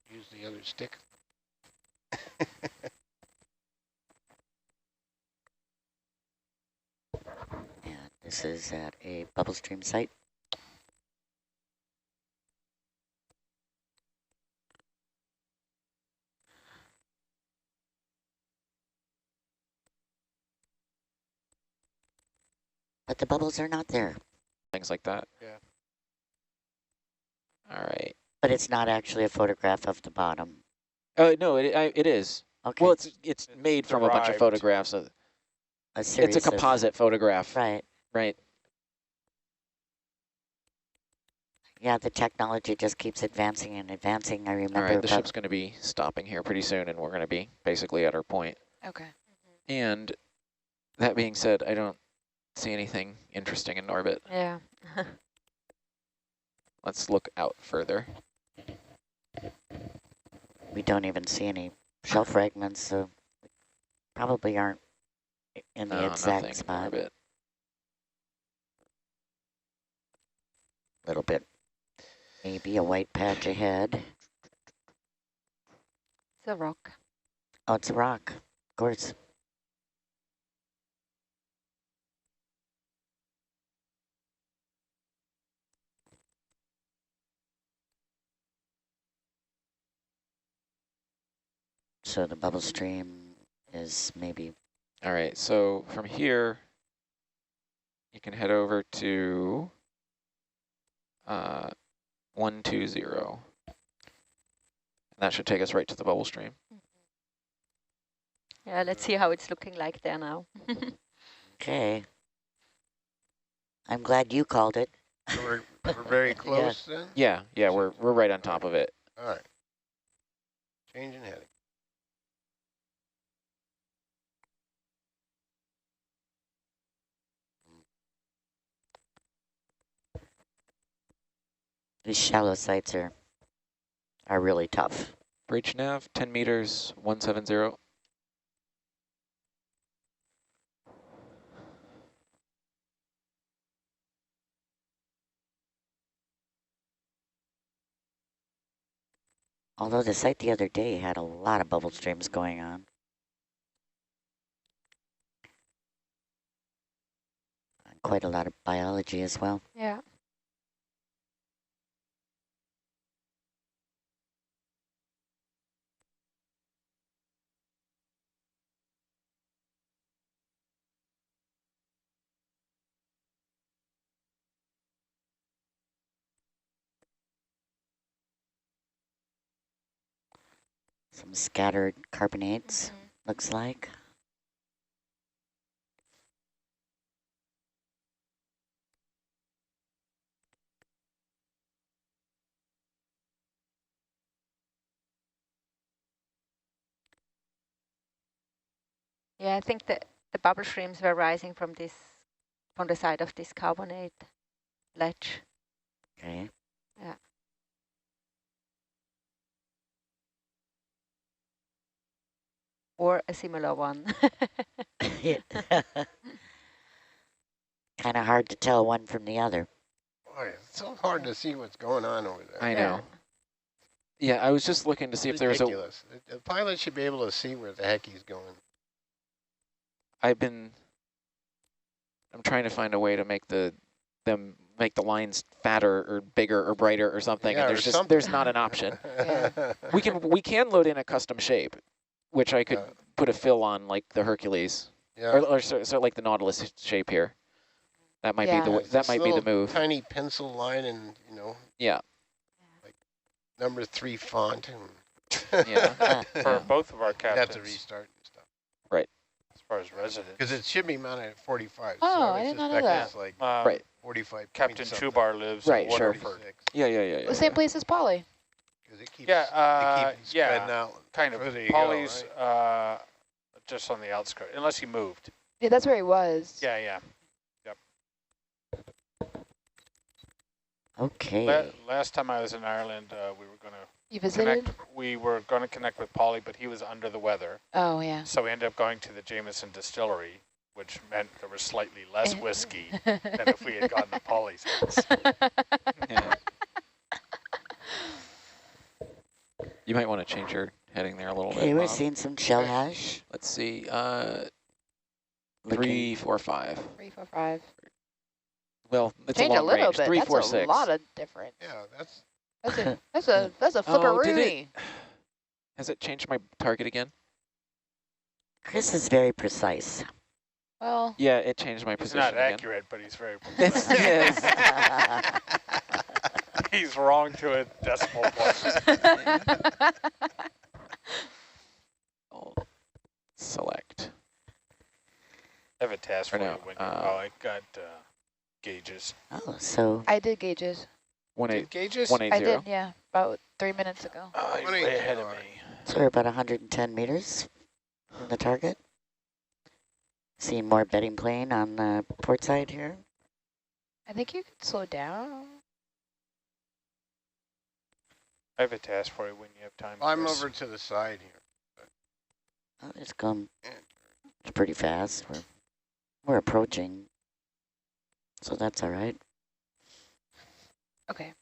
Use the other stick. And this is at a bubble stream site. But the bubbles are not there. Things like that. Yeah. All right. But it's not actually a photograph of the bottom. No, it is. Okay. Well, it's made from a bunch of photographs. It's a composite photograph. Right. Right. Yeah, the technology just keeps advancing and advancing. I remember. All right, the ship's going to be stopping here pretty soon, and we're going to be basically at our point. Okay. And that being said, I don't see anything interesting in orbit. Yeah. Let's look out further. We don't even see any shell fragments, so probably aren't in the exact spot. A little bit. Maybe a white patch ahead. It's a rock. Oh, it's a rock, of course. So the bubble stream is maybe... All right, so from here, you can head over to 120. And that should take us right to the bubble stream. Yeah, let's see how it's looking like there now. Okay. I'm glad you called it. So we're very close then? Yeah, we're right on top of it. All right. Changing heading. These shallow sites are really tough. Breach nav, 10 meters, 170. Although the site the other day had a lot of bubble streams going on. And quite a lot of biology as well. Yeah. Some scattered carbonates, looks like. Yeah, I think the bubble streams were rising from the side of this carbonate ledge. Okay. Yeah. Or a similar one. Kind of hard to tell one from the other. Boy, it's so hard to see what's going on over there. I know. Yeah, I was just looking to see if there was a... The pilot should be able to see where the heck he's going. I'm trying to find a way to make the lines fatter or bigger or brighter or something. Yeah, and there's not an option. We can load in a custom shape, which I could put a fill on like the Hercules. Yeah. Or so like the Nautilus shape here. That might be the move. Tiny pencil line and Yeah. Like #3 font. And Yeah. For both of our captains. That's a restart and stuff. Right. As far as residents. Because it should be mounted at 45. Oh, so I did not know that. it's like Right. 45. Captain Chubar lives Right, in sure. Waterford. Yeah. The same place as Polly. Because it keeps, yeah, spreading out. kind of. Further you Polly's go, right? just on the outskirts, unless he moved. Yeah, that's where he was. Yeah. Yep. Okay. Last time I was in Ireland, we were going to You visited? We were going to connect with Polly, but he was under the weather. Oh, yeah. So we ended up going to the Jameson distillery, which meant there was slightly less whiskey than if we had gotten to Polly's house. Yeah. You might want to change your heading there a little bit. Okay, we're Bob. seeing some shell hash. Let's see. 3, 4, 5. 3, 4, 5. Well, it's Change a a long little range. bit. 3, That's 4, a 6. lot of difference. Yeah, That's a flipperoonie. Has it changed my target again? Chris is very precise. Well, yeah, it changed my He's position not again. accurate, but he's very precise. Yes. He's wrong to a decimal point. I'll select. I have a task for you no, when I got gauges. Oh, so I did gauges. 180. Gauges? 180. I did, yeah, about 3 minutes ago. Oh, you're way ahead of me. so we're about 110 meters from the target. Seeing more bedding plane on the port side here. I think you could slow down. I have a task for you when you have time. I'm Chris. over to the side here. Oh, it's going pretty fast. We're approaching, so that's all right. Okay.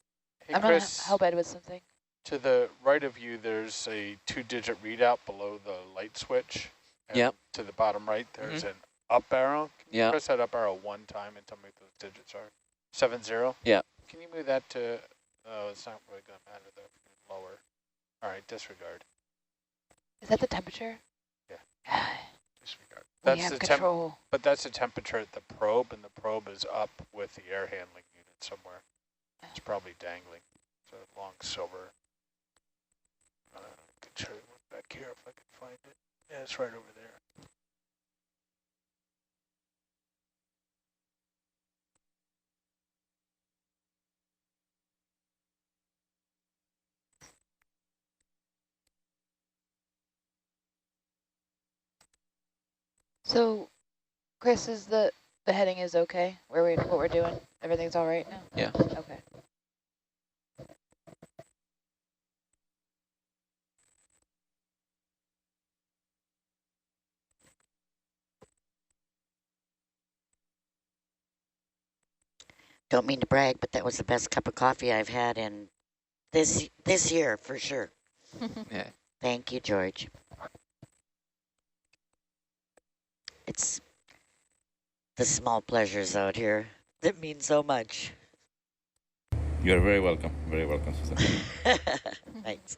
Hey, I'm Chris, gonna help Ed with something. to the right of you, there's a 2-digit readout below the light switch. And Yep. to the bottom right, there's an up arrow. Can you press that up arrow one time and tell me what those digits are? 70? Yeah. Can you move that to, oh, it's not really going to matter though. Lower. All right, disregard. Is that the temperature? Yeah. Disregard. We That's have the control. but that's the temperature at the probe, and the probe is up with the air handling unit somewhere. It's probably dangling. It's a long silver. I can show you one back here if I can find it. Yeah, it's right over there. So, Chris, is the heading is okay? What we're doing? Everything's all right now? Yeah. Okay. Don't mean to brag, but that was the best cup of coffee I've had in this year for sure. Yeah. Thank you, George. It's the small pleasures out here that mean so much. You're very welcome, Susan. Thanks.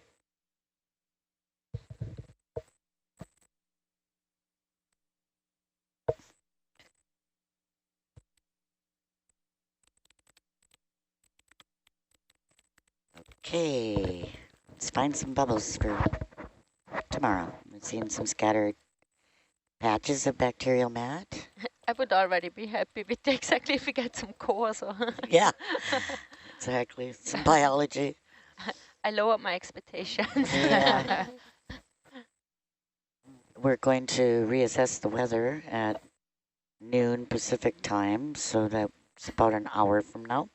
Okay, let's find some bubbles for tomorrow. I'm seeing some scattered patches of bacterial mat. I would already be happy with exactly if we get some cores. Or Yeah, exactly. Some biology. I lower my expectations. Yeah. We're going to reassess the weather at noon Pacific time, so that's about an hour from now.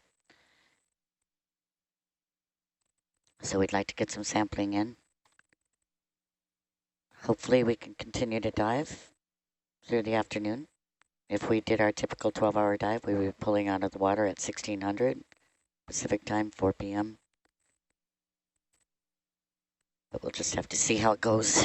So we'd like to get some sampling in. Hopefully we can continue to dive through the afternoon. If we did our typical 12-hour dive, we would be pulling out of the water at 1600 Pacific time, 4 p.m. But we'll just have to see how it goes.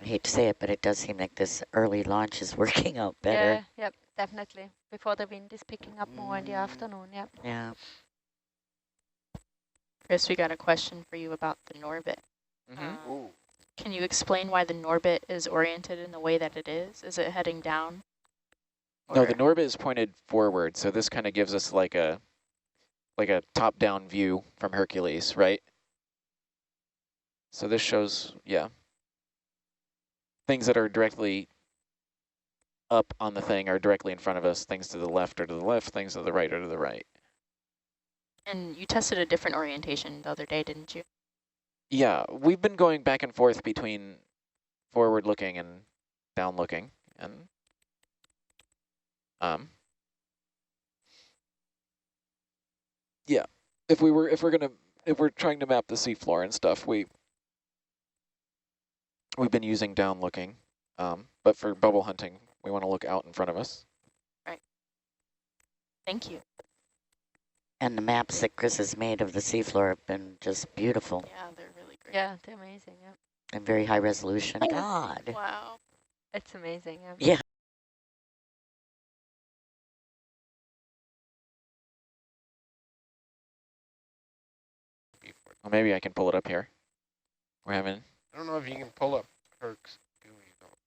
I hate to say it, but it does seem like this early launch is working out better. Yeah, yep, definitely. Before the wind is picking up more in the afternoon, yep. Yeah. Chris, we got a question for you about the Norbit. Can you explain why the Norbit is oriented in the way that it is? Is it heading down No, the Norbit is pointed forward, so this kind of gives us like a top-down view from Hercules, right? So this shows, yeah, things that are directly up on the thing are directly in front of us. Things to the left are to the left, things to the right are to the right. And you tested a different orientation the other day, didn't you? Yeah, we've been going back and forth between forward-looking and down-looking, and yeah, if we're trying to map the seafloor and stuff, we've been using down-looking, but for bubble hunting, we want to look out in front of us. Right. Thank you. And the maps that Chris has made of the seafloor have been just beautiful. Yeah, they're really great. Yeah, they're amazing. Yeah. And very high resolution. God. Wow. It's amazing. Yeah. Yeah. Well, maybe I can pull it up here. We're having. I don't know if you can pull up Herc's GUI though.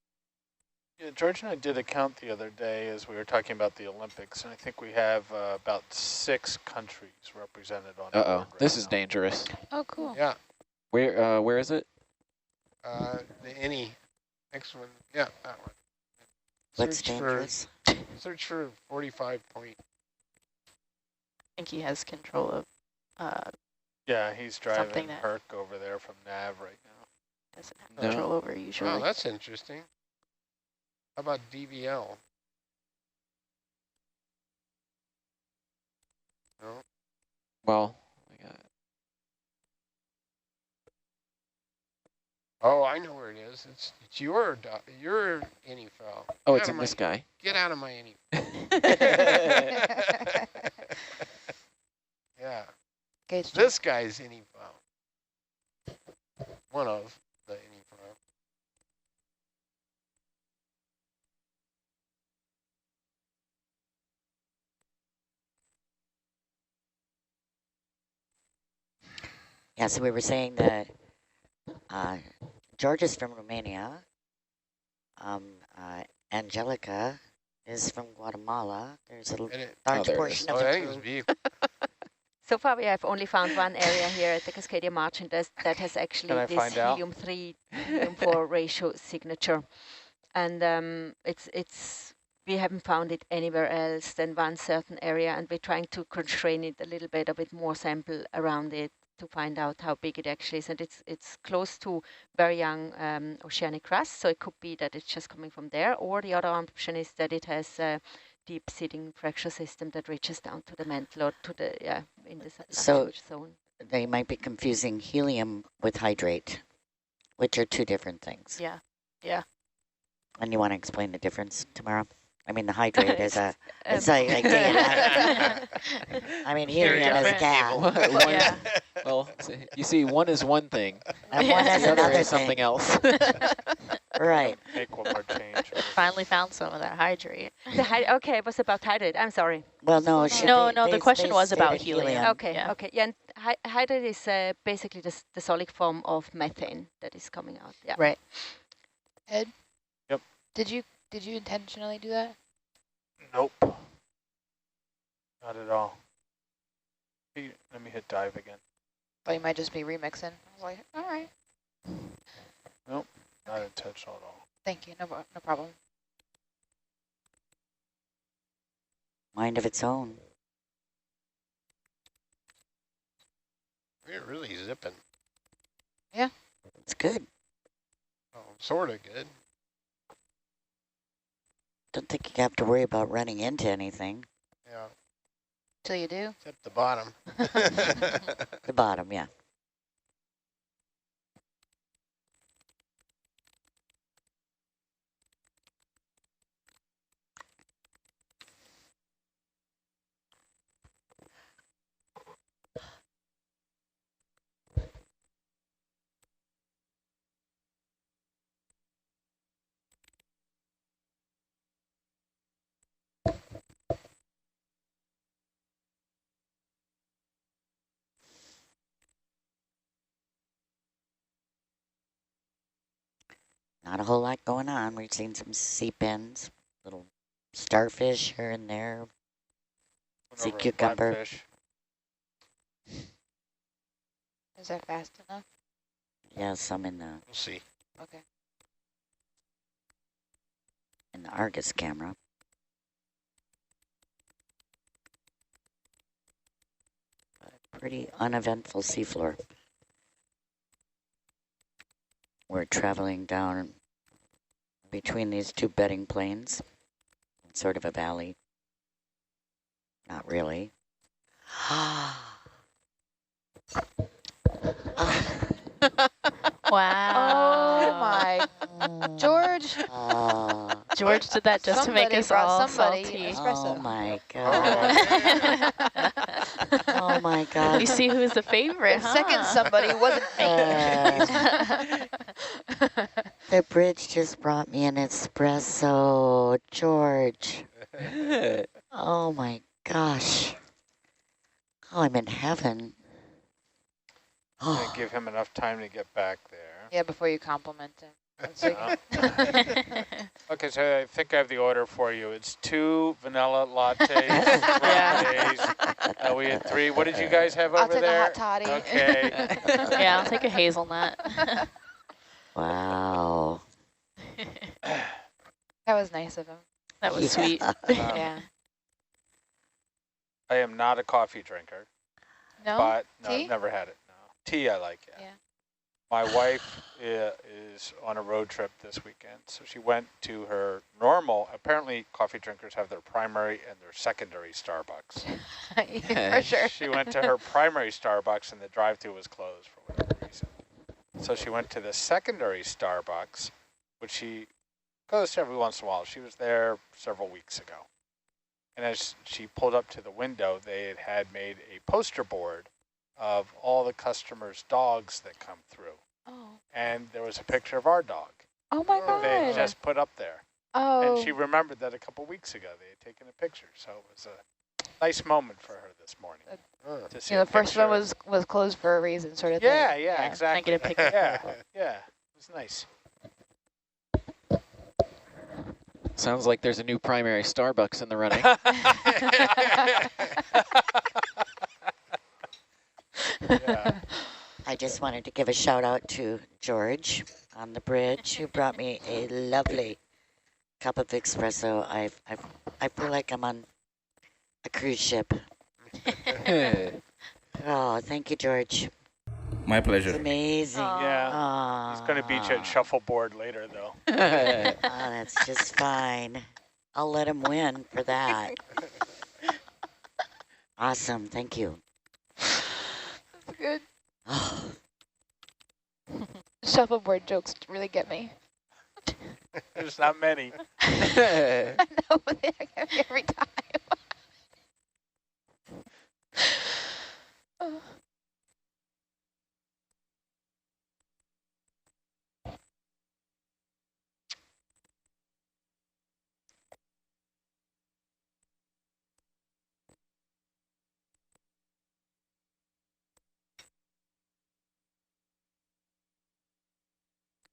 Yeah, George and I did a count the other day as we were talking about the Olympics, and I think we have about 6 countries represented on. Uh-oh, this is dangerous. Oh, cool. Yeah. Where is it? The NE. Next one. Yeah, that one. What's dangerous? Search for 45 point. I think he has control of yeah, he's driving something that Herc over there from nav right now. Doesn't have control over usually. Oh, that's interesting. How about DVL? No. Well, we got. Oh, I know where it is. It's your NE file. Oh, it's in this guy. Get out of my NE. Yeah. It's this guy's NE file. One of the NE file. Yeah, so we were saying that George is from Romania. Angelica is from Guatemala. There's a large portion of the crew. So far, we have only found one area here at the Cascadia margin that has actually this helium-3, helium-4 ratio signature. And we haven't found it anywhere else than one certain area, and we're trying to constrain it a bit more sample around it to find out how big it actually is. And it's close to very young oceanic crust, so it could be that it's just coming from there, or the other option is that it has deep seating fracture system that reaches down to the mantle or to the in the submerged zone. They might be confusing helium with hydrate, which are 2 different things. Yeah, yeah. And you want to explain the difference tomorrow? I mean, the hydrate is it's like I mean, helium is gas. Yeah. Well, you see, one is one thing, and one is another thing. Something else. Right. Make one more change. Finally found some of that hydrate. Okay, it was about hydrate. I'm sorry. Well, no. The question was about helium. Okay, yeah. Okay. Yeah, and hydrate is basically the solid form of methane that is coming out. Yeah. Right. Ed? Yep. Did you intentionally do that? Nope. Not at all. Let me hit dive again. Well, you might just be remixing. I was like, all right. Nope, not intentional at all. Thank you. No problem. Mind of its own. We're really zipping. Yeah. It's good. Oh, sort of good. Don't think you have to worry about running into anything. Yeah. Till you do? Except the bottom. The bottom, yeah. Not a whole lot going on. We've seen some seep ends, little starfish here and there. Sea cucumber. Flatfish. Is that fast enough? Yeah, some in the. We'll see. Okay. In the Argus camera. Pretty uneventful seafloor. We're traveling down between these two bedding planes, sort of a valley. Not really. Wow. Oh my, George. George did that just to make us all salty. Oh my god. Oh my god. You see who's the favorite, huh? Second somebody wasn't The bridge just brought me an espresso, George. Oh my gosh. Oh, I'm in heaven. I'm going to give him enough time to get back there. Yeah, before you compliment him. Okay, so I think I have the order for you. It's 2 vanilla lattes, lattes. We had 3. What did you guys have over there? I'll take a hot toddy. Okay. Yeah, I'll take a hazelnut. Wow. That was nice of him. That was sweet. Yeah. I am not a coffee drinker. No? But no, Tea? I've never had it. No. Tea I like, yeah. Yeah. My wife is on a road trip this weekend, so she went to her normal, apparently coffee drinkers have their primary and their secondary Starbucks. For sure. She went to her primary Starbucks and the drive-thru was closed for whatever reason. So she went to the secondary Starbucks, which she goes to every once in a while. She was there several weeks ago. And as she pulled up to the window, they had made a poster board of all the customers' dogs that come through. Oh. And there was a picture of our dog. Oh my god. They just put up there. Oh. And she remembered that a couple weeks ago they had taken a picture. So it was a nice moment for her this morning. To see The first one was closed for a reason, sort of thing. Yeah, exactly. I get a picture. Yeah, it was nice. Sounds like there's a new primary Starbucks in the running. Yeah. I just wanted to give a shout out to George on the bridge who brought me a lovely cup of espresso. I feel like I'm on a cruise ship. Oh, thank you, George. My pleasure. It's amazing. Yeah. He's going to beat you at shuffleboard later, though. Oh, that's just fine. I'll let him win for that. Awesome. Thank you. That's good. Oh. Shuffleboard jokes really get me. There's not many. I know, but they get me every time.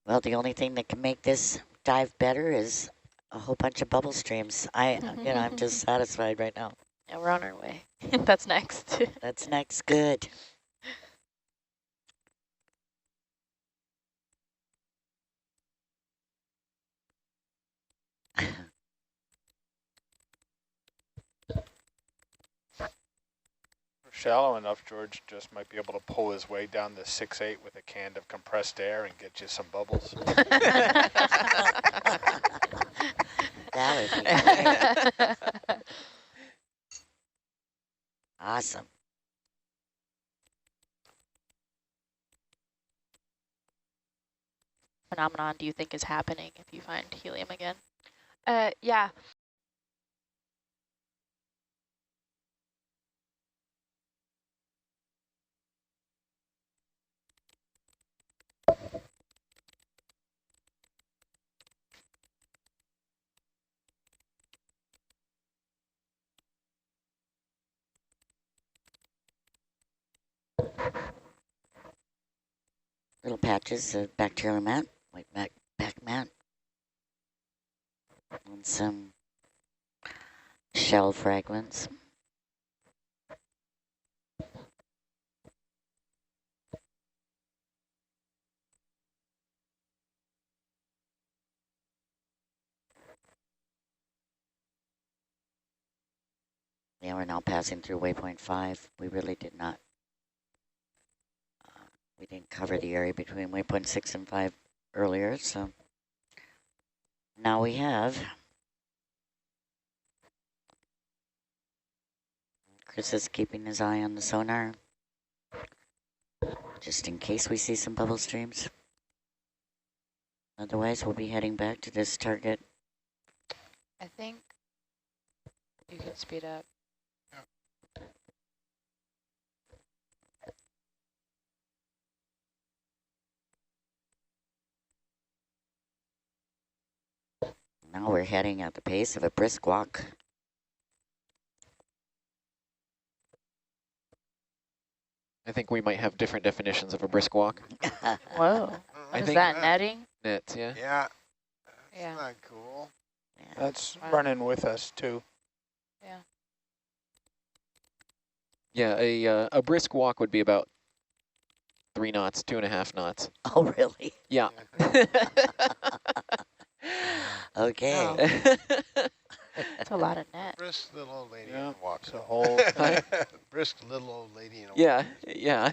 Well, the only thing that can make this dive better is a whole bunch of bubble streams. I'm just satisfied right now. Yeah, we're on our way. That's next. That's next. Good. Shallow enough, George just might be able to pull his way down the 6'8" with a can of compressed air and get you some bubbles. That would be great. Awesome. Phenomenon do you think is happening if you find helium again? Yeah. Little patches of bacterial mat, white back mat, and some shell fragments. Yeah, we're now passing through waypoint 5. We really did not, we didn't cover the area between waypoint 6 and 5 earlier, so now we have. Chris is keeping his eye on the sonar, just in case we see some bubble streams. Otherwise, we'll be heading back to this target. I think you could speed up. Now we're heading at the pace of a brisk walk. I think we might have different definitions of a brisk walk. Whoa. What is that, netting? Nets, yeah. Yeah. That's Yeah. not cool. Yeah. That's running with us too. Yeah. Yeah, a brisk walk would be about 3 knots, 2.5 knots. Oh, really? Yeah. Okay. That's a lot of net. Brisk little old lady Yeah, in a walk. it's a whole Brisk little old lady in a Yeah, yeah.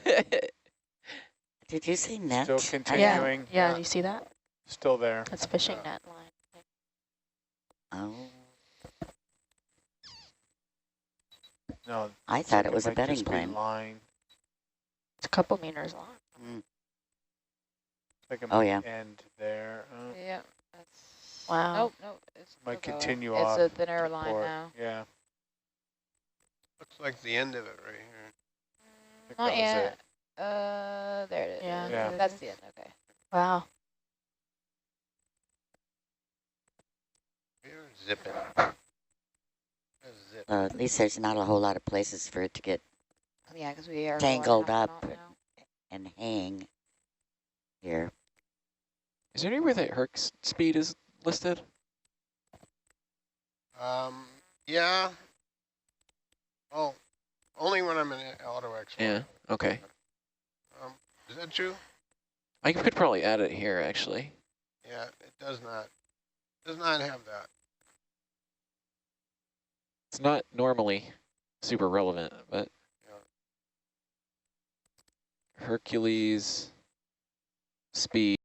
Did you say net? still continuing. Yeah, you see that? Still there. That's fishing net line. Oh, No, I it's thought like it was a might betting just be plane. line. It's a couple meters long. Mm. Like a Oh, yeah. end there. Yeah. That's Wow. Nope, nope. It's Might still going. continue It's off a thinner to line port. now. Yeah. Looks like the end of it right here. I think Not that was yet. it. There it is. Yeah. Yeah. That's the end. Okay. Wow. You're zipping. Zip. At least there's not a whole lot of places for it to get Yeah, because we are tangled going up and hang here. Is there anywhere that Herc's speed is listed? Yeah. Oh, only when I'm in auto X1. Yeah, okay. Is that true? I could probably add it here, actually. Yeah, it does not have that. It's not normally super relevant, but Hercules speed.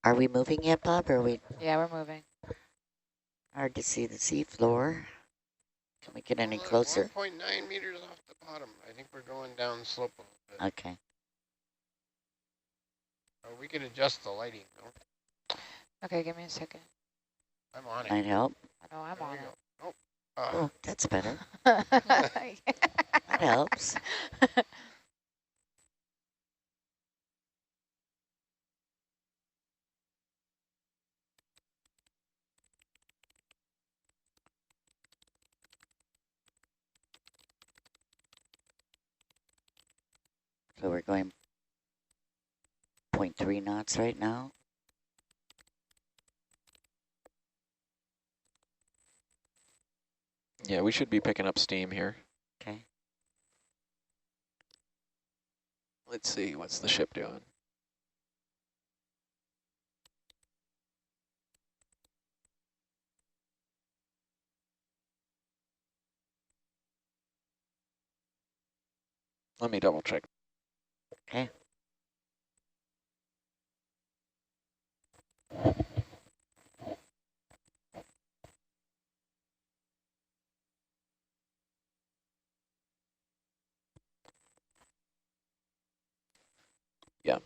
Are we moving yet, Bob? Or are we? Yeah, we're moving. Hard to see the seafloor. Can we get any closer? 1.9 meters off the bottom. I think we're going down slope a little bit. Okay. Oh, we can adjust the lighting, though. Okay, give me a second. I'm on it. Might help. I know I'm There on we it. go. Oh, that's better. That That helps. So we're going 0.3 knots right now. Yeah, we should be picking up steam here. Okay. Let's see, what's the ship doing? Let me double check. Okay. Yeah.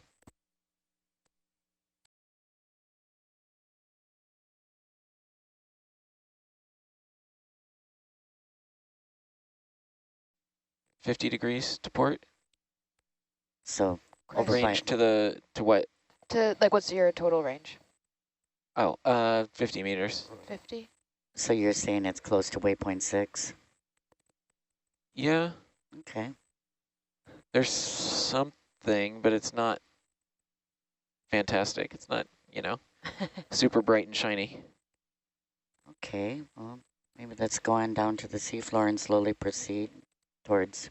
$50 to port. So range to what? To like, what's your total range? Oh, 50 meters. 50. So you're saying it's close to waypoint 6? Yeah. Okay. There's something, but it's not fantastic. It's not, you know, super bright and shiny. Okay, well, maybe let's go on down to the seafloor and slowly proceed towards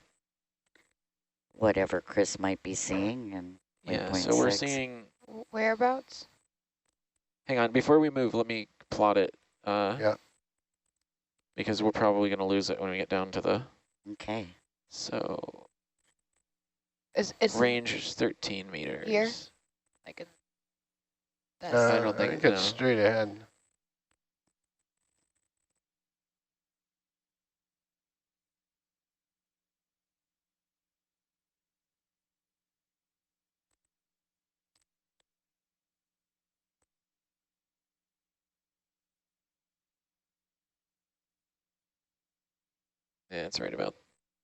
whatever Chris might be seeing. And yeah, so we're seeing... Whereabouts? Hang on, before we move, let me plot it. Yeah. Because we're probably going to lose it when we get down to the... Okay. So... Is range is 13 meters. Here? Like in I don't think it's straight ahead. Yeah, it's right about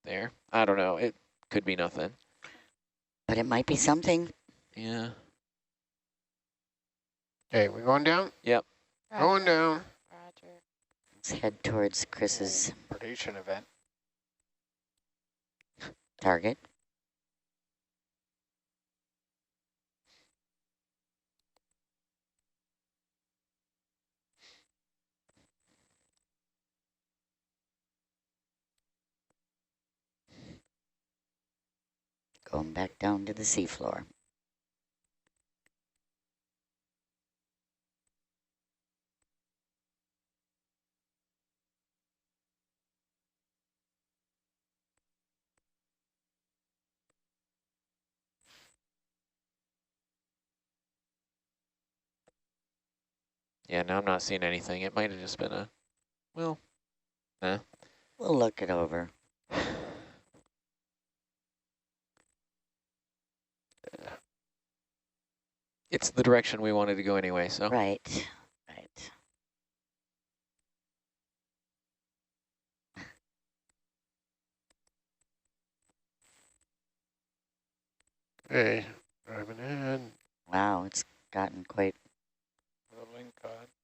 there. I don't know. It could be nothing. But it might be something. Yeah. Okay, we going down? Yep. Roger. Going down. Roger. Let's head towards Chris's predation event. target. Going back down to the seafloor. Yeah, now I'm not seeing anything. It might have just been a, well, nah. We'll look it over. It's the direction we wanted to go anyway, so. Right, right. Hey, driving ahead. Wow, it's gotten quite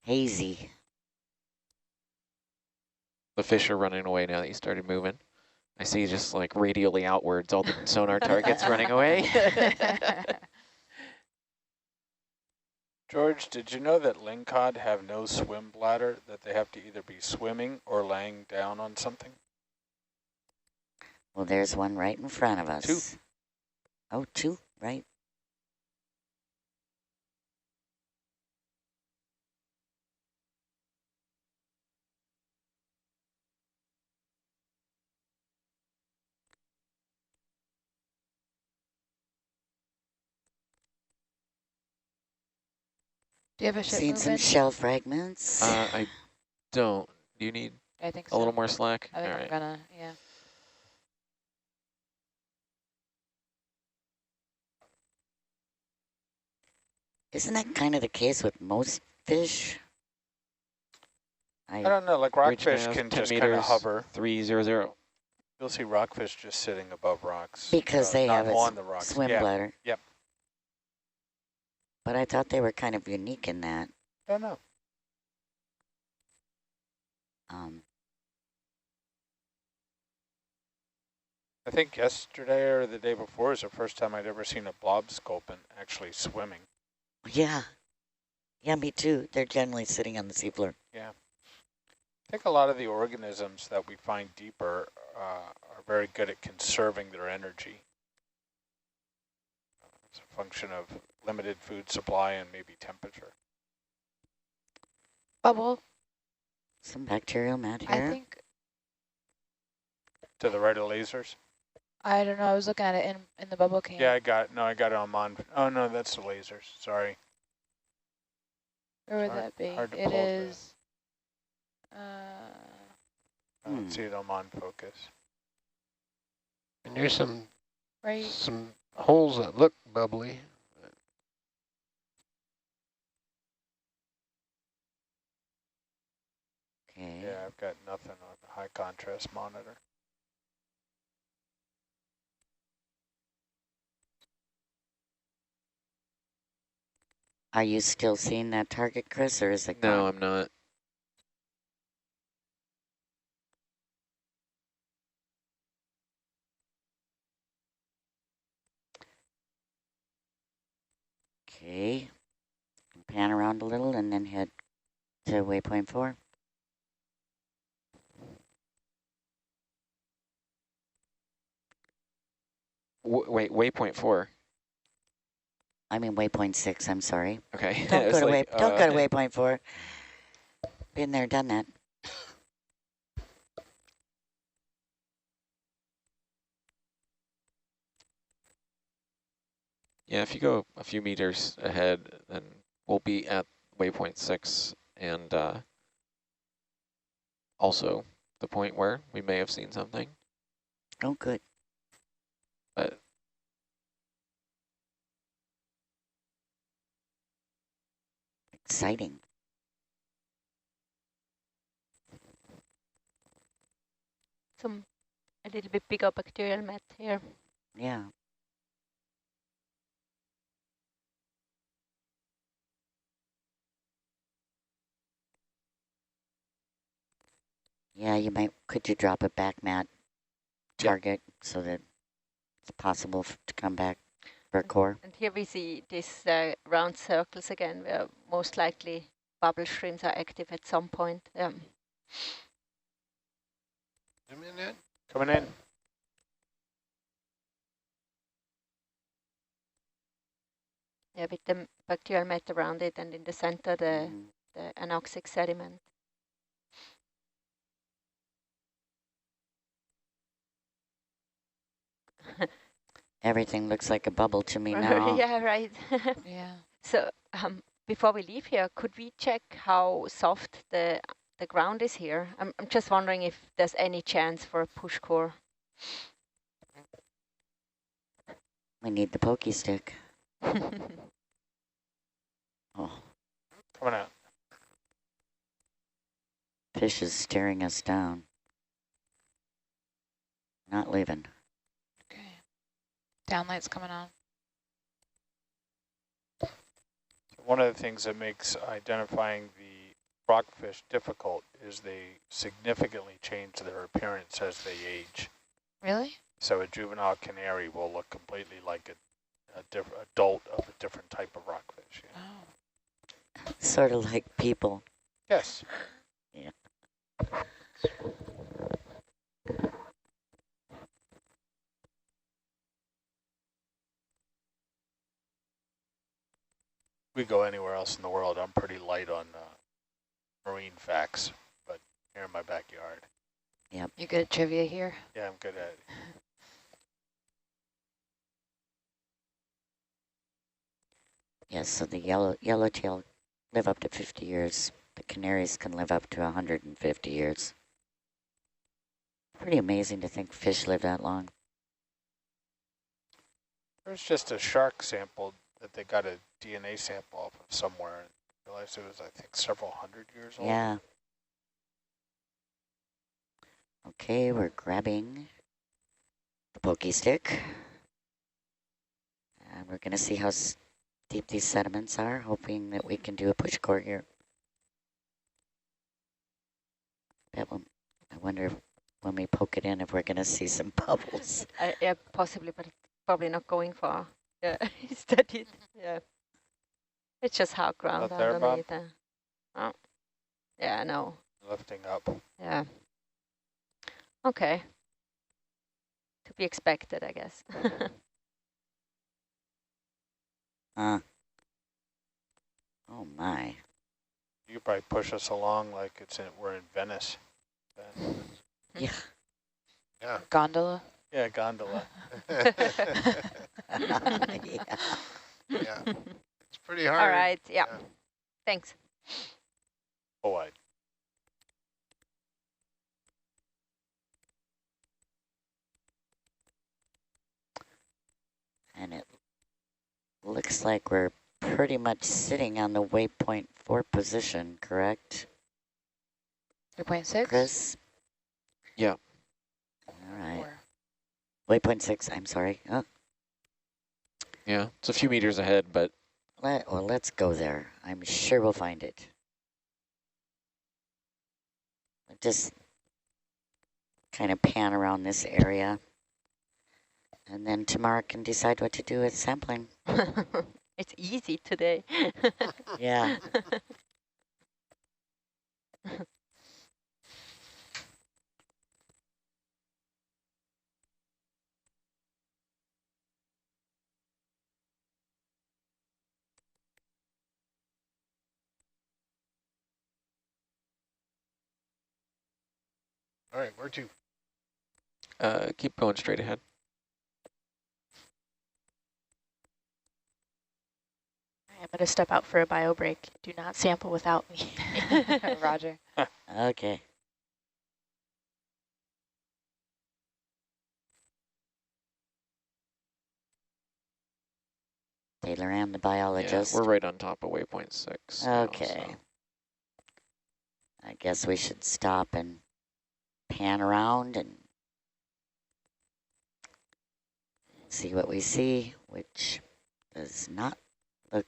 hazy. The fish are running away now that you started moving. I see just like radially outwards, all the sonar targets running away. George, did you know that lingcod have no swim bladder, that they have to either be swimming or laying down on something? Well, there's one right in front of us. 2. Oh, 2, right. Do you have a ship Seen some shell fragments? I don't. Do you need I think a little more slack? I think all I'm right. gonna, yeah. Isn't that kind of the case with most fish? I don't know, like rockfish can just kind of hover. 300. You'll see rockfish just sitting above rocks. Because they have on the rocks. swim bladder. Yep. But I thought they were kind of unique in that. I don't know. I think yesterday or the day before is the first time I'd ever seen a blob sculpin actually swimming. Yeah. Yeah, me too. They're generally sitting on the seafloor. Yeah. I think a lot of the organisms that we find deeper are very good at conserving their energy. It's a function of limited food supply and maybe temperature. Bubble. Some bacterial mat here. I think. To the right of lasers? I don't know. I was looking at it in the bubble cam. Yeah, I got it on mon. Oh, no, that's the lasers. Sorry. Where would that be? Hard to It pull is. I don't see it on mon focus. And there's some right. some holes that look bubbly. Okay. Yeah, I've got nothing on the high contrast monitor. Are you still seeing that target, Chris, or is it gone? No, I'm not. Okay. Pan around a little and then head to waypoint 4. Wait, waypoint 4. I mean waypoint 6, I'm sorry. Okay. Don't go to like, don't go to waypoint 4. Been there, done that. Yeah, if you go a few meters ahead, then we'll be at waypoint 6 and also the point where we may have seen something. Oh, good. But exciting. A little bit bigger bacterial mat here. Yeah. Yeah, could you drop a back mat target so that it's possible to come back for a core? And here we see these round circles again, where most likely bubble streams are active at some point. Zoom in, Ed. Coming in. Yeah, with the bacterial mat around it, and in the center the anoxic sediment. Everything looks like a bubble to me now. Yeah, right. Yeah. So before we leave here, could we check how soft the ground is here? I'm just wondering if there's any chance for a push core. We need the pokey stick. Oh. Coming out. Fish is staring us down. Not leaving. Okay. Downlight's coming on. One of the things that makes identifying the rockfish difficult is they significantly change their appearance as they age. Really? So a juvenile canary will look completely like a different adult of a different type of rockfish. Yeah. Oh. Sort of like people. Yes. Yeah. We go anywhere else in the world, I'm pretty light on marine facts, but here in my backyard. Yep. You good at trivia here? Yeah, I'm good at it. Yes, so the yellowtail live up to 50 years. The canaries can live up to 150 years. Pretty amazing to think fish live that long. There's just a shark sample that they got a DNA sample off of somewhere and realized it was, I think, several hundred years old. Yeah. Okay, we're grabbing the pokey stick. And we're going to see how deep these sediments are, hoping that we can do a push core here. I wonder if when we poke it in if we're going to see some bubbles. Yeah, possibly, but probably not going far. Yeah, is that it? Yeah. It's just hard ground Not there, underneath. Bob? Oh. Yeah, no. Lifting up. Yeah. Okay. To be expected, I guess. Oh my. You could probably push us along like we're in Venice. Yeah. Yeah. Gondola? Yeah, gondola. Yeah. Yeah. It's pretty hard. All right. Yeah. Thanks. Oh, I. And it looks like we're pretty much sitting on the waypoint 4 position, correct? 3.6? Chris? Yeah. All right. Waypoint 6, I'm sorry. Oh. Yeah, it's a few meters ahead, but... Well, let's go there. I'm sure we'll find it. Just kind of pan around this area. And then tomorrow can decide what to do with sampling. It's easy today. Yeah. All right, where to? Keep going straight ahead. I'm going to step out for a bio break. Do not sample without me. Roger. Okay. Taylor and the biologist. Yeah, we're right on top of waypoint 6. Okay. Now, so. I guess we should stop and pan around and see what we see, which does not look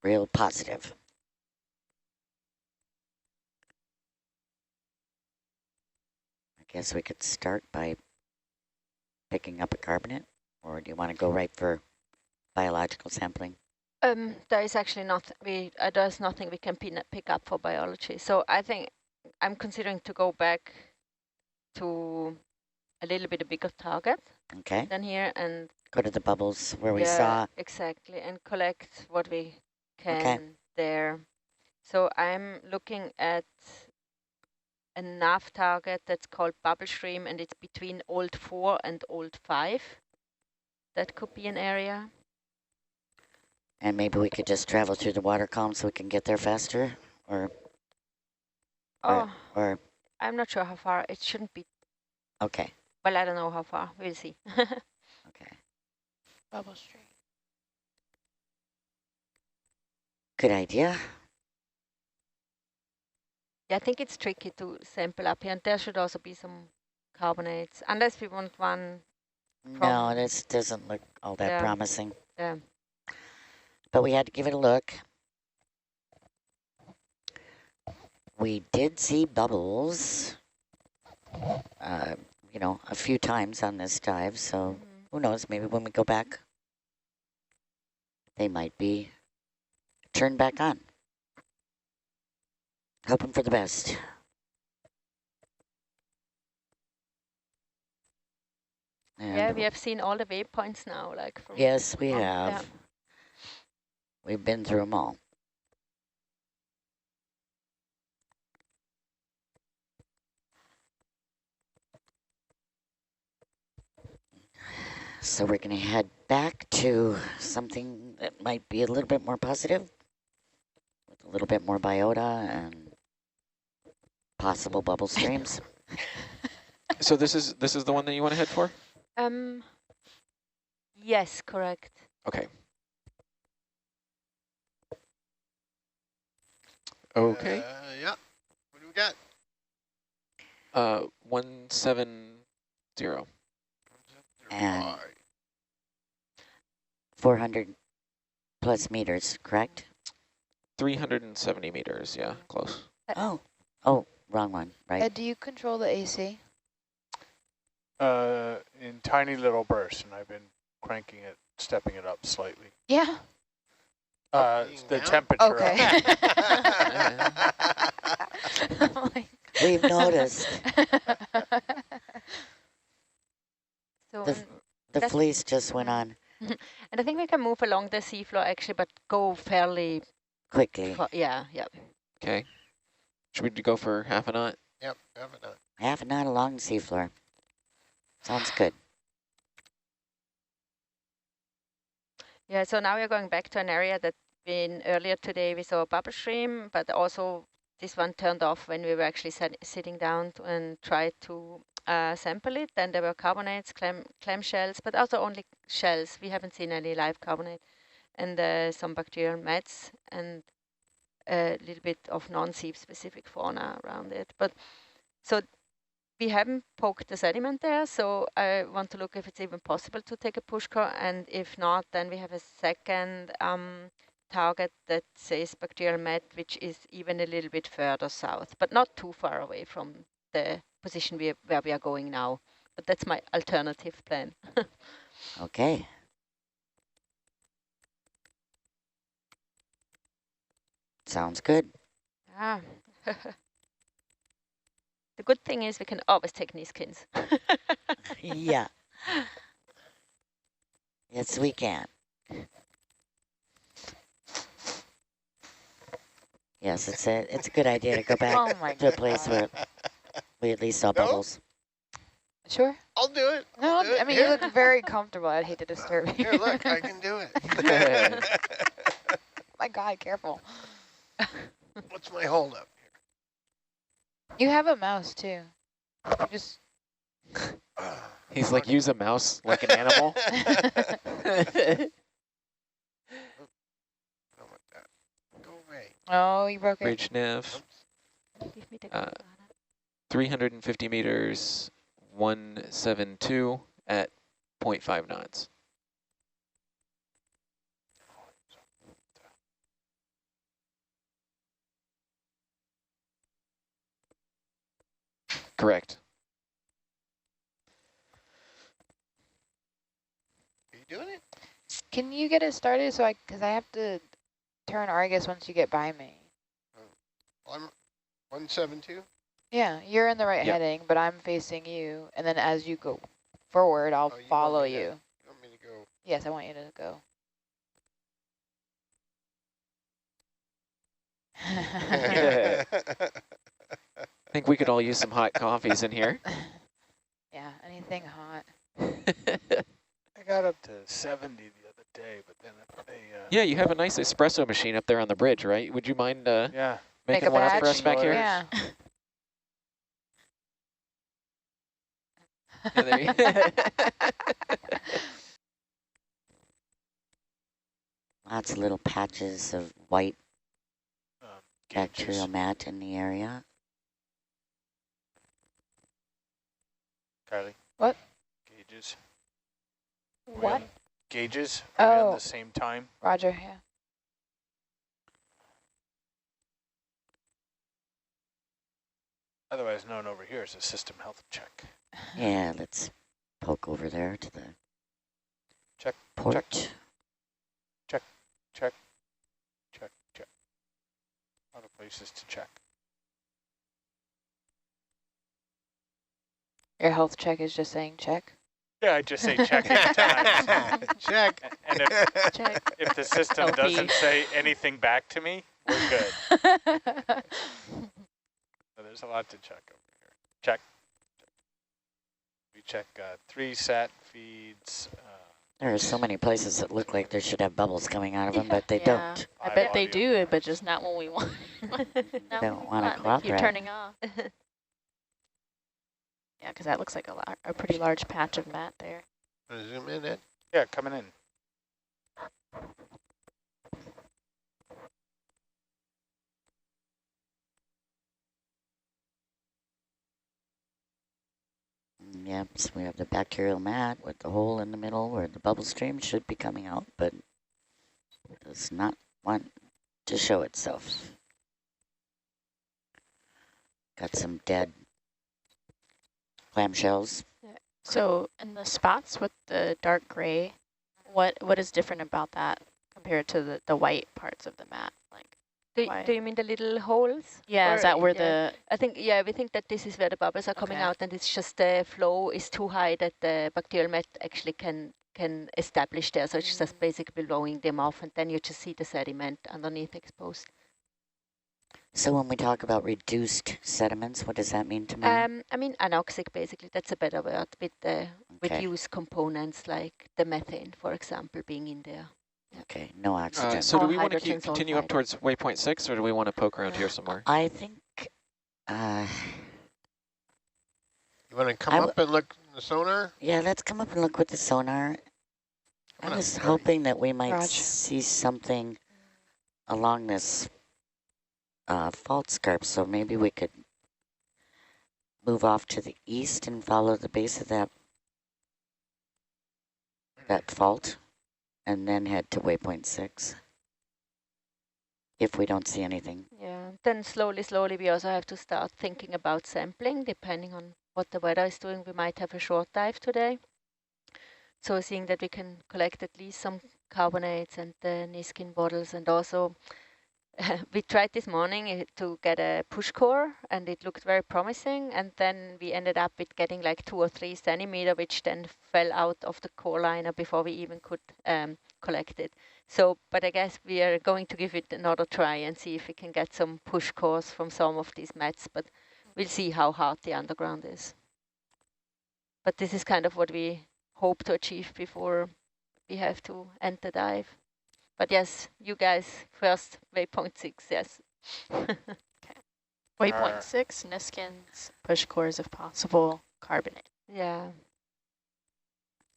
real positive. I guess we could start by picking up a carbonate, or do you want to go right for biological sampling? There is actually there's nothing we can pick up for biology. So I think I'm considering to go back to a little bit a bigger target than here and go to the bubbles where we saw. Exactly, and collect what we can there. So I'm looking at a nav target that's called bubble stream, and it's between old 4 and old 5. That could be an area. And maybe we could just travel through the water column so we can get there faster, or I'm not sure how far. It shouldn't be. Okay. Well, I don't know how far. We'll see. Okay. Bubble stream. Good idea. Yeah, I think it's tricky to sample up here, and there should also be some carbonates, unless we want one. No, this doesn't look all that promising. Yeah. But we had to give it a look. We did see bubbles, you know, a few times on this dive, so who knows, maybe when we go back, they might be turned back on. Hoping for the best. And yeah, we have seen all the waypoints now. Yes, we have. Yeah. We've been through them all. So we're going to head back to something that might be a little bit more positive, with a little bit more biota and possible bubble streams. So this is the one that you want to head for? Yes, correct. Okay. Okay. Yeah. What do we got? 170. And 400 plus meters, correct? 370 meters, yeah, close. Oh, wrong one, right? Do you control the AC? In tiny little bursts, and I've been cranking it, stepping it up slightly. Yeah. The temperature. Okay. We've noticed. So the fleece just went on. And I think we can move along the seafloor actually, but go fairly quickly. Yeah. Okay. Should we go for half a knot? Yep, half a knot. Half a knot along the seafloor. Sounds good. Yeah, so now we're going back to an area that earlier today we saw a bubble stream, but also this one turned off when we were actually sitting down and tried to sample it. Then there were carbonates, clam shells, but also only shells. We haven't seen any live carbonate. And some bacterial mats and a little bit of non-seep specific fauna around it. But so we haven't poked the sediment there, so I want to look if it's even possible to take a push core, and if not, then we have a second target that says bacterial mat, which is even a little bit further south, but not too far away from the position where we are going now. But that's my alternative plan. Okay. Sounds good. Ah. The good thing is we can always take Niskins. Yeah. Yes, we can. Yes, it's a good idea to go back to a place where we at least saw bubbles. Sure. I'll do it. No, I mean, you look very comfortable. I'd hate to disturb you. Here, look, I can do it. My God, careful. What's my hold up? You have a mouse too. You just. He's like, use a mouse like an animal. Go away. Oh, you broke it. Bridge nav. 350 meters, 172 at 0.5 knots. Correct. Are you doing it? Can you get it started because I have to turn Argus once you get by me. I'm 172? Yeah, you're in the right heading, but I'm facing you. And then as you go forward, I'll follow you. You want me to go? Yes, I want you to go. I think we could all use some hot coffees in here. Yeah, anything hot. I got up to 70 the other day, but then yeah, you have a nice espresso machine up there on the bridge, right? Would you mind making one up for us back here? Yeah. Lots of little patches of white bacterial mat in the area. Kylie? What? Gauges. What? Gauges. Are we on the same time? Roger, yeah. Otherwise known over here as a system health check. Yeah, let's poke over there to the port. Check. A lot of places to check. Your health check is just saying check? Yeah, I just say check 8 times. Check. And if the system doesn't say anything back to me, we're good. So there's a lot to check over here. Check. We check 3 sat feeds. There are so many places that look like they should have bubbles coming out of them, but they don't. I bet they do, but just not when we want. Don't want to cooperate. You're turning off. Yeah, because that looks like a pretty large patch of mat there. Want to zoom in, Ed? Yeah, coming in. Yep, so we have the bacterial mat with the hole in the middle where the bubble stream should be coming out, but does not want to show itself. Got some dead clamshells. So in the spots with the dark gray, what is different about that compared to the white parts of the mat? Like, do you mean the little holes? Yeah, or is that where the... I think, yeah, we think that this is where the bubbles are coming out, and it's just the flow is too high that the bacterial mat actually can establish there. So it's just basically blowing them off, and then you just see the sediment underneath exposed. So when we talk about reduced sediments, what does that mean to me? I mean anoxic, basically. That's a better word, with the reduced components like the methane, for example, being in there. Okay, no oxygen. So do we want to continue up towards waypoint 6, or do we want to poke around here some more? I think... you You want to come up and look in the sonar? Yeah, let's come up and look with the sonar. I was hoping that we might see something along this fault scarp, so maybe we could move off to the east and follow the base of that fault, and then head to waypoint 6 if we don't see anything. Yeah, then slowly we also have to start thinking about sampling, depending on what the weather is doing. We might have a short dive today. So seeing that we can collect at least some carbonates and the Niskin bottles, and also we tried this morning to get a push core, and it looked very promising, and then we ended up with getting like 2 or 3 centimeter, which then fell out of the core liner before we even could collect it. So, but I guess we are going to give it another try and see if we can get some push cores from some of these mats, but we'll see how hard the underground is. But this is kind of what we hope to achieve before we have to end the dive. But yes, you guys first, waypoint 6, yes. Okay. Waypoint 6, Niskins, push cores if possible, carbonate. Yeah.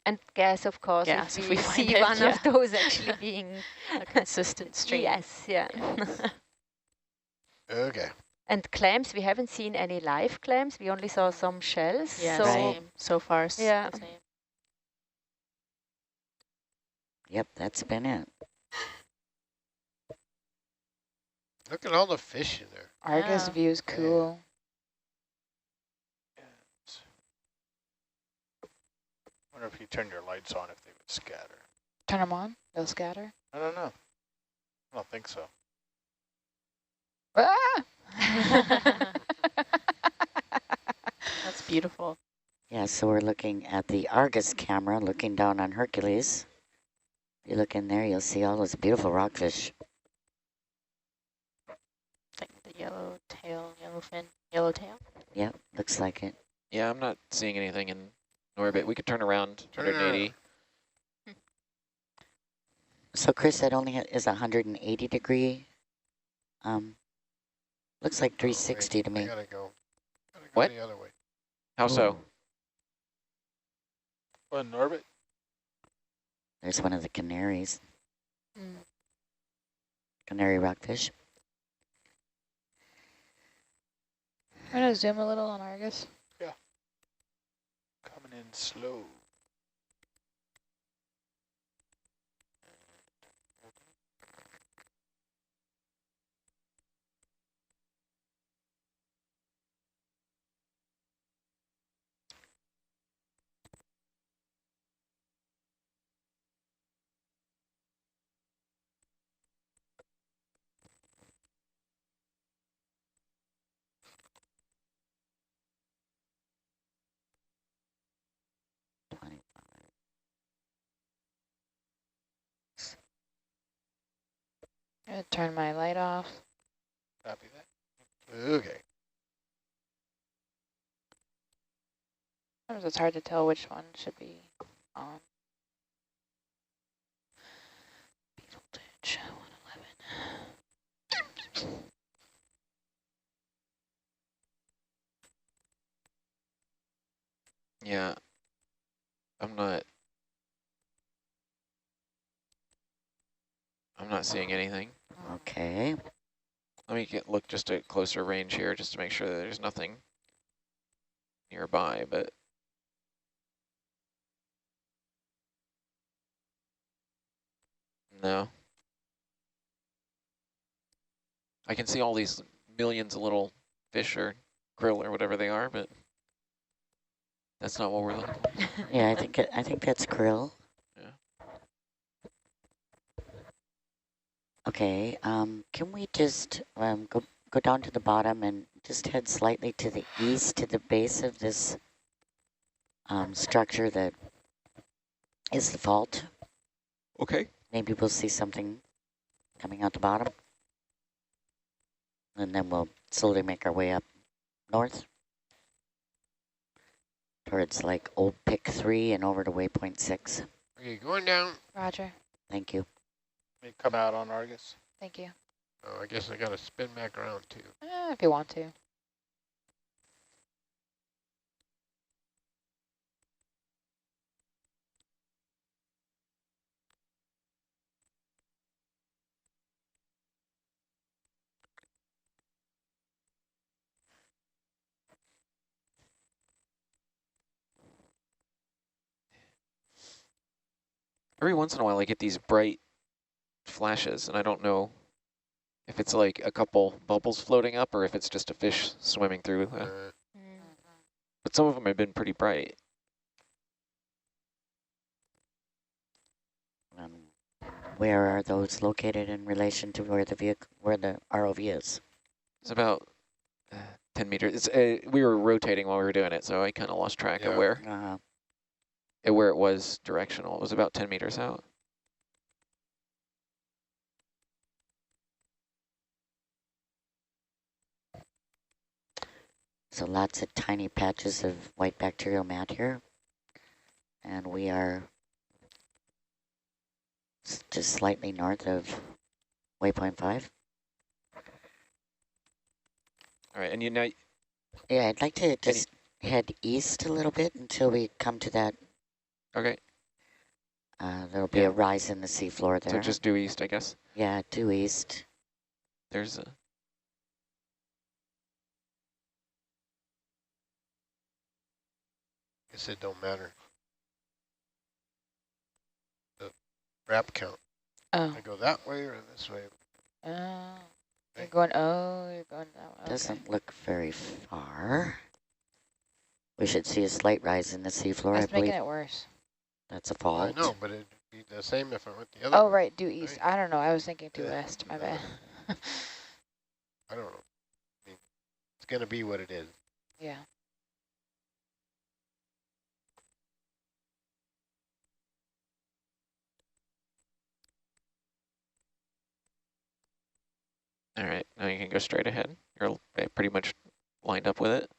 And gas, of course, gas, if we see one of those actually being a consistent stream. Yes, yeah. Okay. And clams, we haven't seen any live clams. We only saw some shells. Yeah, so same. So far, yeah. Same. Yep, that's been it. Look at all the fish in there. Argus view's cool. I wonder if you turn your lights on if they would scatter. Turn them on? They'll scatter? I don't know. I don't think so. Ah! That's beautiful. Yeah, so we're looking at the Argus camera, looking down on Hercules. If you look in there, you'll see all those beautiful rockfish. Like the yellow tail, yellow fin, yellow tail. Yep, looks like it. Yeah, I'm not seeing anything in orbit. We could turn around 180. So Chris, that only is 180 degree. Looks like 360 to me. I gotta go. What? The other way. How so? Well, in orbit? There's one of the canaries. Canary rockfish. I'm going to zoom a little on Argus. Yeah. Coming in slow. I'm going to turn my light off. Copy that. Okay. Sometimes it's hard to tell which one should be on. Beetle ditch, 111. Yeah, I'm not seeing anything. Okay. Let me look just at closer range here just to make sure that there's nothing nearby, but no. I can see all these millions of little fish or krill or whatever they are, but that's not what we're looking for. Yeah, I think that's krill. Yeah. Okay, can we just go down to the bottom and just head slightly to the east to the base of this structure that is the fault? Okay. Maybe we'll see something coming out the bottom. And then we'll slowly make our way up north towards like Old Pick 3 and over to waypoint 6. Okay, going down. Roger. Thank you. May come out on Argus. Thank you. Oh, I guess I gotta spin back around too. If you want to. Every once in a while I get these bright flashes, and I don't know if it's like a couple bubbles floating up or if it's just a fish swimming through. But some of them have been pretty bright. Where are those located in relation to where the ROV is? It's about 10 meters. We were rotating while we were doing it, so I kind of lost track of where it was directional. It was about 10 meters out. So lots of tiny patches of white bacterial mat here. And we are just slightly north of waypoint 5. All right, and you know... Yeah, I'd like to just head east a little bit until we come to that. Okay. There'll be a rise in the seafloor there. So just due east, I guess? Yeah, due east. There's a... Guess it don't matter. The wrap count. Oh. I go that way or this way. You're going that way. Okay. Doesn't look very far. We should see a slight rise in the seafloor, I believe. That's making it worse. That's a fault. I know, but it'd be the same if I went the other way. Oh, right, due east. I don't know. I was thinking due west. My bad. I don't know. I mean, it's going to be what it is. Yeah. All right, now you can go straight ahead. You're pretty much lined up with it.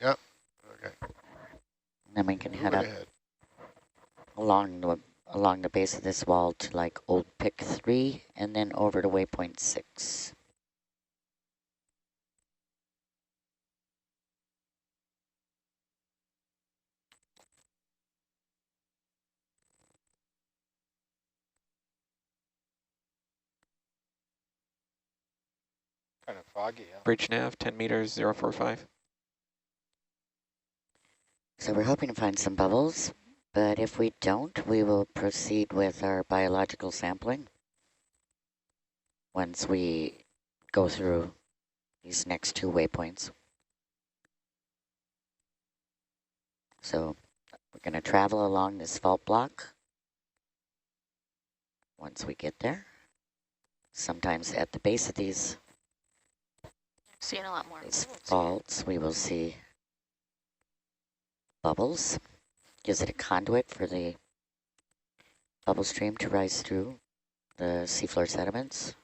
Yep. Okay. Then we can head up along the base of this wall to like old pick 3 and then over to waypoint 6. Kind of foggy, huh? Bridge nav, 10 meters, 045. So we're hoping to find some bubbles, but if we don't, we will proceed with our biological sampling once we go through these next 2 waypoints. So we're going to travel along this fault block once we get there. Sometimes at the base of these Seeing a lot more. faults, we will see bubbles. Gives it a conduit for the bubble stream to rise through the seafloor sediments.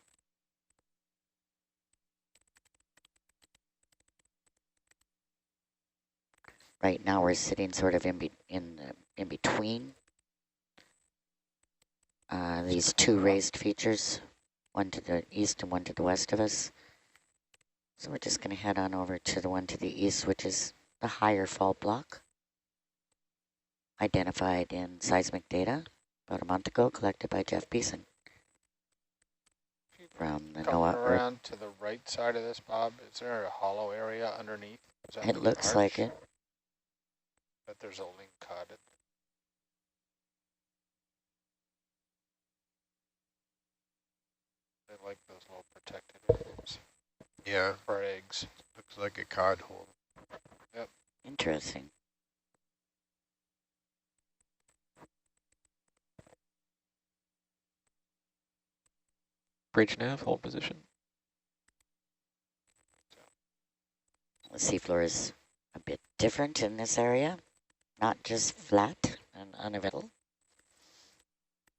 Right now we're sitting sort of in between these 2 raised features, one to the east and one to the west of us. So we're just going to head on over to the one to the east, which is the higher fault block, identified in seismic data about a month ago, collected by Jeff Beeson from the NOAA. Around to the right side of this, Bob, is there a hollow area underneath? It looks like it. But there's a link cod. They like those little protected areas. Yeah. For eggs. Looks like a cod hole. Yep. Interesting. Bridge nav, hold position. The seafloor is a bit different in this area, not just flat and uneven.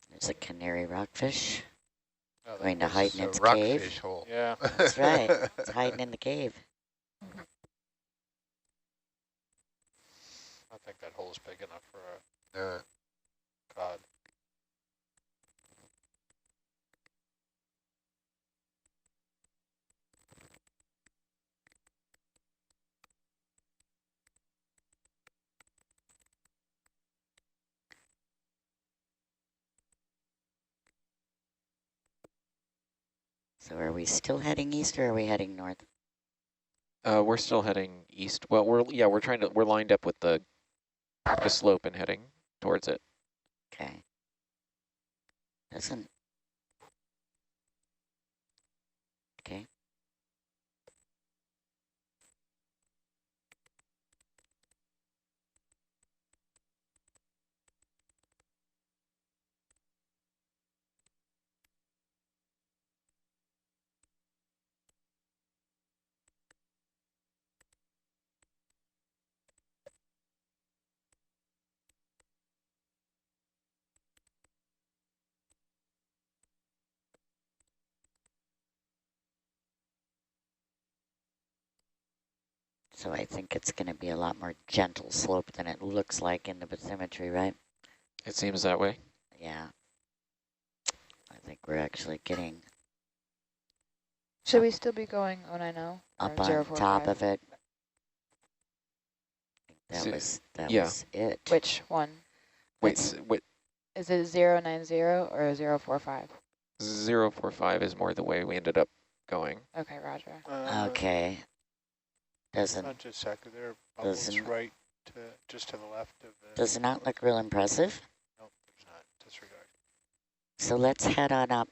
There's a canary rockfish going to hide in its cave. Hole. Yeah. That's right. It's hiding in the cave. I think that hole is big enough for a cod. So are we still heading east or are we heading north? We're still heading east. Well, we're lined up with the slope and heading towards it. Okay. Doesn't. Okay. So I think it's going to be a lot more gentle slope than it looks like in the bathymetry, right? It seems that way. Yeah. I think we're actually getting... Should we still be going 090? Up on top of it. That was it. Which one? Wait, wait. Is it 090 or 045? 045 is more the way we ended up going. Okay, roger. Okay. Doesn't... Not just second there. Bubbles right to just to the left of the... Does it not look real impressive? Nope, there's not. Disregard. So let's head on up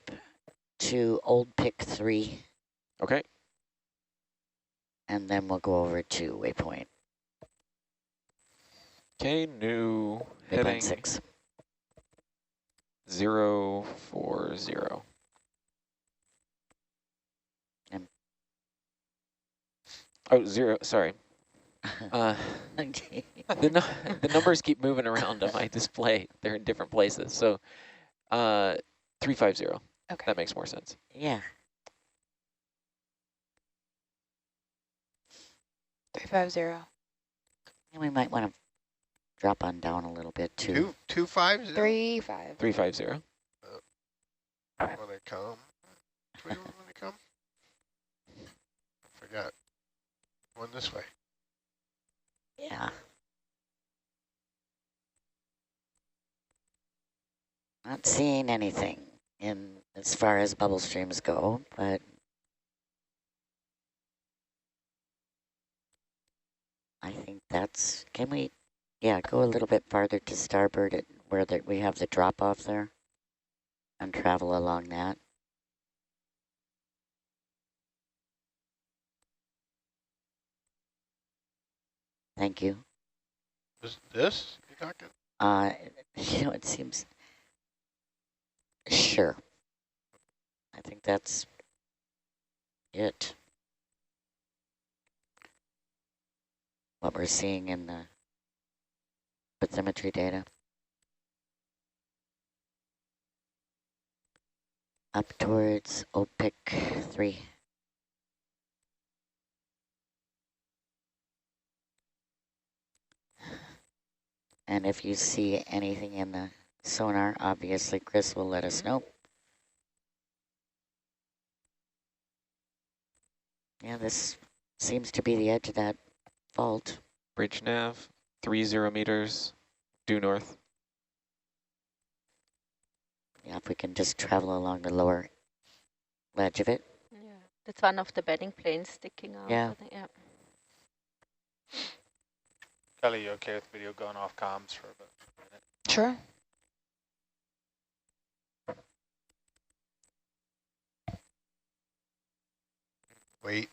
to Old Pick 3. Okay. And then we'll go over to Waypoint. Okay, new heading 6. 040. Oh, 0, sorry. The numbers keep moving around on my display. They're in different places. So 350. Okay. That makes more sense. Yeah. 350. And we might want to drop on down a little bit too. 250? 350. Want to come? Do we want to come? I forgot. One this way. Yeah. Not seeing anything in as far as bubble streams go, but I think that's, can we, yeah, go a little bit farther to starboard at where we have the drop off there and travel along that. Thank you. Is this you talking? You know, it seems, sure. I think that's it. What we're seeing in the bathymetry data. Up towards Old Pick 3. And if you see anything in the sonar, obviously Chris will let us know. Yeah, this seems to be the edge of that fault. Bridge nav, 30 meters, due north. Yeah, if we can just travel along the lower ledge of it. Yeah, that's one of the bedding planes sticking out. Yeah. I think, yeah. Kelly, you okay with video going off comms for about a minute? Sure. Wait.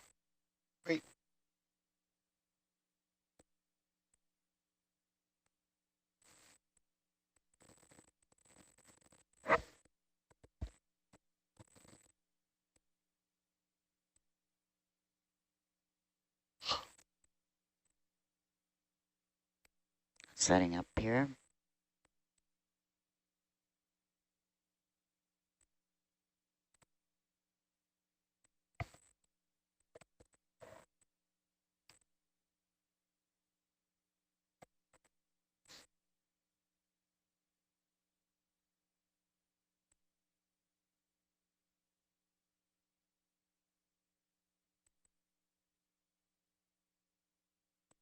Setting up here.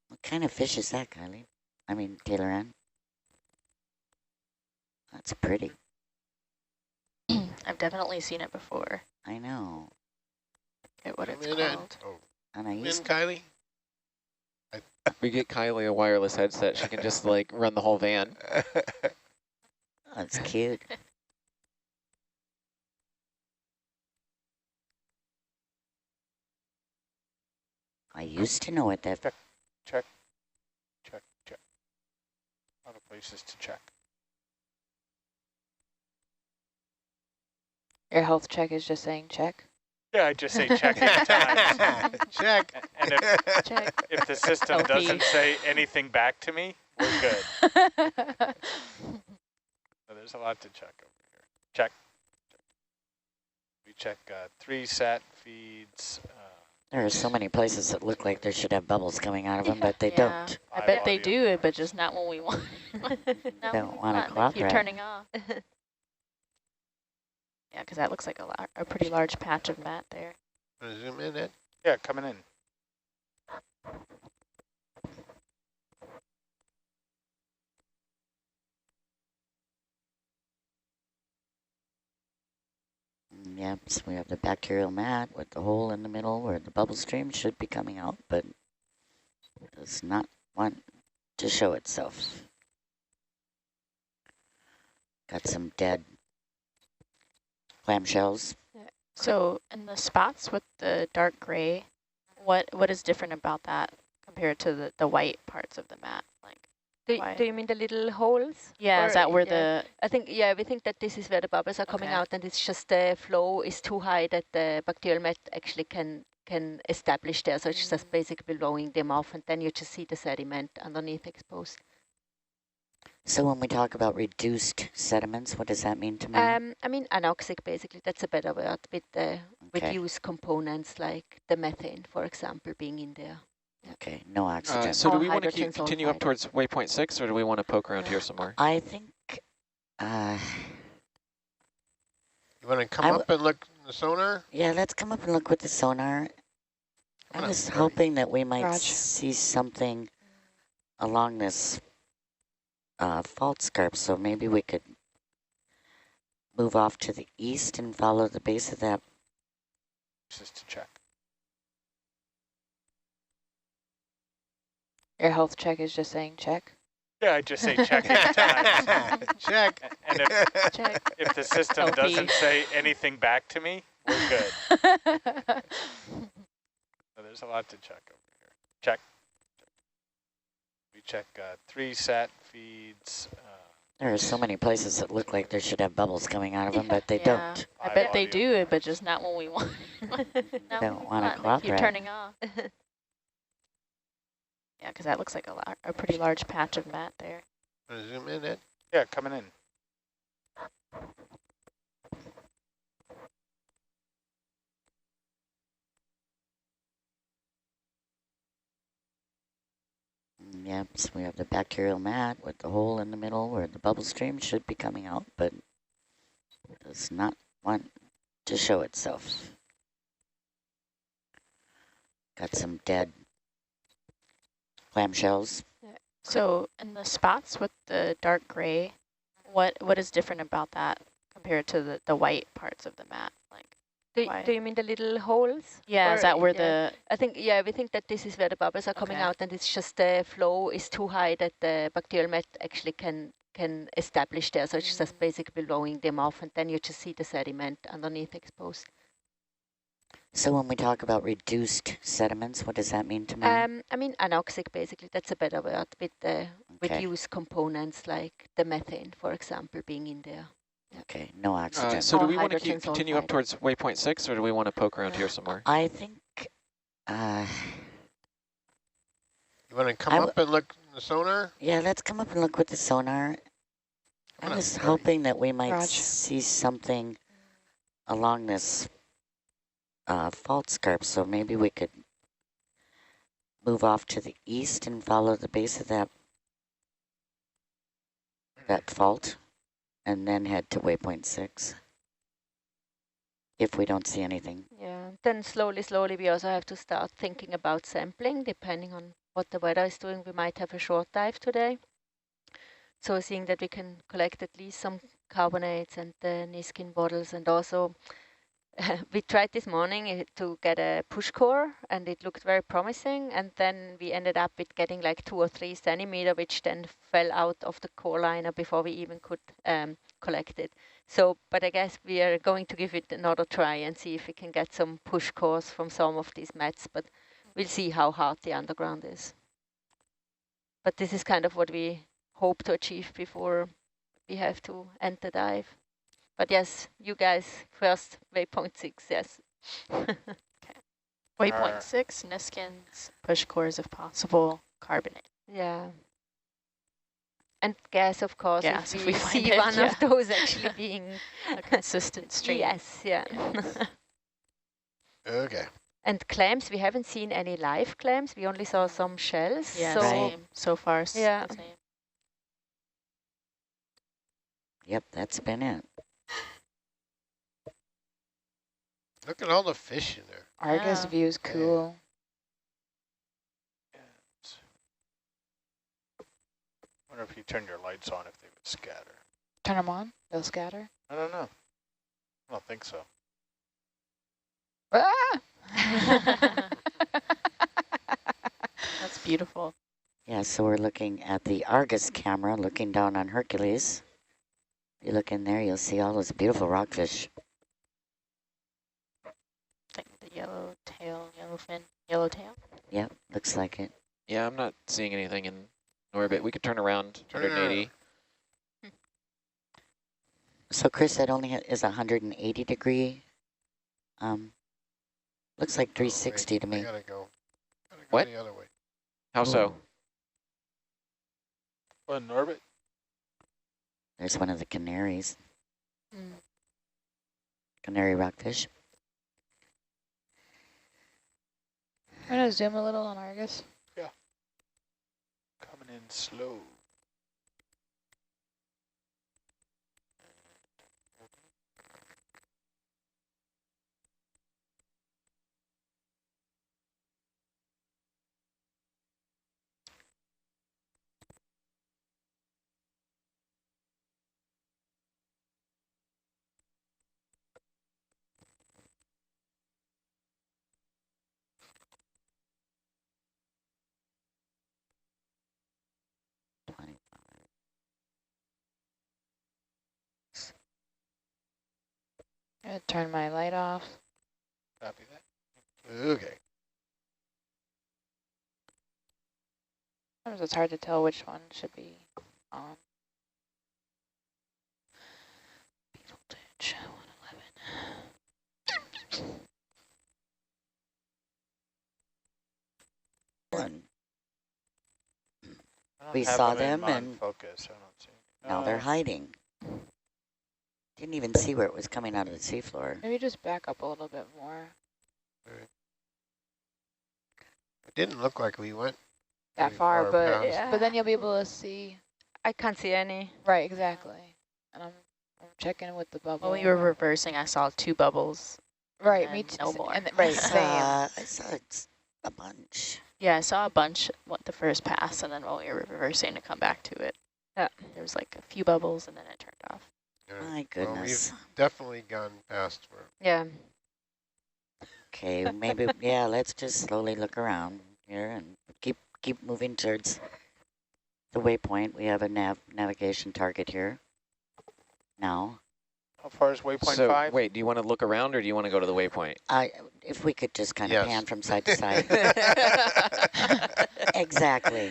What kind of fish is that, Kylie? I mean, Taylor Ann? That's pretty. I've definitely seen it before. I know. Forget what it's Come called. oh. And I Come used in, Kylie. We get Kylie a wireless headset. She can just like run the whole van. That's cute. I used to know what that. Check. A lot of places to check. Your health check is just saying check. Yeah, I just say check 8 times. Check. And if the system doesn't say anything back to me, we're good. So there's a lot to check over here. Check. We check 3 sat feeds. There are so many places that look like they should have bubbles coming out of them, but they don't. I bet they do, but just not when we want. Don't want to cooperate. Keep turning off. Yeah, because that looks like a pretty large patch of mat there. Want to zoom in, Ed? Yeah, coming in. Yep, so we have the bacterial mat with the hole in the middle where the bubble stream should be coming out, but does not want to show itself. Got some dead clamshells. So in the spots with the dark gray, what is different about that compared to the white parts of the mat? Like, do you mean the little holes? Yeah, or, is that where the... I think, we think that this is where the bubbles are coming out, and it's just the flow is too high that the bacterial mat actually can establish there. So it's just basically blowing them off, and then you just see the sediment underneath exposed. So when we talk about reduced sediments, what does that mean to me? I mean anoxic, basically. That's a better word, with the reduced components like the methane, for example, being in there. Okay, no oxygen. So do we want to continue up towards waypoint 6, or do we want to poke around here some more? I think... you want to come up and look in the sonar? Yeah, let's come up and look with the sonar. I was hoping that we might see something along this fault scarp, so maybe we could move off to the east and follow the base of that. Just to check. Your health check is just saying check. Yeah, I just say check 8 times. Check. And if the system doesn't say anything back to me, we're good. So there's a lot to check over here. Check. We check 3 sat feeds. There are so many places that look like they should have bubbles coming out of them, but they don't. I bet they do, but just not when we want. Don't want to cooperate. Keep turning off. Yeah, because that looks like a pretty large patch of mat there. Want to zoom in, Ed? Yeah, coming in. Yep, so we have the bacterial mat with the hole in the middle where the bubble stream should be coming out, but does not want to show itself. Got some dead clamshells. So in the spots with the dark gray, what is different about that compared to the white parts of the mat? Like, do you mean the little holes? Yeah, is that where the... I think, we think that this is where the bubbles are coming out, and it's just the flow is too high that the bacterial mat actually can establish there. So it's just basically blowing them off, and then you just see the sediment underneath exposed. So when we talk about reduced sediments, what does that mean to me? I mean anoxic, basically. That's a better word, with the reduced components like the methane, for example, being in there. Okay, no oxygen. So do we want to continue up towards waypoint 6, or do we want to poke around here some more? I think... you want to come up and look in the sonar? Yeah, let's come up and look with the sonar. I was hoping that we might see something along this fault scarp, so maybe we could move off to the east and follow the base of that fault, and then head to waypoint 6 if we don't see anything. Yeah, then slowly we also have to start thinking about sampling. Depending on what the weather is doing, we might have a short dive today. So seeing that we can collect at least some carbonates and the Niskin bottles, and also we tried this morning to get a push core, and it looked very promising. And then we ended up with getting like 2 or 3 centimeter, which then fell out of the core liner before we even could collect it. So, but I guess we are going to give it another try and see if we can get some push cores from some of these mats, but we'll see how hard the underground is. But this is kind of what we hope to achieve before we have to end the dive. But yes, you guys first, waypoint 6, yes. Okay. Waypoint 6, Niskins, push cores if possible, carbonate. Yeah. And gas, of course, gas, if we see one of those actually being a consistent stream. Yes, yeah. Okay. And clams, we haven't seen any live clams. We only saw some shells. Yeah, so same. So far, yeah. the same. Yep, that's been it. Look at all the fish in there. Argus view's cool. I wonder if you turn your lights on if they would scatter. Turn them on? They'll scatter? I don't know. I don't think so. Ah! That's beautiful. Yeah, so we're looking at the Argus camera, looking down on Hercules. If you look in there, you'll see all those beautiful rockfish. Like the yellow tail, yellow fin, yellow tail. Yep, looks like it. Yeah, I'm not seeing anything in orbit. We could turn around 180. So Chris, that only is 180 degree. Looks like 360 to me. I gotta go. What? The other way. How so? Well, in orbit? There's one of the canaries. Canary rockfish. I'm going to zoom a little on Argus. Yeah. Coming in slow. I'm going to turn my light off. Copy that. Okay. Sometimes it's hard to tell which one should be on. Voltage 111. We saw them and focus. I don't see. Now they're hiding. Didn't even see where it was coming out of the seafloor. Maybe just back up a little bit more. It didn't look like we went That far, but yeah. but then you'll be able to see. I can't see any. Right, exactly. And I'm checking with the bubble. When we were reversing, I saw 2 bubbles. Right, me too. No more. And right, same. I saw a bunch. Yeah, I saw a bunch the first pass, and then when we were reversing to come back to it, there was like a few bubbles, and then it turned off. My goodness. Well, we've definitely gone past where. Yeah. Okay, maybe, yeah, let's just slowly look around here and keep moving towards the waypoint. We have a navigation target here now. How far is waypoint 5? So, wait, do you want to look around or do you want to go to the waypoint? If we could just kind of pan from side to side. Exactly.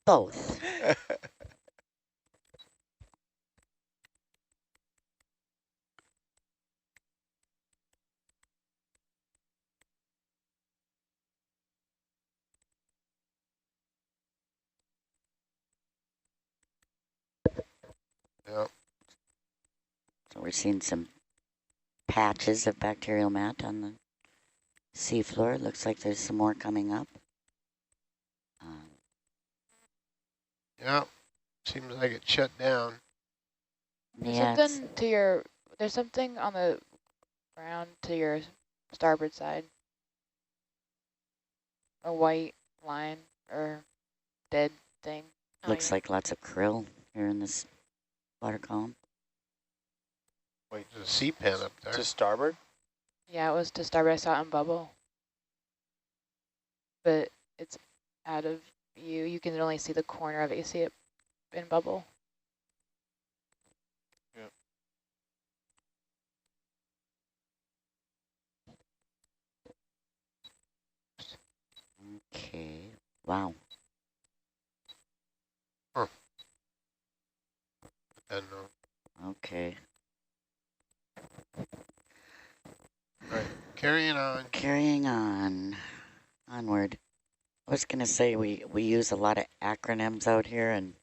Both. Yep. So we're seeing some patches of bacterial mat on the seafloor. Looks like there's some more coming up. Yeah, seems like it shut down. There's something to your, there's something on the ground to your starboard side. A white line or dead thing. Looks like lots of krill here in this water column. Wait, there's a sea pen up there. To starboard? Yeah, it was to starboard. I saw it in bubble. But it's out of view. You can only see the corner of it. You see it in bubble. Yep. Okay. Wow. Huh. I don't know. Okay. All right, carrying on. Carrying on. Onward. I was going to say we use a lot of acronyms out here, and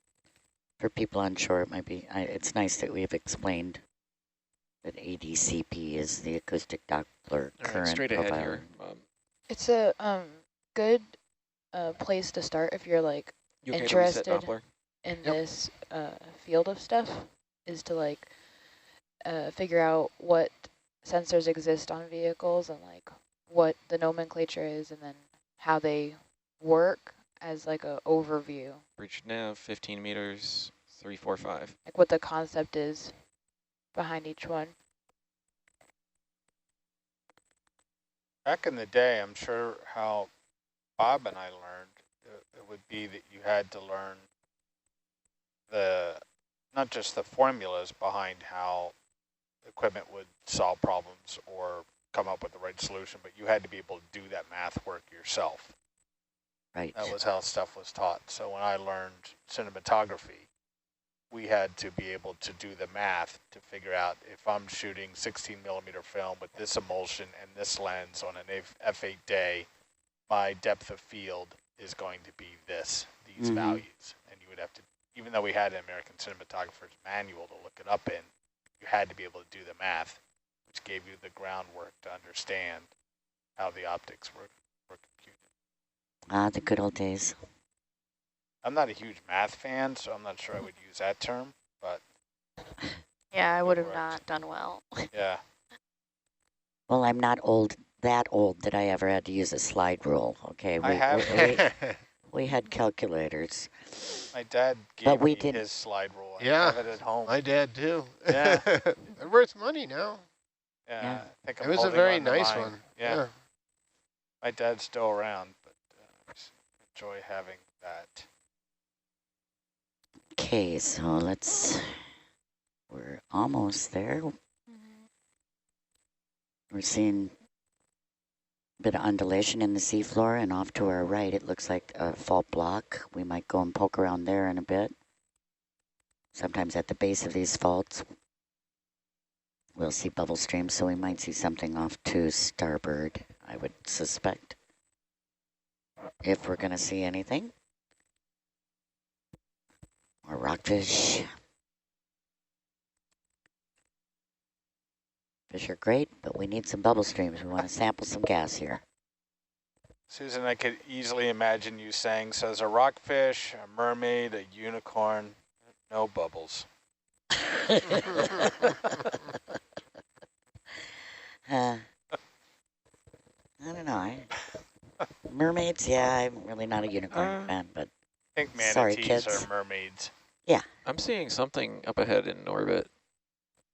for people on shore, it might be, it's nice that we've explained that ADCP is the acoustic Doppler current straight ahead profile. here. It's a good place to start if you're like interested in this field of stuff, is to like figure out what sensors exist on vehicles and like what the nomenclature is, and then how they work as like a overview. Reach nav 15 meters 345. Like what the concept is behind each one. Back in the day, I'm sure how Bob and I learned, it would be that you had to learn not just the formulas behind how equipment would solve problems or come up with the right solution, but you had to be able to do that math work yourself. Right. That was how stuff was taught. So when I learned cinematography, we had to be able to do the math to figure out if I'm shooting 16 millimeter film with this emulsion and this lens on an F8 day, my depth of field is going to be these values. And you would have to, even though we had an American cinematographer's manual to look it up in, you had to be able to do the math, which gave you the groundwork to understand how the optics were computed. Ah, the good old days. I'm not a huge math fan, so I'm not sure I would use that term, but... Yeah, I would have not done well. Yeah. Well, I'm not that old that I ever had to use a slide rule, okay? We had calculators. My dad gave me his slide rule. I have it at home. My dad too. Yeah. They're worth money now. Yeah, I think it was a very nice one. Yeah. My dad's still around, but I enjoy having that. Okay, so we're almost there. We're seeing a bit of undulation in the seafloor, and off to our right, it looks like a fault block. We might go and poke around there in a bit. Sometimes at the base of these faults, we'll see bubble streams, so we might see something off to starboard, I would suspect, if we're going to see anything. Or rockfish. Fish are great, but we need some bubble streams. We want to sample some gas here. Susan, I could easily imagine you saying, so there's a rockfish, a mermaid, a unicorn, no bubbles. I don't know. Mermaids, yeah, I'm really not a unicorn fan, but I think manatees sorry, kids. are mermaids. Yeah. I'm seeing something up ahead in orbit,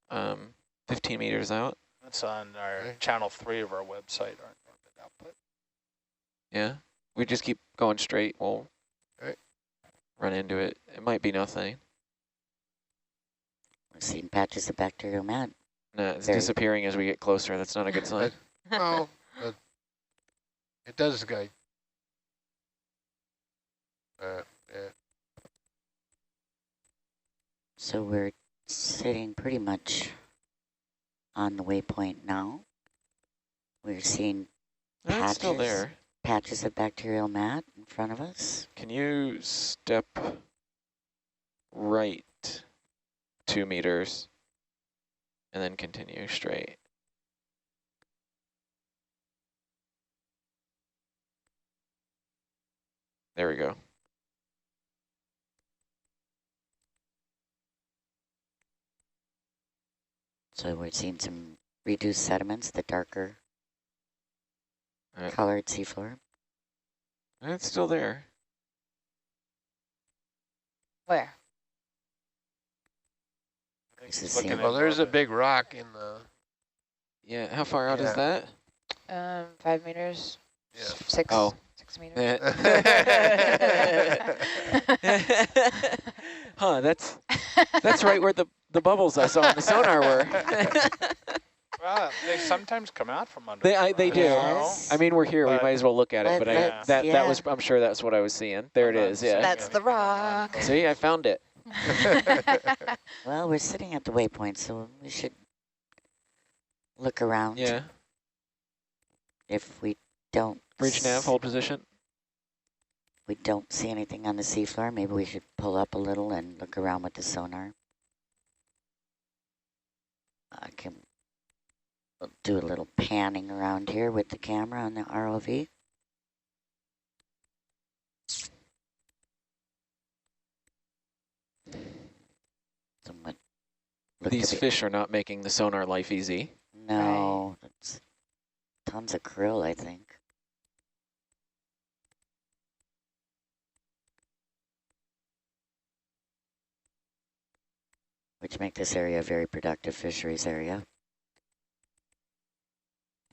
15 meters out. That's on our channel 3 of our website, our orbit output. Yeah, we just keep going straight. We'll run into it. It might be nothing. We're seeing patches of bacterial mat. No, it's disappearing as we get closer. That's not a good sign. Well, it does guide. Yeah. So we're sitting pretty much on the waypoint now. We're seeing It's still there. Patches of bacterial mat in front of us. Can you step right 2 meters and then continue straight? There we go. So we're seeing some reduced sediments, the darker colored seafloor. It's still there. Where? I Well, there's a big rock in the... Yeah, how far out is that? 5 meters. Yeah. 6 meters. Huh, that's right where the bubbles I saw on the sonar were. Well, they sometimes come out from under. They do. Yes. I mean, we're here. We might as well look at it. But that was. I'm sure that's what I was seeing. There it is. Yeah. That's the rock. See, I found it. Well, we're sitting at the waypoint, so we should look around. Yeah. If we don't... Bridge nav, hold position. We don't see anything on the seafloor, maybe we should pull up a little and look around with the sonar. I can do a little panning around here with the camera on the ROV. These fish are not making the sonar life easy. No, that's tons of krill, I think. Which make this area a very productive fisheries area.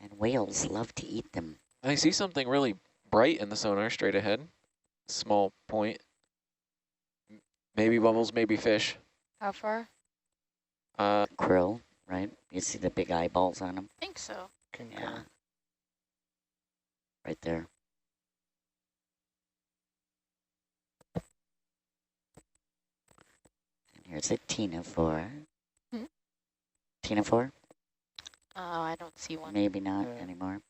And whales love to eat them. I see something really bright in the sonar straight ahead. Small point. Maybe bubbles, maybe fish. How far? Krill, right? You see the big eyeballs on them? I think so. Yeah. Right there. And here's a ctenophore. Hmm? Ctenophore? Oh, I don't see one. Maybe not anymore.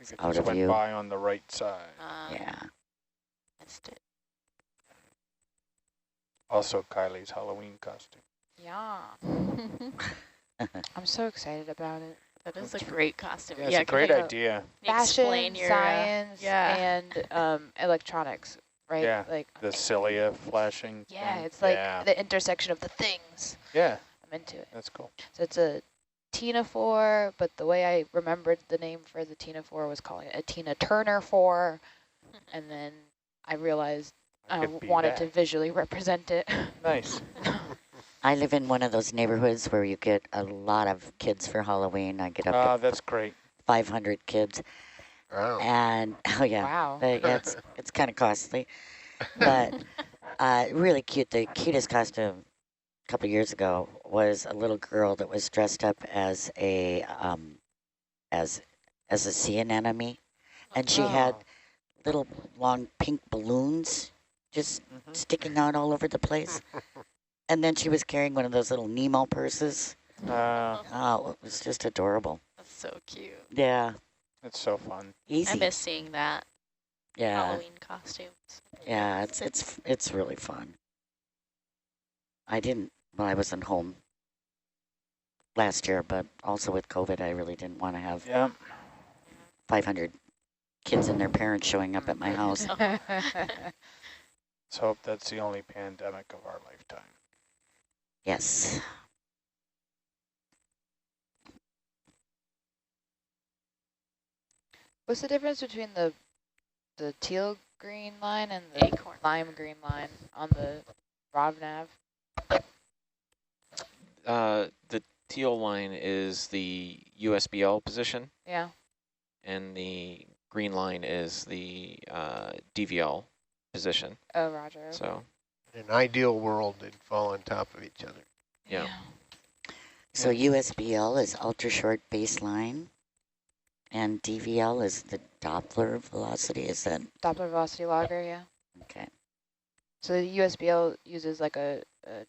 I think it Out just of went view. by on the right side. Yeah. Missed it. Also Kylie's Halloween costume. Yeah. I'm so excited about it. That is a great costume. Yeah, it's a great idea. Fashion, Your, science, yeah. and electronics, right? Yeah, like the cilia flashing. Yeah, thing. it's like the intersection of the things. Yeah. I'm into it. That's cool. So it's a ctenophore, but the way I remembered the name for the ctenophore was calling it a Tina Turner 4, and then I realized I wanted to visually represent it. Nice. I live in one of those neighborhoods where you get a lot of kids for Halloween. I get up to that's great. 500 kids. Wow. And, oh yeah, wow. It's kind of costly, but really cute. The cutest costume a couple years ago was a little girl that was dressed up as a sea anemone, and she had little long pink balloons just sticking out all over the place. And then she was carrying one of those little Nemo purses. Oh, it was just adorable. That's so cute. Yeah. It's so fun. Easy. I miss seeing that. Yeah. Halloween costumes. Yeah, it's really fun. I wasn't home last year, but also with COVID, I really didn't want to have 500 kids and their parents showing up at my house. Let's hope that's the only pandemic of our lifetime. Yes. What's the difference between the teal green line and the lime green line on the ROV nav? The teal line is the USBL position. Yeah. And the green line is the DVL position. Oh, roger. So. In an ideal world, they'd fall on top of each other. Yeah. So USBL is ultra short baseline, and DVL is the Doppler velocity. Is that Doppler velocity logger? Yeah. Okay. So the USBL uses like a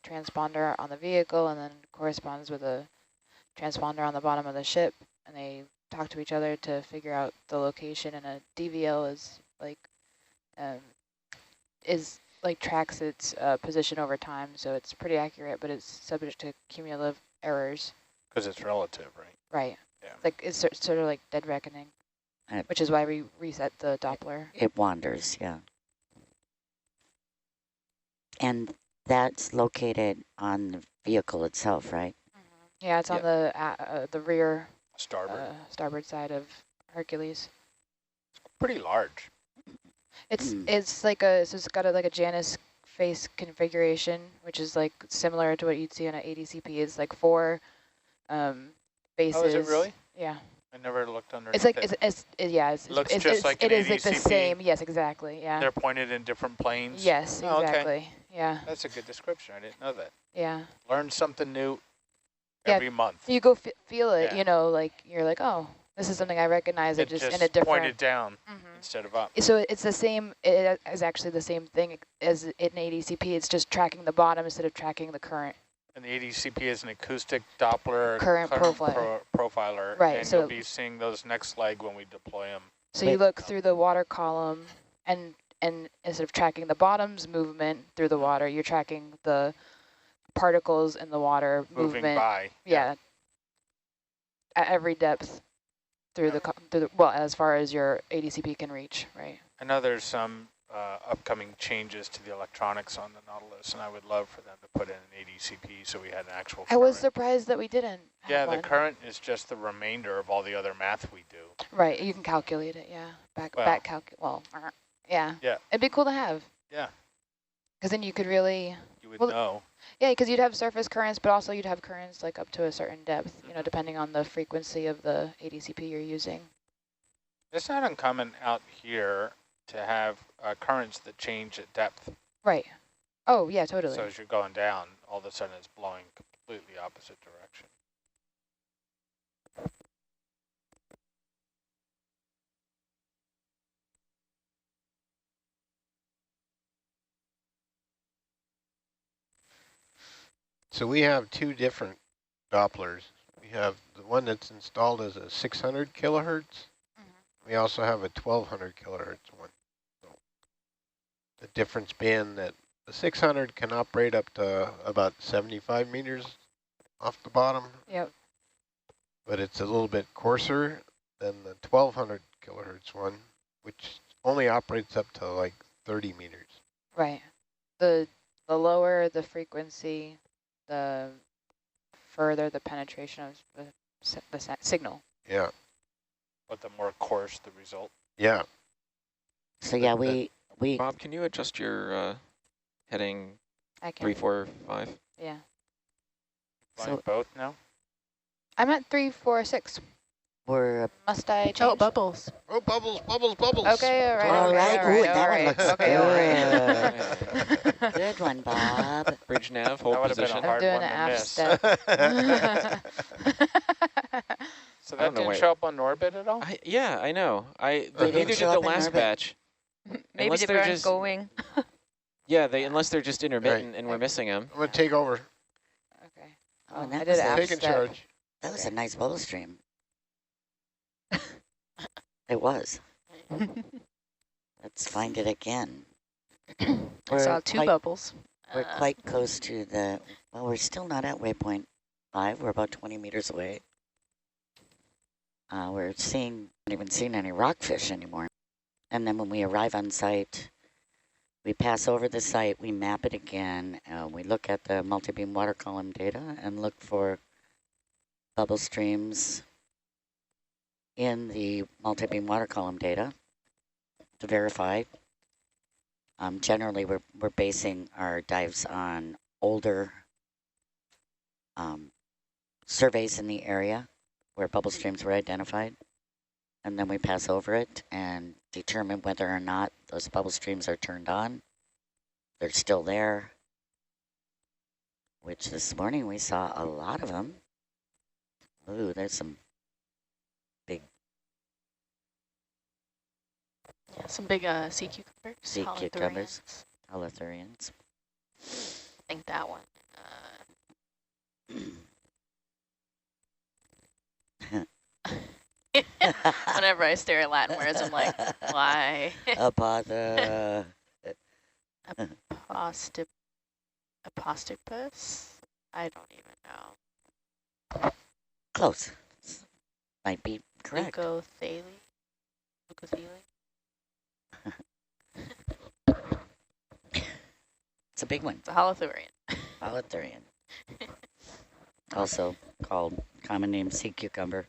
transponder on the vehicle, and then corresponds with a transponder on the bottom of the ship, and they talk to each other to figure out the location. And a DVL is like tracks its position over time, so it's pretty accurate, but it's subject to cumulative errors. Because it's relative, right? Right. Yeah. It's sort of like dead reckoning, which is why we reset the Doppler. It wanders, yeah. And that's located on the vehicle itself, right? Yeah, it's on the rear starboard side of Hercules. Pretty large. It's like it's got like a Janus face configuration, which is like similar to what you'd see on an ADCP. It's like 4 faces. Oh, is it really? Yeah. I never looked under. It's like yeah. It looks just like an it is ADCP. like the same. Yes, exactly. Yeah. They're pointed in different planes. Yes, oh, exactly. Okay. Yeah. That's a good description. I didn't know that. Yeah. Learn something new every month. You go feel it. You know, like you're like, oh, this is something I recognize. It just in a different. Pointed down instead of up. So it's the same. It is actually the same thing as in ADCP. It's just tracking the bottom instead of tracking the current. And the ADCP is an acoustic Doppler current profiler. Right. And so you'll be seeing those next leg when we deploy them. So you look through the water column, and instead of tracking the bottom's movement through the water, you're tracking the particles in the water moving movement. By. Yeah. At every depth through the well, as far as your ADCP can reach, right? I know there's some upcoming changes to the electronics on the Nautilus, and I would love for them to put in an ADCP so we had an actual current. I was surprised that we didn't. Yeah, the current is just the remainder of all the other math we do. Right, you can calculate it, yeah. Back calculate, well, yeah. Yeah. It'd be cool to have. Yeah. Because then you could really... You would know. Yeah, because you'd have surface currents, but also you'd have currents like up to a certain depth, you know, depending on the frequency of the ADCP you're using. It's not uncommon out here to have currents that change at depth. Right. Oh, yeah, totally. So as you're going down, all of a sudden it's blowing completely opposite direction. So we have 2 different Dopplers. We have the one that's installed as a 600 kilohertz. We also have a 1200 kilohertz one. So the difference being that the 600 can operate up to about 75 meters off the bottom. Yep. But it's a little bit coarser than the 1200 kilohertz one, which only operates up to like 30 meters. Right. The lower the frequency, the further the penetration of the signal. Yeah. But the more coarse the result. Yeah. So yeah, we Bob, can you adjust your heading I can. 3, 4, 5? Yeah. Flying both now? I'm at 3, 4, 6. We're Must I change? Oh, bubbles. Oh, bubbles, bubbles, bubbles. Okay, all right. All right. Ooh, that one looks okay, good. all right. Good one, Bob. Bridge nav, hold position. I'm doing an app step. So that didn't show up on orbit at all? Yeah, I know. They didn't neither did show the up in last orbit. batch. Maybe they weren't going. Yeah, unless they're just intermittent and we're missing them. I'm going to take over. Okay. Oh, I that did app taking step. charge. That was a nice bubble stream. It was. Let's find it again. I saw 2 bubbles. We're quite close to the, well, we're still not at waypoint 5. We're about 20 meters away. We're not even seeing any rockfish anymore. And then when we arrive on site, we pass over the site, we map it again, we look at the multi-beam water column data and look for bubble streams in the multi-beam water column data to verify. Generally, we're basing our dives on older surveys in the area where bubble streams were identified. And then we pass over it and determine whether or not those bubble streams are turned on. They're still there, which this morning we saw a lot of them. Ooh, there's some big... Yeah, some big sea cucumbers. Sea cucumbers, holothurians. I think that one. Whenever I stare at Latin words, I'm like, why? Apostipus. I don't even know. Close. Might be correct. Leucothele. It's a big one. It's a holothurian. Holothurian. Also called common name sea cucumber.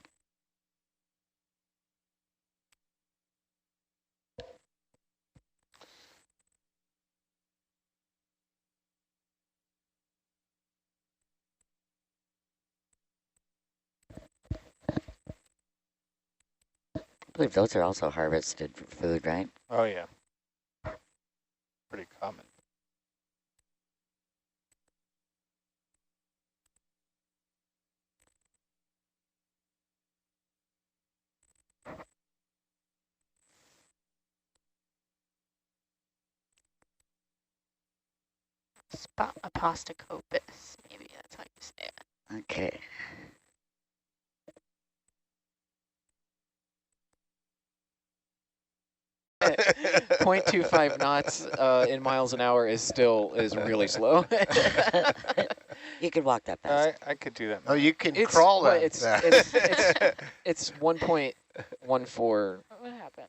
believe those are also harvested for food, right? Oh, yeah. Pretty common. Apostacopus, maybe that's how you say it. Okay. .25 knots in miles an hour is really slow. You could walk that fast. I could do that. Oh, you can crawl that. It's 1.14 What happened?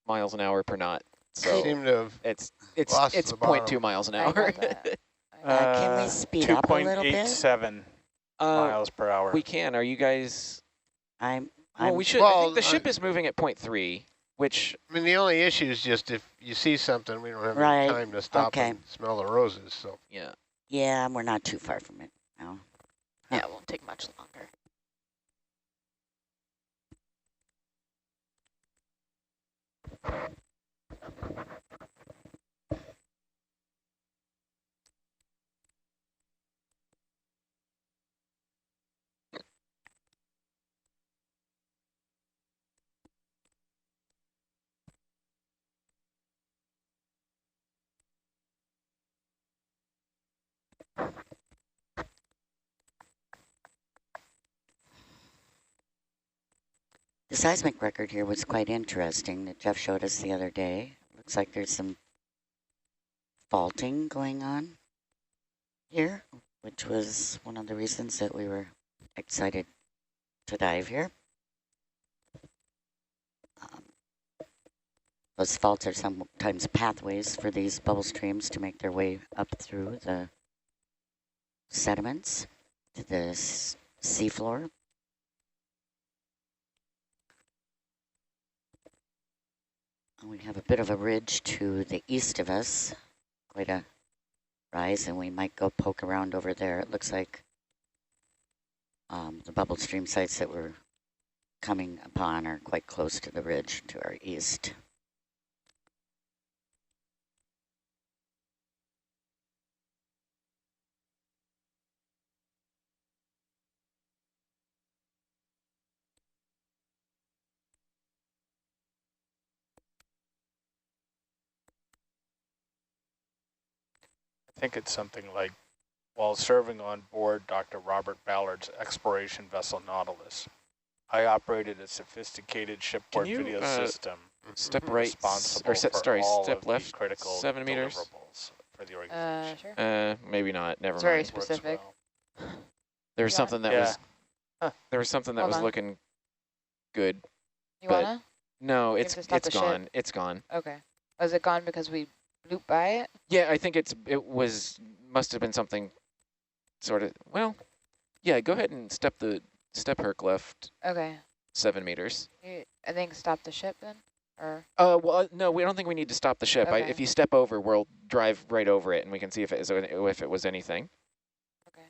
miles an hour per knot. So seem to have it's 0.2 miles an hour. Can we speed up a little bit? 2.87 miles per hour. We can. Are you guys? Well, we should. I think the ship is moving at 0.3, which. I mean, the only issue is just if you see something, we don't have any time to stop and smell the roses. So yeah. Yeah, we're not too far from it now. Yeah, it won't take much longer. The seismic record here was quite interesting that Jeff showed us the other day. Looks like there's some faulting going on here, which was one of the reasons that we were excited to dive here. Those faults are sometimes pathways for these bubble streams to make their way up through the sediments to the seafloor. We have a bit of a ridge to the east of us, quite a rise, and we might go poke around over there. It looks like the bubble stream sites that we're coming upon are quite close to the ridge to our east. I think it's something like, while serving on board Dr. Robert Ballard's exploration vessel Nautilus, I operated a sophisticated shipboard video system step right, or step left, 7 meters. For the organization. Sure. Maybe not. Never mind. Very specific. There was something that was. There was something that was looking good. You wanna? No, it's gone. It's gone. Okay. Was it gone because we looped by it? Yeah, I think must have been something sort of, well, yeah, go ahead and step Herc left. Okay. 7 meters. I think stop the ship then? Or? Well, no, we don't think we need to stop the ship. Okay. If you step over, we'll drive right over it and we can see if it was anything. Okay.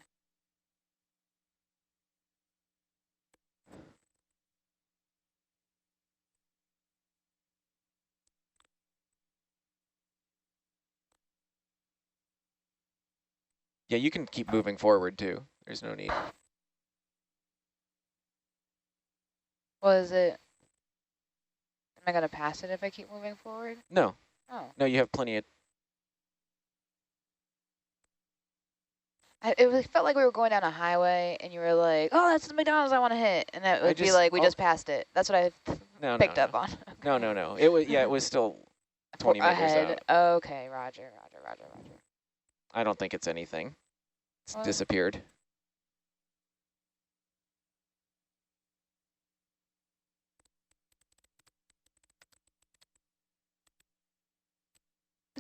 Yeah, you can keep moving forward too. There's no need. Well, is it? Am I gonna pass it if I keep moving forward? No. Oh. No, you have plenty of. It felt like we were going down a highway, and you were like, "Oh, that's the McDonald's I want to hit," and that would be like we just passed it. That's what I picked up on. Okay. No. It was it was still 20 meters ahead. out. Okay, Roger. I don't think it's anything. It's disappeared.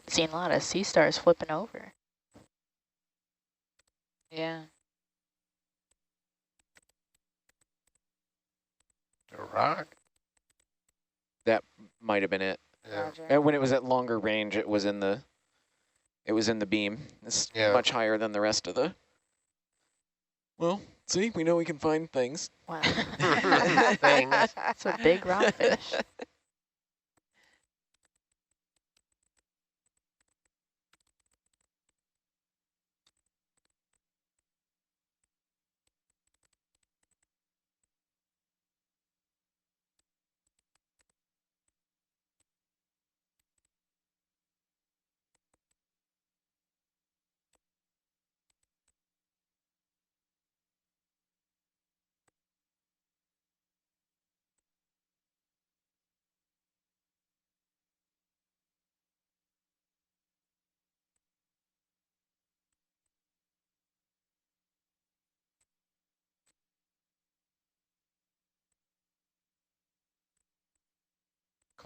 Seen a lot of sea stars flipping over. Yeah. A rock? That might have been it. Yeah. And when it was at longer range, it was in the beam. It's much higher than the rest of the. Well, see, we know we can find things. Wow. It's a big rockfish.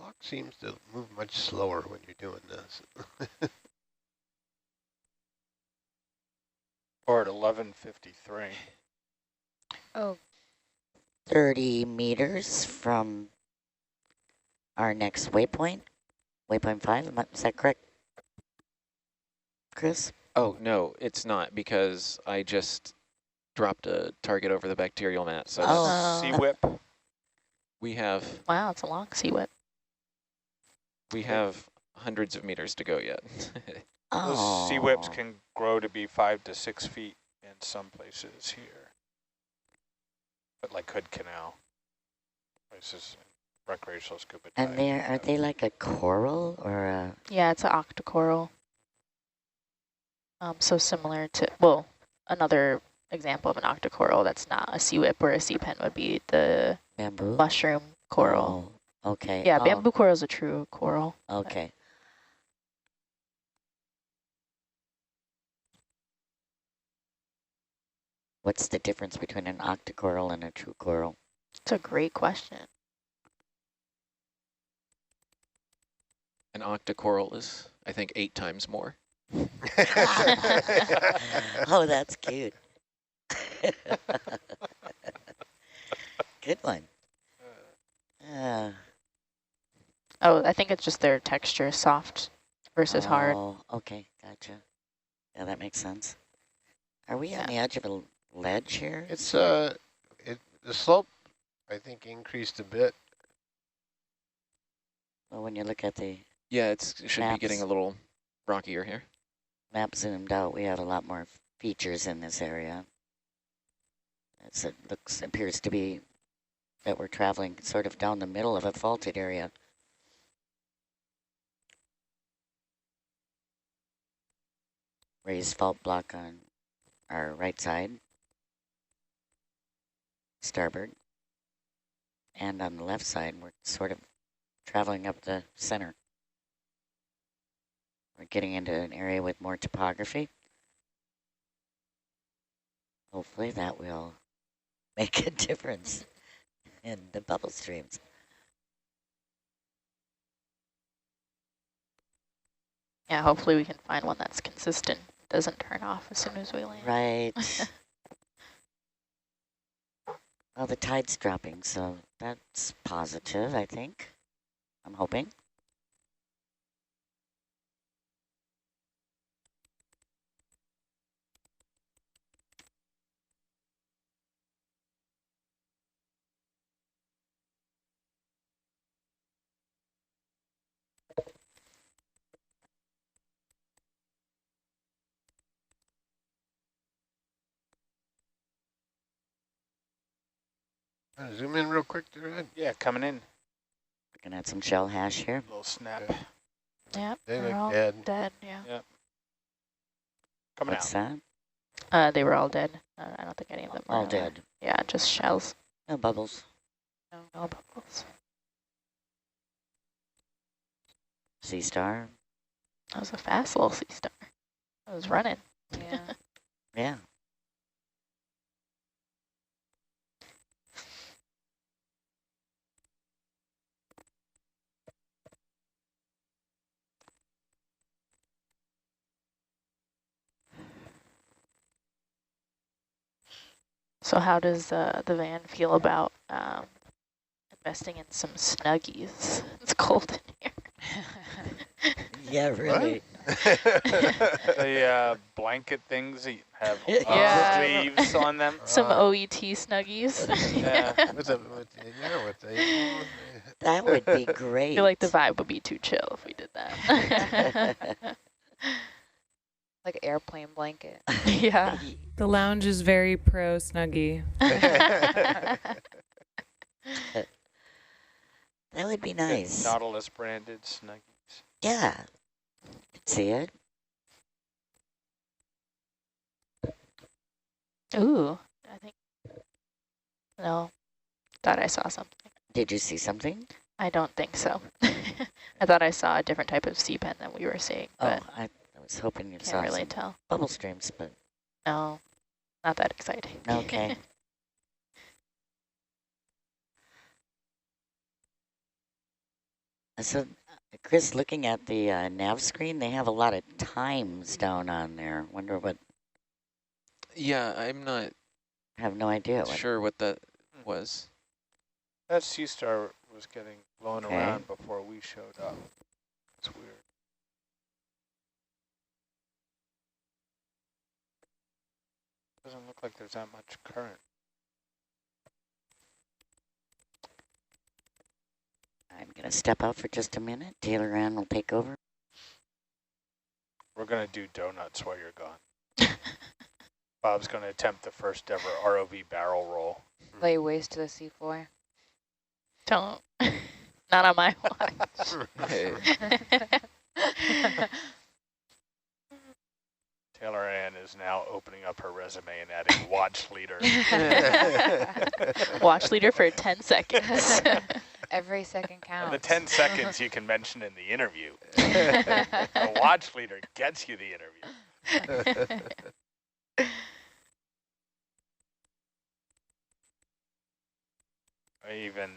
clock seems to move much slower when you're doing this. Or at 11:53. Oh. 30 meters from our next waypoint. Waypoint 5, is that correct, Chris? Oh, no, it's not, because I just dropped a target over the bacterial mat. So Sea whip. We have... Wow, it's a long sea whip. We have hundreds of meters to go yet. Those sea whips can grow to be 5 to 6 feet in some places here. But like Hood Canal. Places recreational scuba diving. And are they like a coral or a... Yeah, it's an octocoral. So similar to, well, another example of an octocoral that's not a sea whip or a sea pen would be the bamboo mushroom coral. Oh, okay. Yeah, bamboo coral is a true coral. Okay. What's the difference between an octocoral and a true coral? It's a great question. An octocoral is, I think, 8 times more. Oh, that's cute. Good one. Oh, I think it's just their texture, soft versus hard. Oh, okay, gotcha. Yeah, that makes sense. Are we on the edge of a ledge here? It's the slope, I think, increased a bit. Well, when you look at the yeah, it should be getting a little rockier here. Map zoomed out, we have a lot more features in this area. It appears to be that we're traveling sort of down the middle of a faulted area. Raised fault block on our right side, starboard, and on the left side, we're sort of traveling up the center. We're getting into an area with more topography. Hopefully that will make a difference in the bubble streams. Yeah, hopefully we can find one that's consistent. Doesn't turn off as soon as we land. Right. Well, the tide's dropping, so that's positive, I think. I'm hoping. Zoom in real quick there, Ed. Yeah, coming in. Looking at some shell hash here. Little snap. Yep, They they're look all dead. yeah. Yep. Coming What's out. that? They were all dead. I don't think any of them were All dead. Yeah, just shells. No bubbles. No bubbles. Sea star. That was a fast little sea star. I was running. Yeah. Yeah. So how does the van feel about investing in some Snuggies? It's cold in here. Yeah, really. The blanket things that have sleeves on them. Some OET Snuggies. Yeah. That would be great. I feel like the vibe would be too chill if we did that. Like airplane blanket. Yeah. The lounge is very pro Snuggie. That would be nice. Nautilus branded Snuggies. Yeah. Could see it. Ooh, I think, no, thought I saw something. Did you see something? I don't think so. I thought I saw a different type of sea pen than we were seeing, but I was hoping you saw can't really some tell. bubble streams, but No, not that exciting. okay. So, Chris, looking at the nav screen, they have a lot of times down on there. Wonder what... Yeah, I'm not... have no idea. Sure what that was. That sea star was getting blown around before we showed up. It's weird. Doesn't look like there's that much current. I'm going to step out for just a minute. Taylor Ann will take over. We're going to do donuts while you're gone. Bob's going to attempt the first ever ROV barrel roll. Lay waste to the seafloor. Don't. Not on my watch. Taylor Ann is now opening up her resume and adding watch leader. Watch leader for 10 seconds. Every second counts. The 10 seconds you can mention in the interview. The watch leader gets you the interview. I even,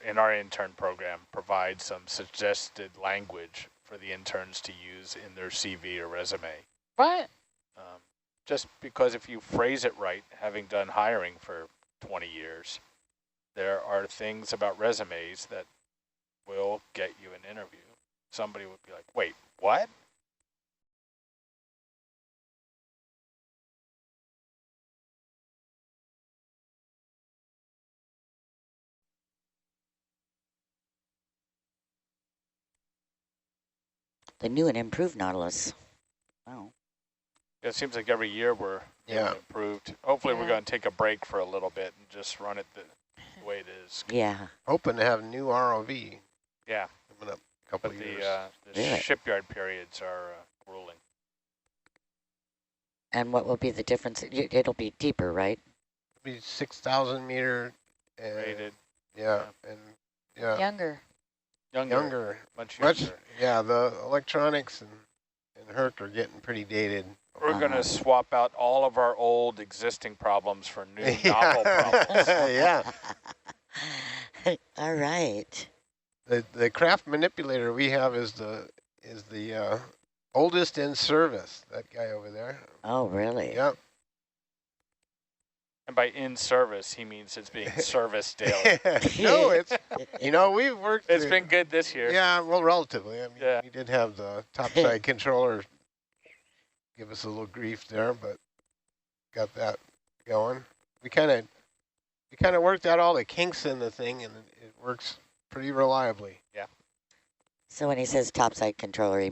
in our intern program, provide some suggested language for the interns to use in their CV or resume. What? Just because if you phrase it right, having done hiring for 20 years, there are things about resumes that will get you an interview. Somebody would be like, wait, what? The new and improved Nautilus. Wow. It seems like every year we're improved. Hopefully we're going to take a break for a little bit and just run it the way it is. Yeah. Hoping to have new ROV. Yeah. Coming up a couple of years. The shipyard periods are grueling. And what will be the difference? It'll be deeper, right? It'll be 6,000 meter. Rated. Yeah. And Younger. Much younger. Yeah, the electronics and Herc are getting pretty dated. We're going to swap out all of our old existing problems for new novel problems. Yeah. All right. The craft manipulator we have is the oldest in service. That guy over there. Oh, really? Yep. And by in service, he means it's being serviced daily. No, it's, we've worked. It's been good this year. Yeah, well, relatively. I mean, we did have the topside controller give us a little grief there, but got that going. We kind of worked out all the kinks in the thing, and it works pretty reliably. Yeah. So when he says topside controller, he